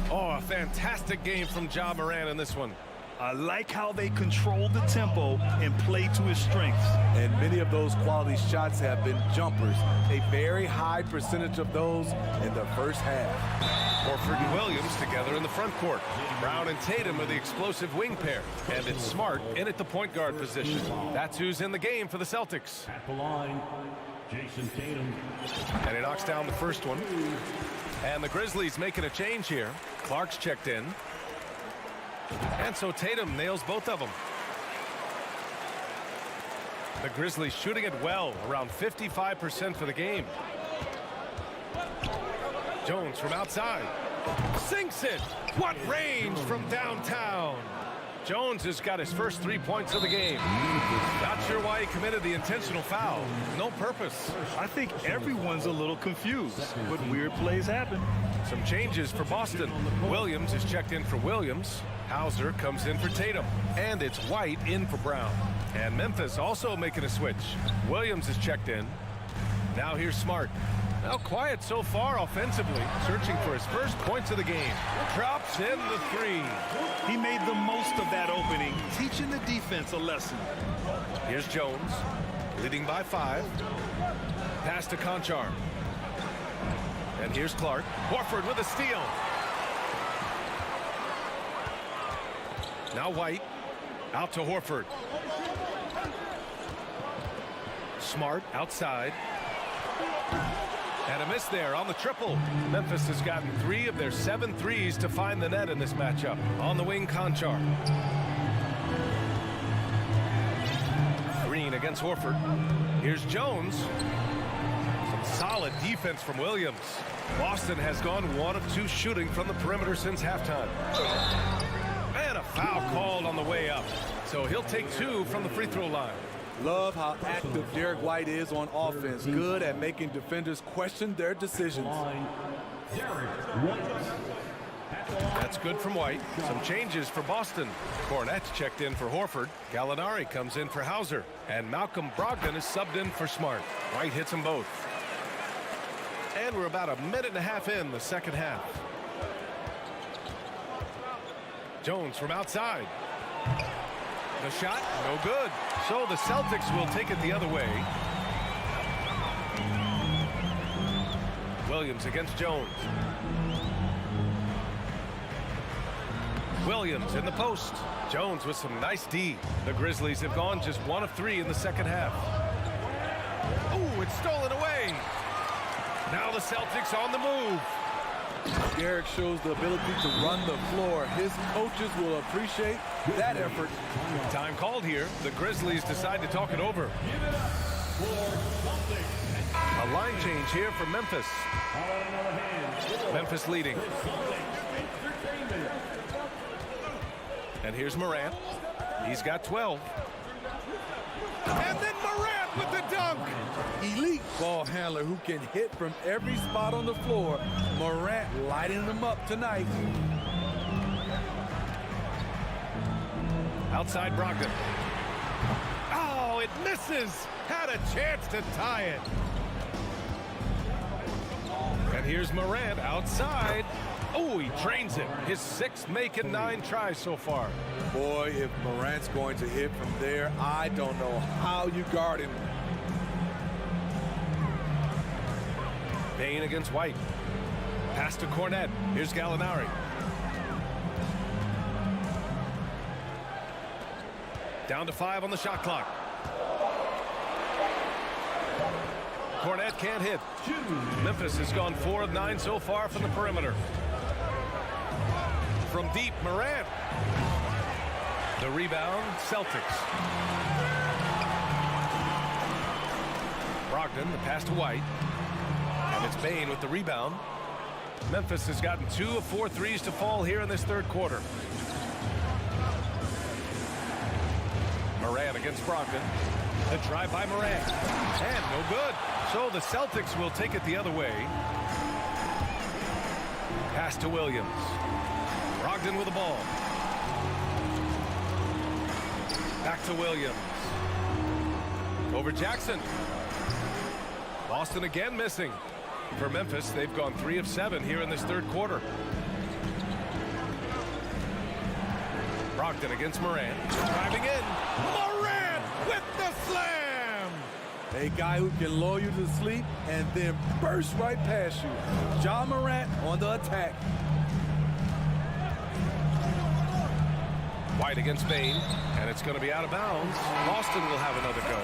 Oh, a fantastic game from Ja Morant in this one. I like how they control the tempo and play to his strengths. And many of those quality shots have been jumpers. A very high percentage of those in the first half. Horford and Williams together in the front court. Brown and Tatum are the explosive wing pair. And it's Smart in at the point guard position. That's who's in the game for the Celtics. At the line, Jason Tatum. And he knocks down the first one. And the Grizzlies making a change here. Clark's checked in. And so Tatum nails both of them. The Grizzlies shooting it well, around 55% for the game. Jones from outside. Sinks it. What range from downtown. Jones has got his first 3 points of the game. Not sure why he committed the intentional foul. No purpose. I think everyone's a little confused, but weird plays happen. Some changes for Boston. Williams is checked in for Williams. Hauser comes in for Tatum. And it's White in for Brown. And Memphis also making a switch. Williams is checked in. Now here's Smart. Now quiet so far offensively, searching for his first points of the game. Drops in the 3. He made the most of that opening, teaching the defense a lesson. Here's Jones, leading by 5. Pass to Conchar. And here's Clark. Horford with a steal. Now White, out to Horford. Smart outside. And a miss there on the triple. Memphis has gotten 3 of their 7 threes to find the net in this matchup. On the wing, Conchar. Green against Horford. Here's Jones. Some solid defense from Williams. Boston has gone 1 of 2 shooting from the perimeter since halftime. And a foul called on the way up. So he'll take 2 from the free throw line. Love how active Derek White is on offense. Good at making defenders question their decisions. That's good from White. Some changes for Boston. Cornette's checked in for Horford. Gallinari comes in for Hauser. And Malcolm Brogdon is subbed in for Smart. White hits them both. And we're about a minute and a half in the second half. Jones from outside. The shot, no good. So the Celtics will take it the other way. Williams against Jones. Williams in the post. Jones with some nice D. The Grizzlies have gone just 1 of 3 in the second half. Oh, it's stolen away. Now the Celtics on the move. Derek shows the ability to run the floor. His coaches will appreciate that effort. Time called here. The Grizzlies decide to talk it over. A line change here for Memphis. Memphis leading. And here's Morant. He's got 12. And then Morant with the dunk. Elite ball handler who can hit from every spot on the floor. Morant lighting them up tonight. Outside Brogdon. Oh, it misses. Had a chance to tie it. And here's Morant outside. Oh, he drains it. His 6th make and 9 tries so far. Boy, if Morant's going to hit from there, I don't know how you guard him. Payne against White. Pass to Cornette. Here's Gallinari. Down to 5 on the shot clock. Cornette can't hit. Memphis has gone 4 of 9 so far from the perimeter. From deep, Morant. The rebound, Celtics. Brogdon, the pass to White. And it's Payne with the rebound. Memphis has gotten 2 of 4 threes to fall here in this third quarter. Morant against Brogdon. The drive by Morant. And no good. So the Celtics will take it the other way. Pass to Williams. Brogdon with the ball. Back to Williams. Over Jackson. Boston again missing. For Memphis, they've gone 3 of 7 here in this third quarter. Brogdon against Morant. Driving in. Morant with the slam! A guy who can lull you to sleep and then burst right past you. Ja Morant on the attack. White against Payne, and it's going to be out of bounds. Boston will have another go.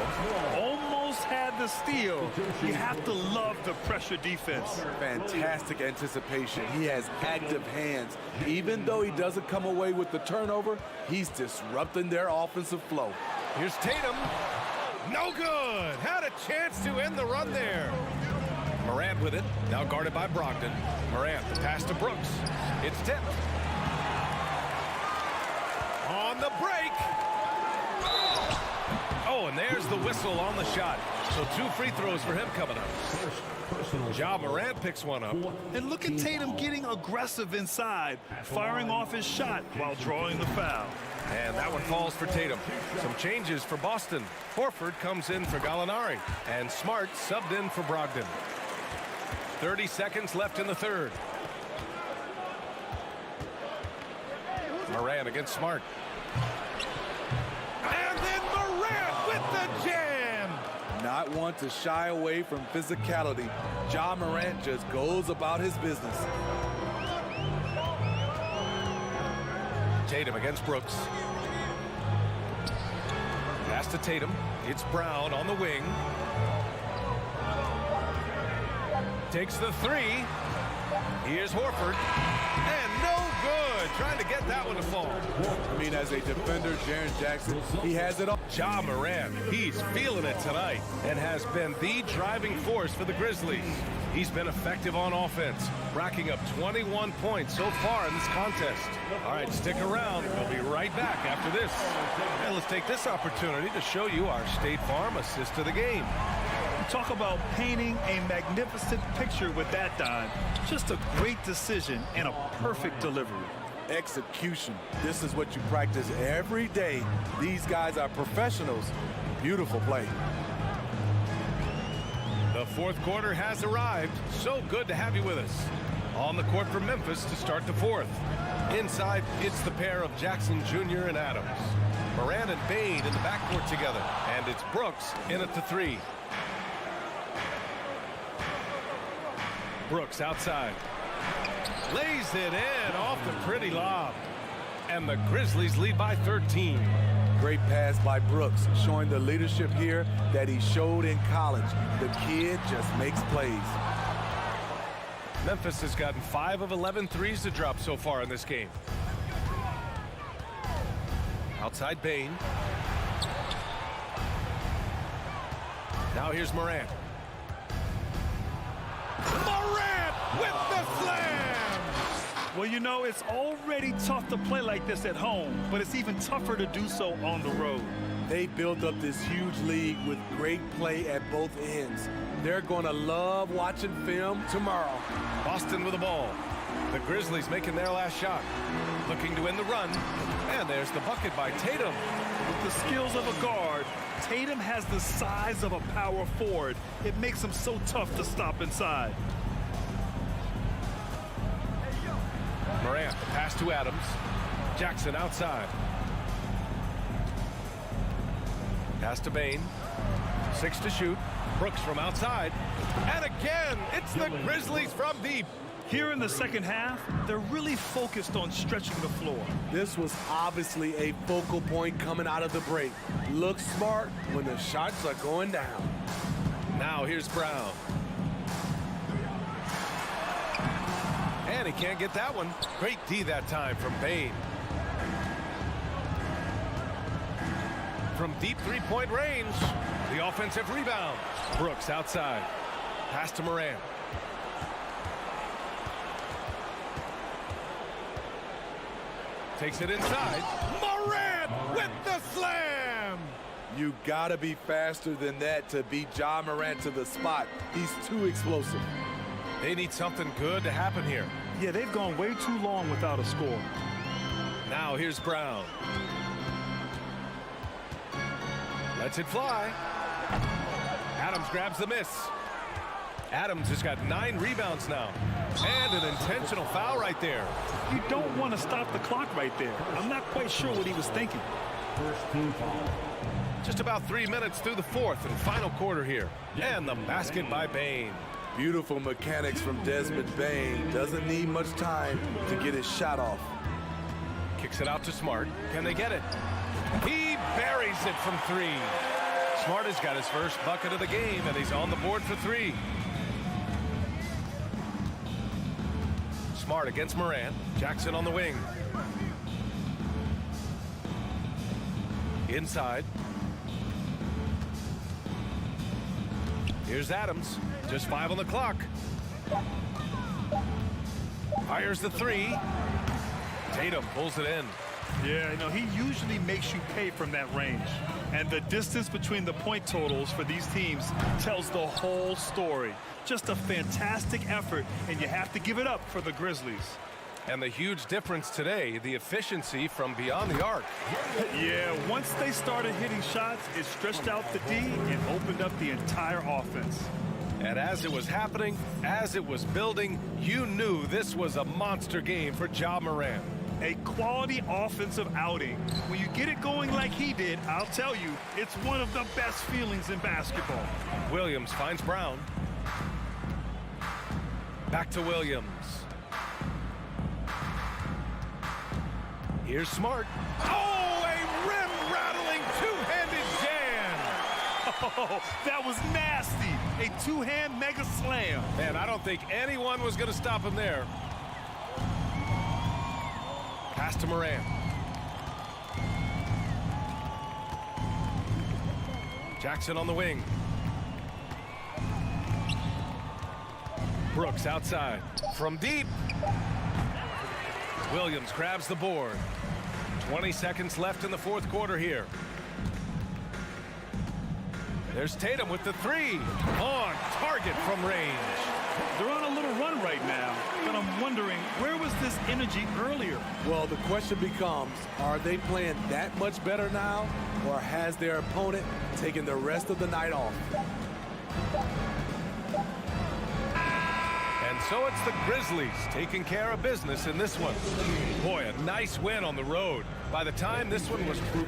Almost had the steal. You have to love the pressure defense. Fantastic anticipation. He has active hands. Even though he doesn't come away with the turnover, he's disrupting their offensive flow. Here's Tatum. No good. Had a chance to end the run there. Morant with it. Now guarded by Brogdon. Morant, the pass to Brooks. It's tipped. On the break. Oh, and there's the whistle on the shot. So 2 free throws for him coming up. Ja Morant picks one up. And look at Tatum getting aggressive inside, firing off his shot while drawing the foul. And that one falls for Tatum. Some changes for Boston. Horford comes in for Gallinari. And Smart subbed in for Brogdon. 30 seconds left in the third. Morant against Smart. And then Morant with the jam! Not one to shy away from physicality. Ja Morant just goes about his business. Tatum against Brooks. Pass to Tatum. It's Brown on the wing. Takes the three. Here's Horford. And no good. Trying to get that one to fall. I mean, as a defender, Jaren Jackson, he has it all. Ja Morant, he's feeling it tonight and has been the driving force for the Grizzlies. He's been effective on offense, racking up 21 points so far in this contest. All right, stick around. We'll be right back after this. And let's take this opportunity to show you our State Farm assist of the game. Talk about painting a magnificent picture with that dime. Just a great decision and a perfect delivery. Execution. This is what you practice every day. These guys are professionals. Beautiful play. The fourth quarter has arrived. So good to have you with us. On the court for Memphis to start the fourth. Inside, it's the pair of Jackson Jr. and Adams. Morant and Bane in the backcourt together. And it's Brooks in at the three. Brooks outside. Lays it in off the pretty lob. And the Grizzlies lead by 13. Great pass by Brooks, showing the leadership here that he showed in college. The kid just makes plays. Memphis has gotten 5 of 11 threes to drop so far in this game. Outside Bane. Now here's Morant. Morant with the slam! Well, you know, it's already tough to play like this at home, but it's even tougher to do so on the road. They built up this huge league with great play at both ends. They're going to love watching film tomorrow. Boston with the ball. The Grizzlies making their last shot. Looking to win the run. And there's the bucket by Tatum. With the skills of a guard, Tatum has the size of a power forward. It makes him so tough to stop inside. Morant, the pass to Adams. Jackson outside. Pass to Bane. 6 to shoot. Brooks from outside. And again, it's the Grizzlies from deep. Here in the second half, they're really focused on stretching the floor. This was obviously a focal point coming out of the break. Look smart when the shots are going down. Now here's Brown. And he can't get that one. Great D that time from Bane. From deep three-point range, the offensive rebound. Brooks outside. Pass to Morant. Takes it inside. Morant with the slam! You gotta be faster than that to beat Ja Morant to the spot. He's too explosive. They need something good to happen here. Yeah, they've gone way too long without a score. Now here's Brown. Lets it fly. Adams grabs the miss. Adams has got 9 rebounds now. And an intentional foul right there. You don't want to stop the clock right there. I'm not quite sure what he was thinking. First team foul. Just about 3 minutes through the fourth and final quarter here. And the basket by Bane. Beautiful mechanics from Desmond Bane. Doesn't need much time to get his shot off. Kicks it out to Smart. Can they get it? He buries it from 3. Smart has got his first bucket of the game, and he's on the board for 3. Smart against Morant. Jackson on the wing. Inside. Here's Adams. Just 5 on the clock. Fires the 3. Tatum pulls it in. Yeah, you know, he usually makes you pay from that range. And the distance between the point totals for these teams tells the whole story. Just a fantastic effort, and you have to give it up for the Grizzlies. And the huge difference today, the efficiency from beyond the arc. Yeah, once they started hitting shots, it stretched out the D and opened up the entire offense. And as it was happening, as it was building, you knew this was a monster game for Ja Morant. A quality offensive outing. When you get it going like he did, I'll tell you, it's one of the best feelings in basketball. Williams finds Brown. Back to Williams. Here's Smart. Oh, a rim-rattling two-handed jam! Oh, that was nasty. a two-hand mega slam. Man, I don't think anyone was going to stop him there. Pass to Morant. Jackson on the wing. Brooks outside. From deep. Williams grabs the board. 20 seconds left in the fourth quarter here. There's Tatum with the three. On target from range. They're on a little run right now, but I'm wondering, where was this energy earlier? Well, the question becomes, are they playing that much better now, or has their opponent taken the rest of the night off? And so it's the Grizzlies taking care of business in this one. Boy, a nice win on the road. By the time this one was through.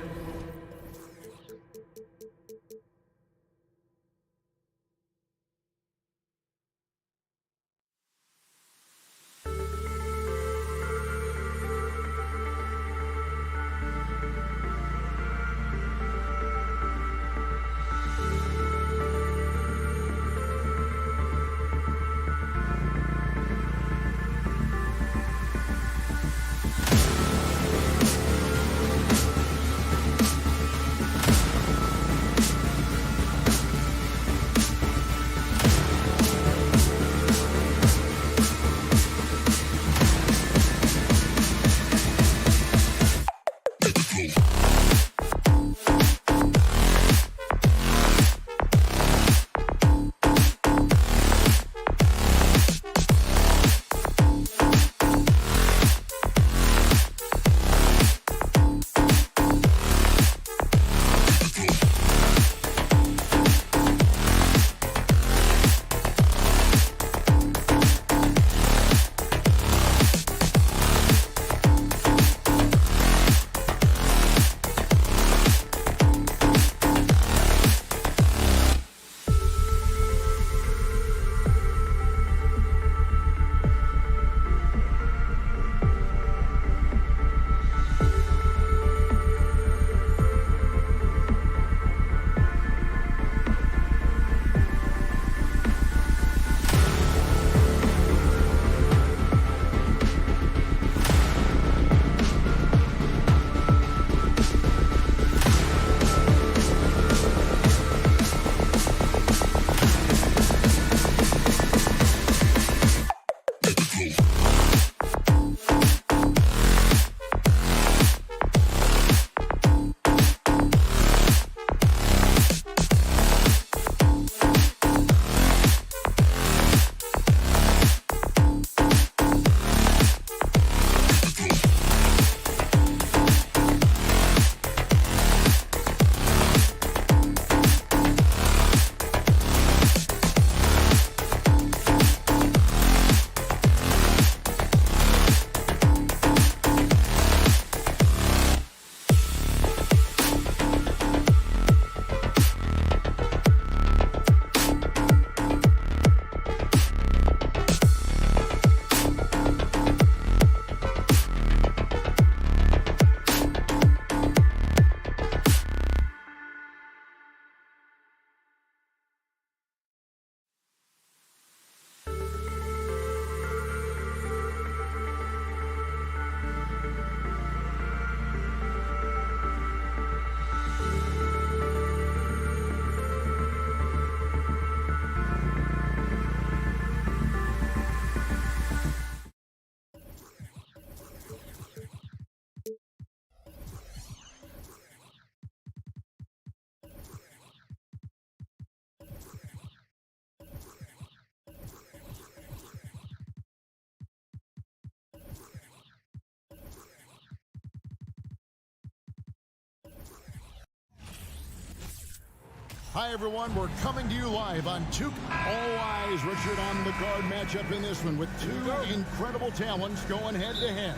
Hi, everyone. We're coming to you live on Tuke. All eyes, Richard, on the guard matchup in this one with two incredible talents going head-to-head.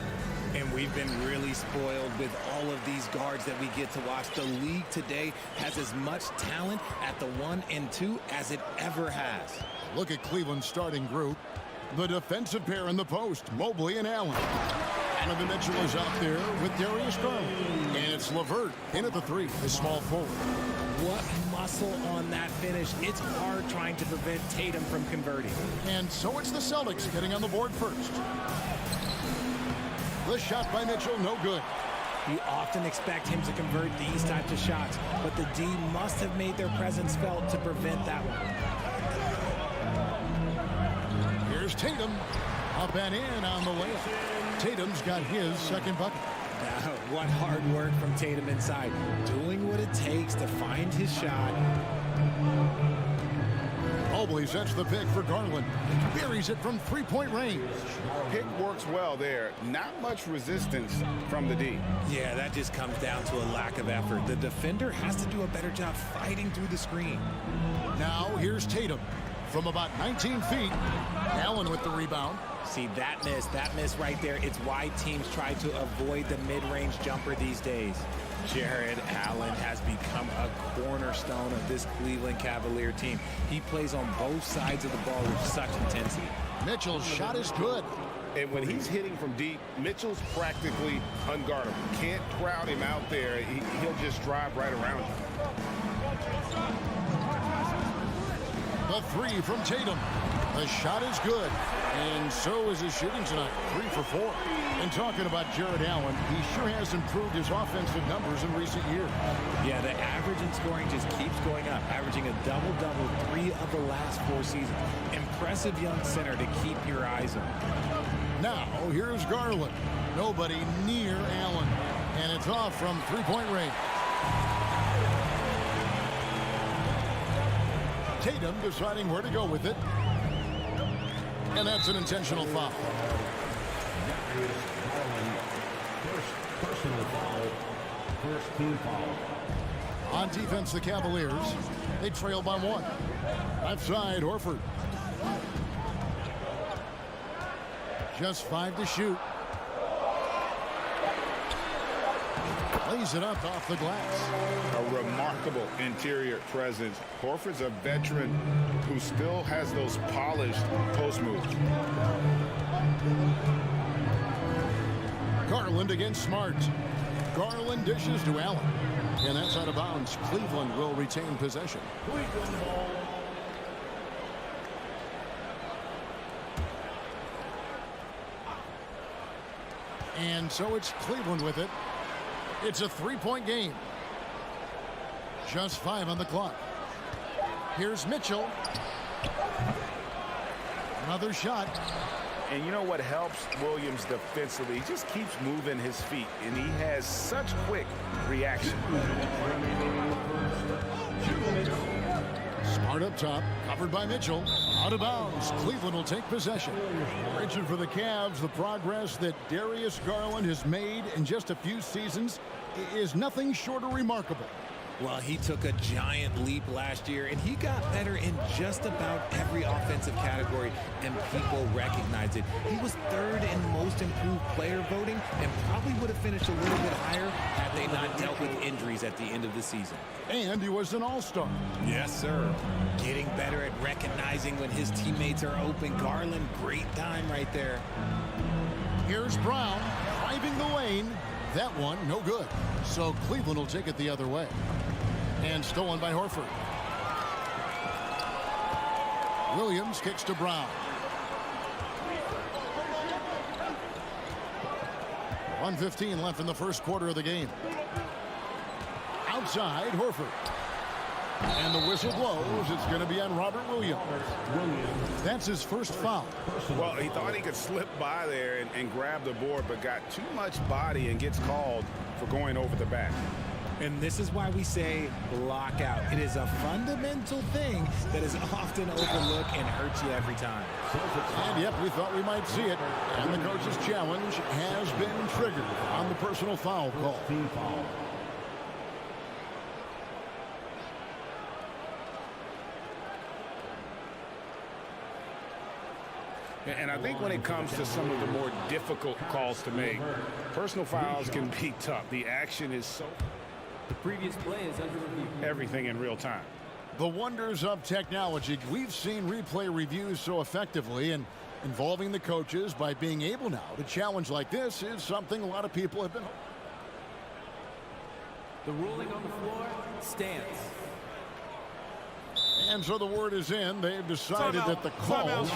And we've been really spoiled with all of these guards that we get to watch. The league today has as much talent at the 1 and 2 as it ever has. Look at Cleveland's starting group. The defensive pair in the post, Mobley and Allen. Donovan Mitchell is out there with Darius Garland. And it's LeVert in at the 3, the small forward. What muscle on that finish. It's hard trying to prevent Tatum from converting. And so it's the Celtics getting on the board first. The shot by Mitchell, no good. You often expect him to convert these types of shots, but the D must have made their presence felt to prevent that one. Here's Tatum. Up and in on the layup. Tatum's got his second bucket. What hard work from Tatum inside. Doing what it takes to find his shot. Mobley sets the pick for Garland. Buries it from three-point range. Pick works well there. Not much resistance from the D. Yeah, that just comes down to a lack of effort. The defender has to do a better job fighting through the screen. Now here's Tatum from about 19 feet. Allen with the rebound. See, that miss right there. It's why teams try to avoid the mid-range jumper these days. Jared Allen has become a cornerstone of this Cleveland Cavalier team. He plays on both sides of the ball with such intensity. Mitchell's shot is good. And when he's hitting from deep, Mitchell's practically unguardable. Can't crowd him out there. He'll just drive right around you. The 3 from Tatum. The shot is good. And so is his shooting tonight. 3 for 4. And talking about Jared Allen, he sure has improved his offensive numbers in recent years. Yeah, the average in scoring just keeps going up, averaging a double-double 3 of the last 4 seasons. Impressive young center to keep your eyes on. Now, here's Garland. Nobody near Allen. And it's off from three-point range. Tatum deciding where to go with it. And that's an intentional foul. First personal foul. First team foul. On defense, the Cavaliers, they trail by 1. Left side, Horford. Just 5 to shoot. Lays it up off the glass. A remarkable interior presence. Horford's a veteran who still has those polished post moves. Garland against Smart. Garland dishes to Allen. And that's out of bounds. Cleveland will retain possession. And so it's Cleveland with it. It's a 3-point game. Just 5 on the clock. Here's Mitchell. Another shot. And you know what helps Williams defensively? He just keeps moving his feet, and he has such quick reaction. Smart up top, covered by Mitchell. Out of bounds. Cleveland will take possession. Richard, for the Cavs, the progress that Darius Garland has made in just a few seasons is nothing short of remarkable. Well, he took a giant leap last year, and he got better in just about every offensive category, and people recognize it. He was 3rd in most improved player voting and probably would have finished a little bit higher had they not dealt with injuries at the end of the season. And he was an all-star. Yes, sir. Getting better at recognizing when his teammates are open. Garland, great time right there. Here's Brown driving the lane. That one, no good. So Cleveland will take it the other way. And stolen by Horford. Williams kicks to Brown. .1:15 left in the first quarter of the game. Outside, Horford. And the whistle blows. It's going to be on Robert Williams. That's his first foul. Well, he thought he could slip by there and grab the board, but got too much body and gets called for going over the back. And this is why we say lockout. It is a fundamental thing that is often overlooked and hurts you every time. And yep, we thought we might see it. And the coach's challenge has been triggered on the personal foul call. Team foul. And I think when it comes to some of the more difficult calls to make, personal fouls can be tough. The action is so... The previous play is under review. Everything in real time. The wonders of technology. We've seen replay reviews so effectively, and Involving the coaches by being able now to challenge like this is something a lot of people have been. The ruling on the floor stands. And so the word is in. They've decided that the call stands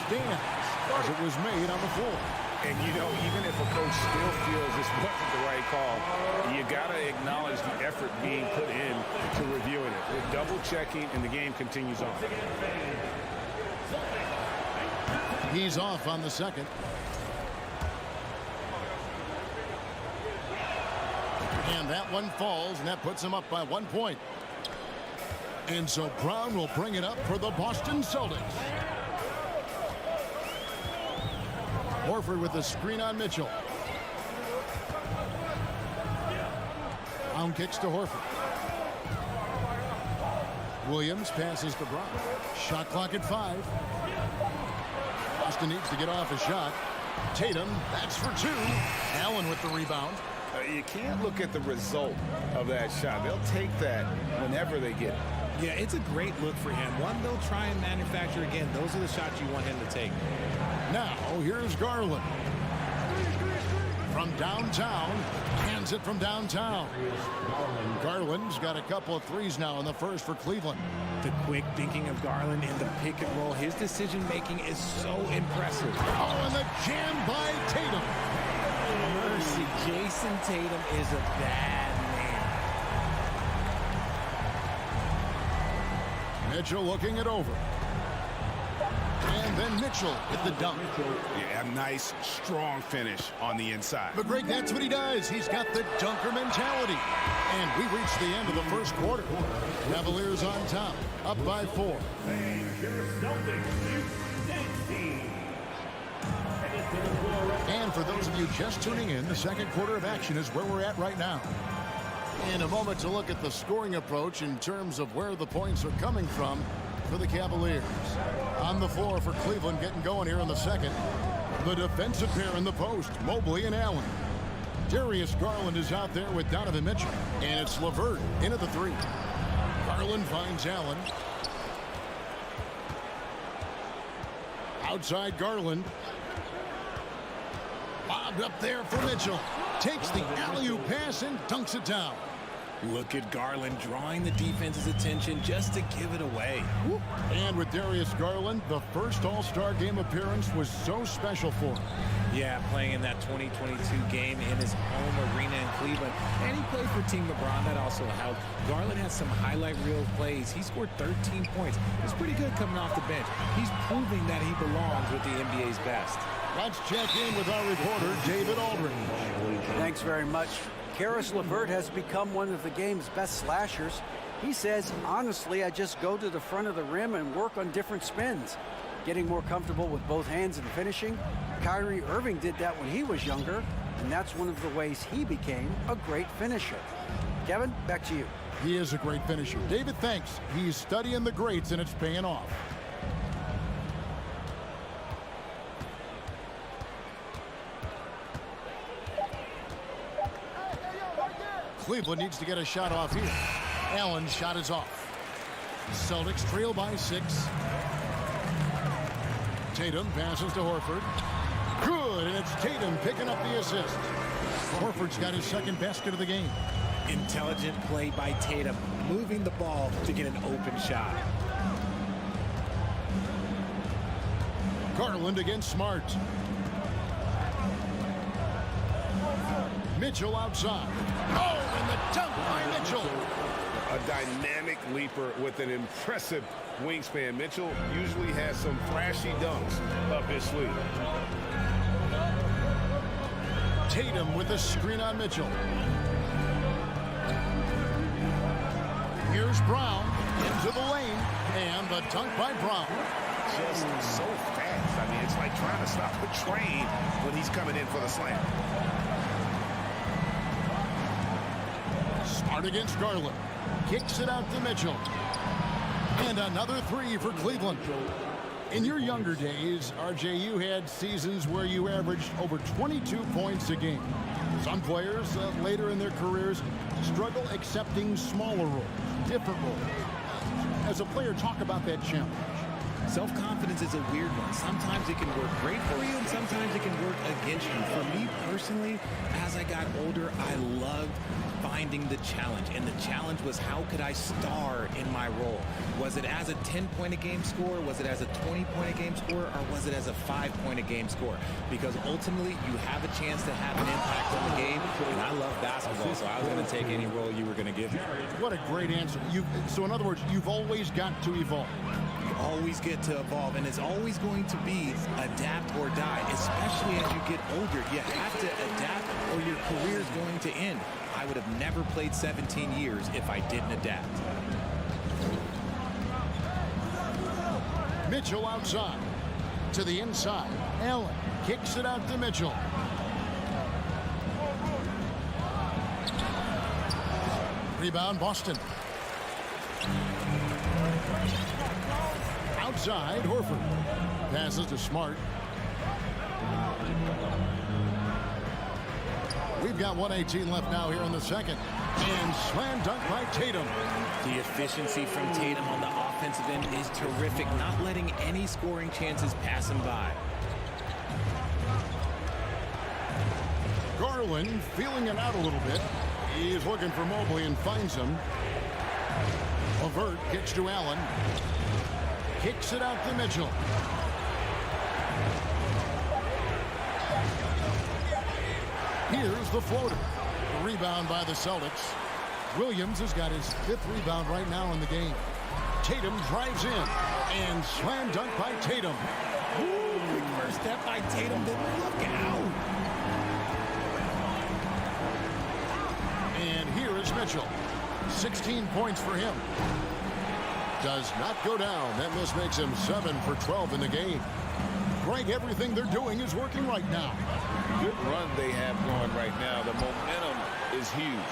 as it was made on the floor. And, you know, even if a coach still feels this wasn't the right call, you got to acknowledge the effort being put in to reviewing it. They're double-checking, and the game continues on. He's off on the second. And that one falls, and that puts him up by 1 point. And so Brown will bring it up for the Boston Celtics. Horford with the screen on Mitchell. Brown kicks to Horford. Williams passes to Brown. Shot clock at 5. Boston needs to get off a shot. Tatum, that's for 2. Allen with the rebound. You can't look at the result of that shot. They'll take that whenever they get it. Yeah, it's a great look for him. One they'll try and manufacture again. Those are the shots you want him to take. Now, here's Garland. From downtown, hands it from downtown. Garland's got a couple of threes now in the first for Cleveland. The quick thinking of Garland in the pick and roll. His decision-making is so impressive. Oh, and the jam by Tatum. Mercy, Jason Tatum is a bad man. Mitchell looking it over. And then Mitchell with the dunk. Yeah, a nice, strong finish on the inside. But Greg, that's what he does. He's got the dunker mentality. And we reached the end of the first quarter. Cavaliers on top, up by 4. And for those of you just tuning in, the second quarter of action is where we're at right now. In a moment to look at the scoring approach in terms of where the points are coming from for the Cavaliers. On the floor for Cleveland, getting going here in the second. The defensive pair in the post, Mobley and Allen. Darius Garland is out there with Donovan Mitchell. And it's LeVert in at the 3. Garland finds Allen. Outside Garland. Lobbed up there for Mitchell. Takes the alley-oop pass and dunks it down. Look at Garland drawing the defense's attention just to give it away. And with Darius Garland, the first All-Star game appearance was so special for him. Yeah, playing in that 2022 game in his home arena in Cleveland. And he played for Team LeBron. That also helped. Garland had some highlight reel plays. He scored 13 points. It's pretty good coming off the bench. He's proving that he belongs with the NBA's best. Let's check in with our reporter, David Aldridge. Thanks very much. Karis LeVert has become one of the game's best slashers. He says, honestly, I just go to the front of the rim and work on different spins. Getting more comfortable with both hands and finishing. Kyrie Irving did that when he was younger, and that's one of the ways he became a great finisher. Kevin, back to you. He is a great finisher. David, thanks. He's studying the greats, and it's paying off. Cleveland needs to get a shot off here. Allen's shot is off. Celtics trail by 6. Tatum passes to Horford. Good, and it's Tatum picking up the assist. Horford's got his second basket of the game. Intelligent play by Tatum, moving the ball to get an open shot. Garland against Smart. Mitchell outside. Oh, and the dunk by Mitchell. A dynamic leaper with an impressive wingspan. Mitchell usually has some flashy dunks up his sleeve. Tatum with a screen on Mitchell. Here's Brown into the lane, and the dunk by Brown. Just so fast. I mean, it's like trying to stop a train when he's coming in for the slam. Smart against Garland. Kicks it out to Mitchell. And another 3 for Cleveland. In your younger days, RJ, you had seasons where you averaged over 22 points a game. Some players later in their careers struggle accepting smaller roles, different roles. As a player, talk about that challenge. Self-confidence is a weird one. Sometimes it can work great for you, and sometimes it can work against you. For me personally, as I got older, I loved finding the challenge. And the challenge was, how could I star in my role? Was it as a 10-point-a-game scorer? Was it as a 20-point-a-game scorer? Or was it as a 5-point-a-game scorer? Because ultimately, you have a chance to have an impact on the game. And I love basketball, so I was going to take any role you were going to give me. What a great answer. So in other words, you've always got to evolve. You always get to evolve, and it's always going to be adapt or die, especially as you get older. You have to adapt or your career is going to end. I would have never played 17 years if I didn't adapt. Mitchell outside. To the inside. Allen kicks it out to Mitchell. Rebound, Boston. Outside, Horford. Passes to Smart. We've got 1:18 left now here in the second. And slam dunk by Tatum. The efficiency from Tatum on the offensive end is terrific, not letting any scoring chances pass him by. Garland feeling it out a little bit. He's looking for Mobley and finds him. Levert gets to Allen. Kicks it out to Mitchell. Here's the floater. Rebound by the Celtics. Williams has got his 5th rebound right now in the game. Tatum drives in. And slam dunk by Tatum. Ooh, quick first step by Tatum. Then look out. And here is Mitchell. 16 points for him. Does not go down. That miss makes him 7 for 12 in the game. Greg, everything they're doing is working right now. Good run they have going right now. The momentum is huge.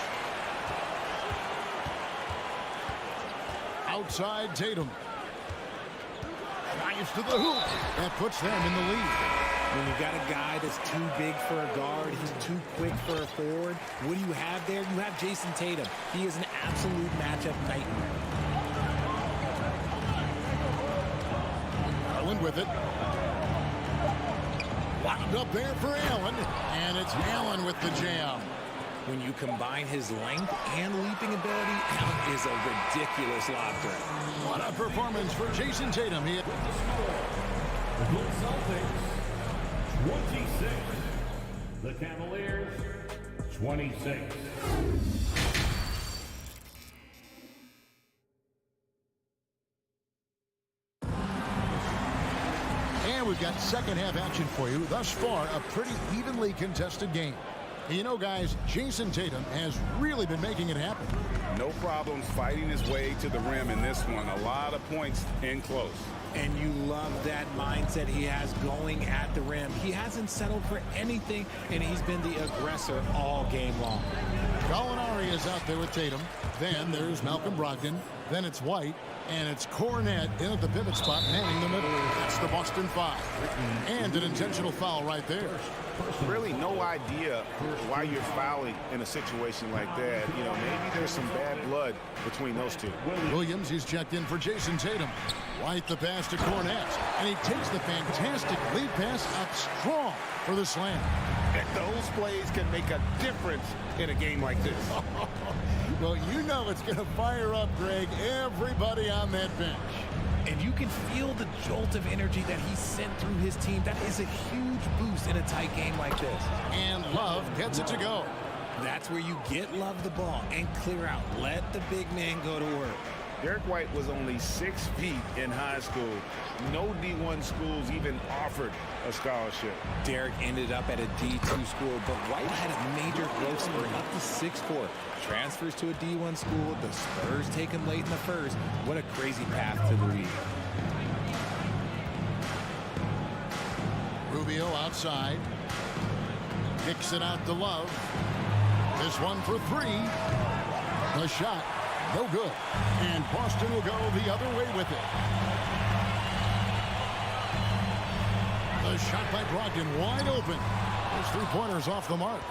Outside Tatum. Drives to the hoop. That puts them in the lead. When you got a guy that's too big for a guard, he's too quick for a forward, what do you have there? You have Jason Tatum. He is an absolute matchup nightmare. Garland with it. Wound up there for Allen. And it's Allen with the jam. When you combine his length and leaping ability, Allen is a ridiculous lob threat. What a performance for Jason Tatum. The Celtics, 26. The Cavaliers, 26. And we've got second half action for you. Thus far, a pretty evenly contested game. And you know, guys, Jason Tatum has really been making it happen. No problems fighting his way to the rim in this one. A lot of points in close. And you love that mindset he has going at the rim. He hasn't settled for anything, and he's been the aggressor all game long. Gallinari is out there with Tatum. Then there's Malcolm Brogdon. Then it's White. And it's Cornette in at the pivot spot, manning the middle. That's the Boston 5. And an intentional foul right there. Really no idea why you're fouling in a situation like that. You know, maybe there's some bad blood between those two. Williams, he's checked in for Jason Tatum. White the pass to Cornette. And he takes the fantastic lead pass up strong for the slam. And those plays can make a difference in a game like this. Well, you know it's going to fire up, Greg, everybody on that bench. And you can feel the jolt of energy that he sent through his team. That is a huge boost in a tight game like this. And Love gets it to go. That's where you get Love the ball and clear out. Let the big man go to work. Derek White was only 6 feet in high school. No D1 schools even offered a scholarship. Derek ended up at a D2 school, but White had a major growth spurt up to 6'4". Transfers to a D1 school. The Spurs take him late in the first. What a crazy path to the league. Rubio outside. Kicks it out to Love. This one for 3. The shot. No good. And Boston will go the other way with it. The shot by Brogdon wide open. Those 3-pointers off the mark.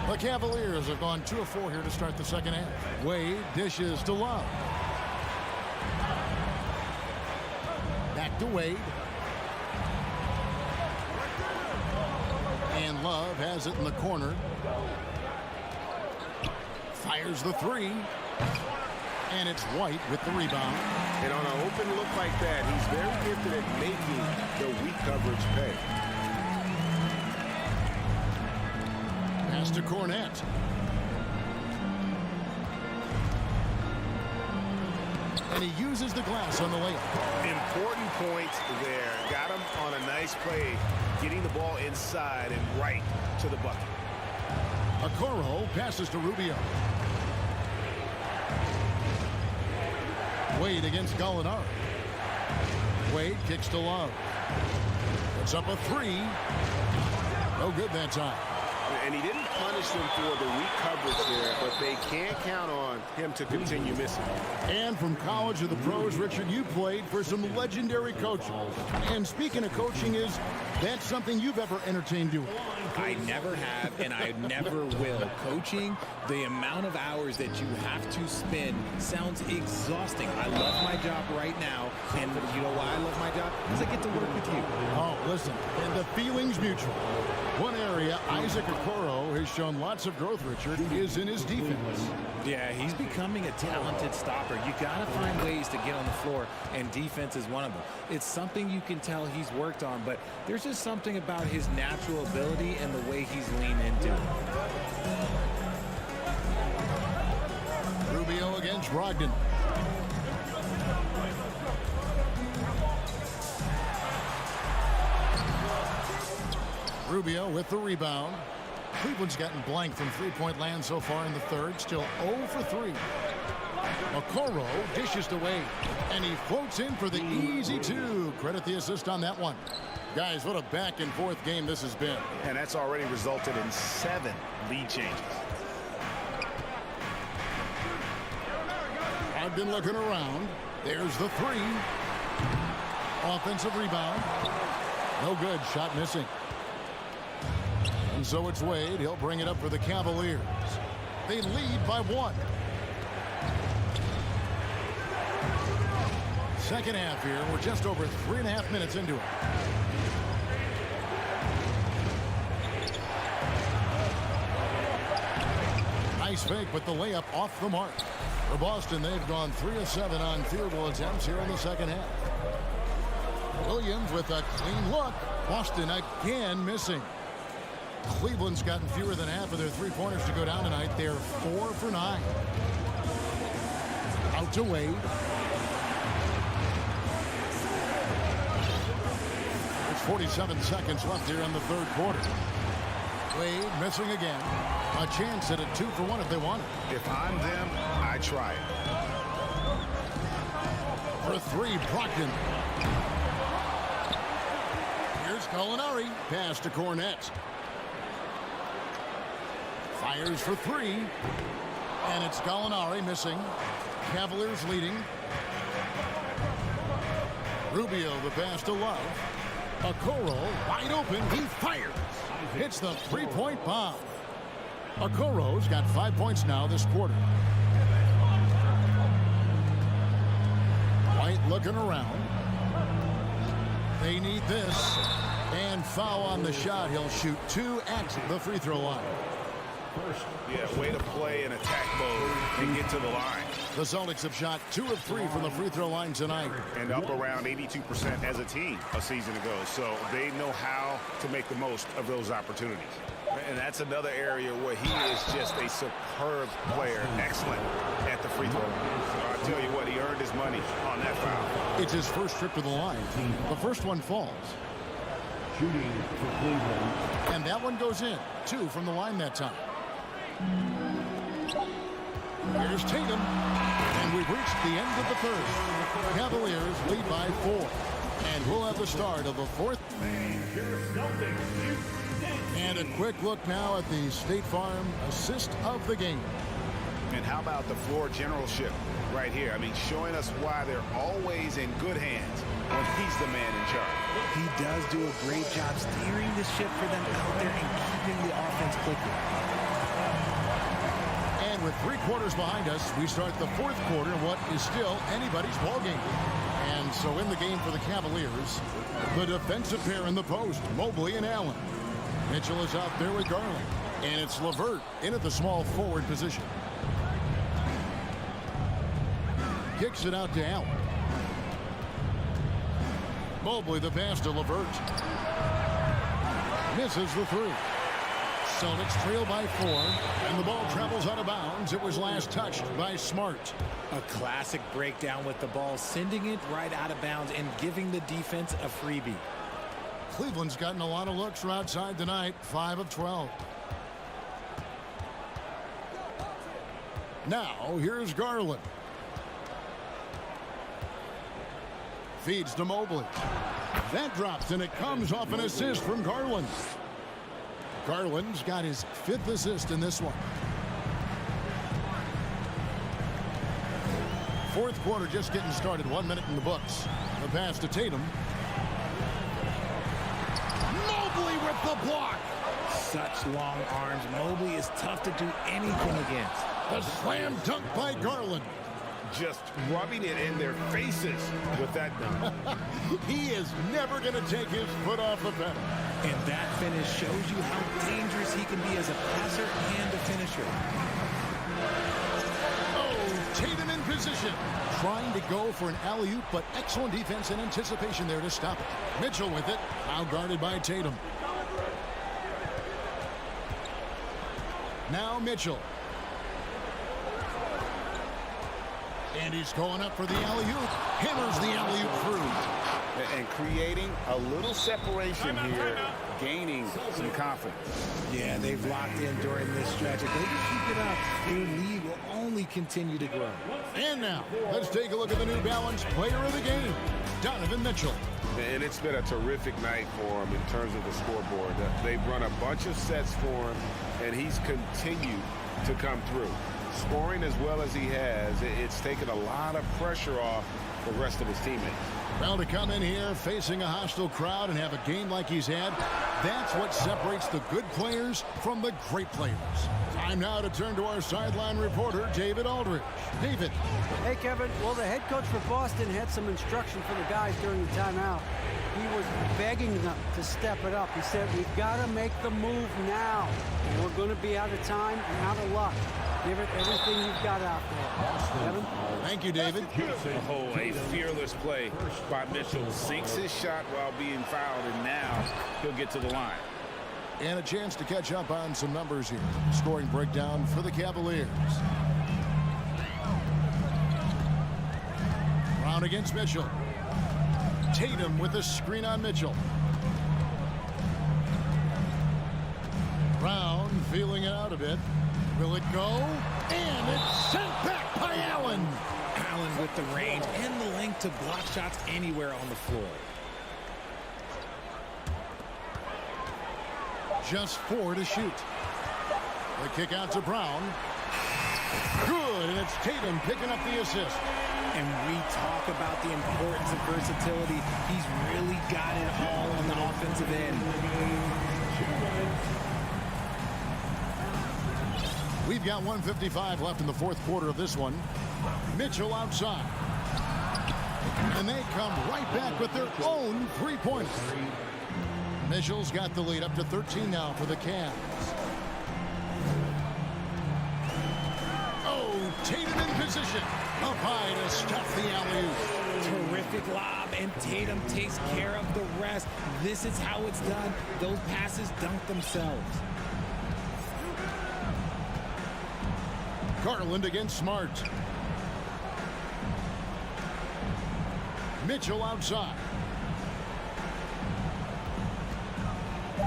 The Cavaliers have gone 2 of 4 here to start the second half. Wade dishes to Love. to Wade. And Love has it in the corner. Fires the three. And it's White with the rebound. And on an open look like that, he's very gifted at making the weak coverage pay. Pass to Cornette. And he uses the glass on the layup. Important points there. Got him on a nice play, getting the ball inside and right to the bucket. Okoro passes to Rubio. Wade against Gallinari. Wade kicks to Love. It's up a three. No good that time. And he didn't punish them for the weak coverage there, but they can't count on him to continue missing. And from college to the pros, Richard, you played for some legendary coaches. And speaking of coaching, is that something you've ever entertained doing? I never have, and I never will. Coaching, the amount of hours that you have to spend sounds exhausting. I love my job right now, and you know why I love my job? Because I get to work with you. Oh, listen, and the feeling's mutual. One area Isaac Okoro has shown lots of growth, Richard, is in his defense. Yeah, he's becoming a talented stopper. You got to find ways to get on the floor, and defense is one of them. It's something you can tell he's worked on, but there's just something about his natural ability and the way he's leaned into it. Rubio against Brogdon. Rubio with the rebound. Cleveland's gotten blank from three-point land so far in the third. Still 0 for 3. Okoro dishes to Wade, and he floats in for the easy two. Credit the assist on that one. Guys, what a back-and-forth game this has been. And that's already resulted in 7 lead changes. I've been looking around. There's the three. Offensive rebound. No good. Shot missing. And so it's Wade. He'll bring it up for the Cavaliers. They lead by 1. Second half here. We're just over 3.5 minutes into it. Nice fake, but the layup off the mark. For Boston, they've gone 3 of 7 on field goal attempts here in the second half. Williams with a clean look. Boston again missing. Cleveland's gotten fewer than half of their three-pointers to go down tonight. They're 4 for 9. Out to Wade. There's 47 seconds left here in the third quarter. Wade missing again. A chance at a 2 for 1 if they want it. If I'm them, I try it. For 3, Brogdon. Here's Gallinari. Pass to Cornette. Fires for 3. And it's Gallinari missing. Cavaliers leading. Rubio the pass to Love. Okoro wide open. He fires. Hits the three-point bomb. Okoro's got 5 points now this quarter. White looking around. They need this. And foul on the shot. He'll shoot 2 at the free throw line. Yeah, way to play in attack mode and get to the line. The Celtics have shot 2 of 3 from the free throw line tonight. And up around 82% as a team a season ago. So they know how to make the most of those opportunities. And that's another area where he is just a superb player. Excellent at the free throw. I'll tell you what, he earned his money on that foul. It's his first trip to the line. The first one falls. Shooting for Cleveland. And that one goes in. 2 from the line that time. Here's Tatum. And we've reached the end of the third. Cavaliers lead by 4. And we'll have the start of the fourth. And a quick look now at the State Farm assist of the game. And how about the floor generalship right here? I mean, showing us why they're always in good hands when he's the man in charge. He does do a great job steering the ship for them out there and keeping the offense clicking. And with 3 quarters behind us, we start the fourth quarter, what is still anybody's ball game. And And so in the game for the Cavaliers, the defensive pair in the post, Mobley and Allen. Mitchell is out there with Garland. And it's LeVert in at the small forward position. Kicks it out to Allen. Mobley the pass to LeVert. Misses the three. Celtics trail by 4, and the ball travels out of bounds. It was last touched by Smart. A classic breakdown with the ball, sending it right out of bounds and giving the defense a freebie. Cleveland's gotten a lot of looks from outside tonight, 5 of 12. Now, here's Garland. Feeds to Mobley. That drops, and it comes off an assist from Garland. Garland's got his 5th assist in this one. Fourth quarter just getting started. 1 minute in the books. The pass to Tatum. Mobley with the block. Such long arms. Mobley is tough to do anything against. The slam dunk by Garland. Just rubbing it in their faces with that dunk. He is never going to take his foot off the pedal. And that finish shows you how dangerous he can be as a passer and a finisher. Oh, Tatum in position. Trying to go for an alley-oop, but excellent defense and anticipation there to stop it. Mitchell with it, now guarded by Tatum. Now Mitchell. And he's going up for the alley-oop. Hammers the alley-oop through. And creating a little separation here, gaining some confidence. Yeah, they've locked in during this stretch. If they can keep it up, their lead will only continue to grow. And now, let's take a look at the New Balance player of the game, Donovan Mitchell. And it's been a terrific night for him in terms of the scoreboard. They've run a bunch of sets for him, and he's continued to come through. Scoring as well as he has, it's taken a lot of pressure off the rest of his teammates. Well, to come in here facing a hostile crowd and have a game like he's had, that's what separates the good players from the great players. Time now to turn to our sideline reporter, David Aldridge. David. Hey, Kevin. Well, the head coach for Boston had some instruction for the guys during the timeout. He was begging them to step it up. He said, we've got to make the move now. And we're going to be out of time and out of luck. Give it everything you've got out there. Kevin? Thank you, David. Oh, a fearless play by Mitchell. Sinks his shot while being fouled, and now he'll get to the line. And a chance to catch up on some numbers here. Scoring breakdown for the Cavaliers. Brown against Mitchell. Tatum with a screen on Mitchell. Brown feeling it out a bit. Will it go? And it's sent back by Allen. Allen with the range and the length to block shots anywhere on the floor. Just 4 to shoot. The kick out to Brown. Good, and it's Tatum picking up the assist. And we talk about the importance of versatility. He's really got it all on the offensive end. We've got 1:55 left in the fourth quarter of this one. Mitchell outside. And they come right back with their own three-pointer. Mitchell's got the lead up to 13 now for the Cavs. Oh, Tatum in position. Up high to stuff the alley-oop. Terrific lob, and Tatum takes care of the rest. This is how it's done. Those passes dunk themselves. Garland against Smart. Mitchell outside.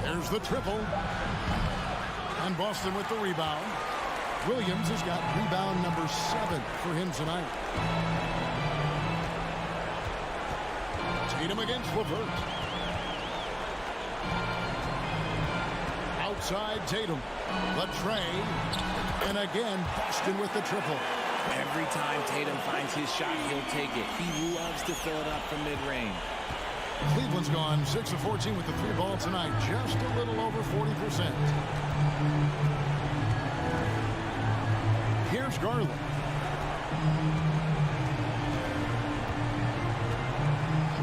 There's the triple. And Boston with the rebound. Williams has got rebound number 7 for him tonight. Tatum against LeVert. Outside Tatum. The tray. And again, Boston with the triple. Every time Tatum finds his shot, he'll take it. He loves to fill it up from mid-range. Cleveland's gone 6 of 14 with the 3 ball tonight. Just a little over 40%. Here's Garland.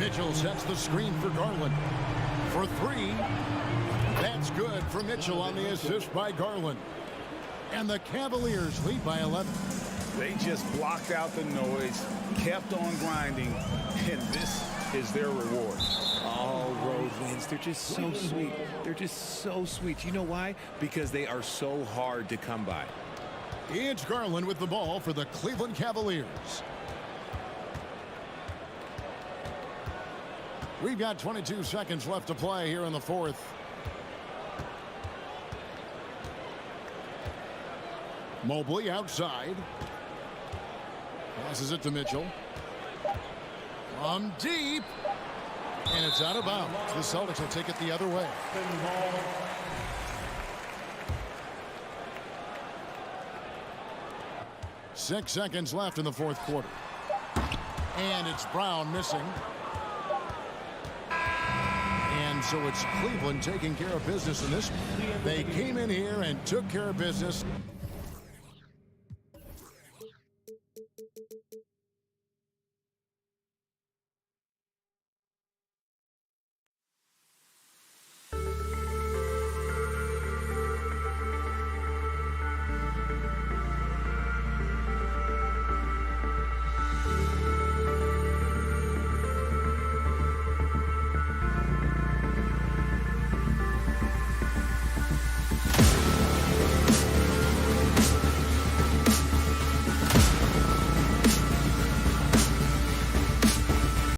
Mitchell sets the screen for Garland. For three. That's good for Mitchell on the assist by Garland. And the Cavaliers lead by 11. They just blocked out the noise, kept on grinding, and this is their reward. Oh, road wins. They're just so sweet. They're just so sweet. You know why? Because they are so hard to come by. It's Garland with the ball for the Cleveland Cavaliers. We've got 22 seconds left to play here in the fourth. Mobley outside. Passes it to Mitchell. From deep. And it's out of bounds. The Celtics will take it the other way. 6 seconds left in the fourth quarter. And it's Brown missing. And so it's Cleveland taking care of business in this one. They came in here and took care of business.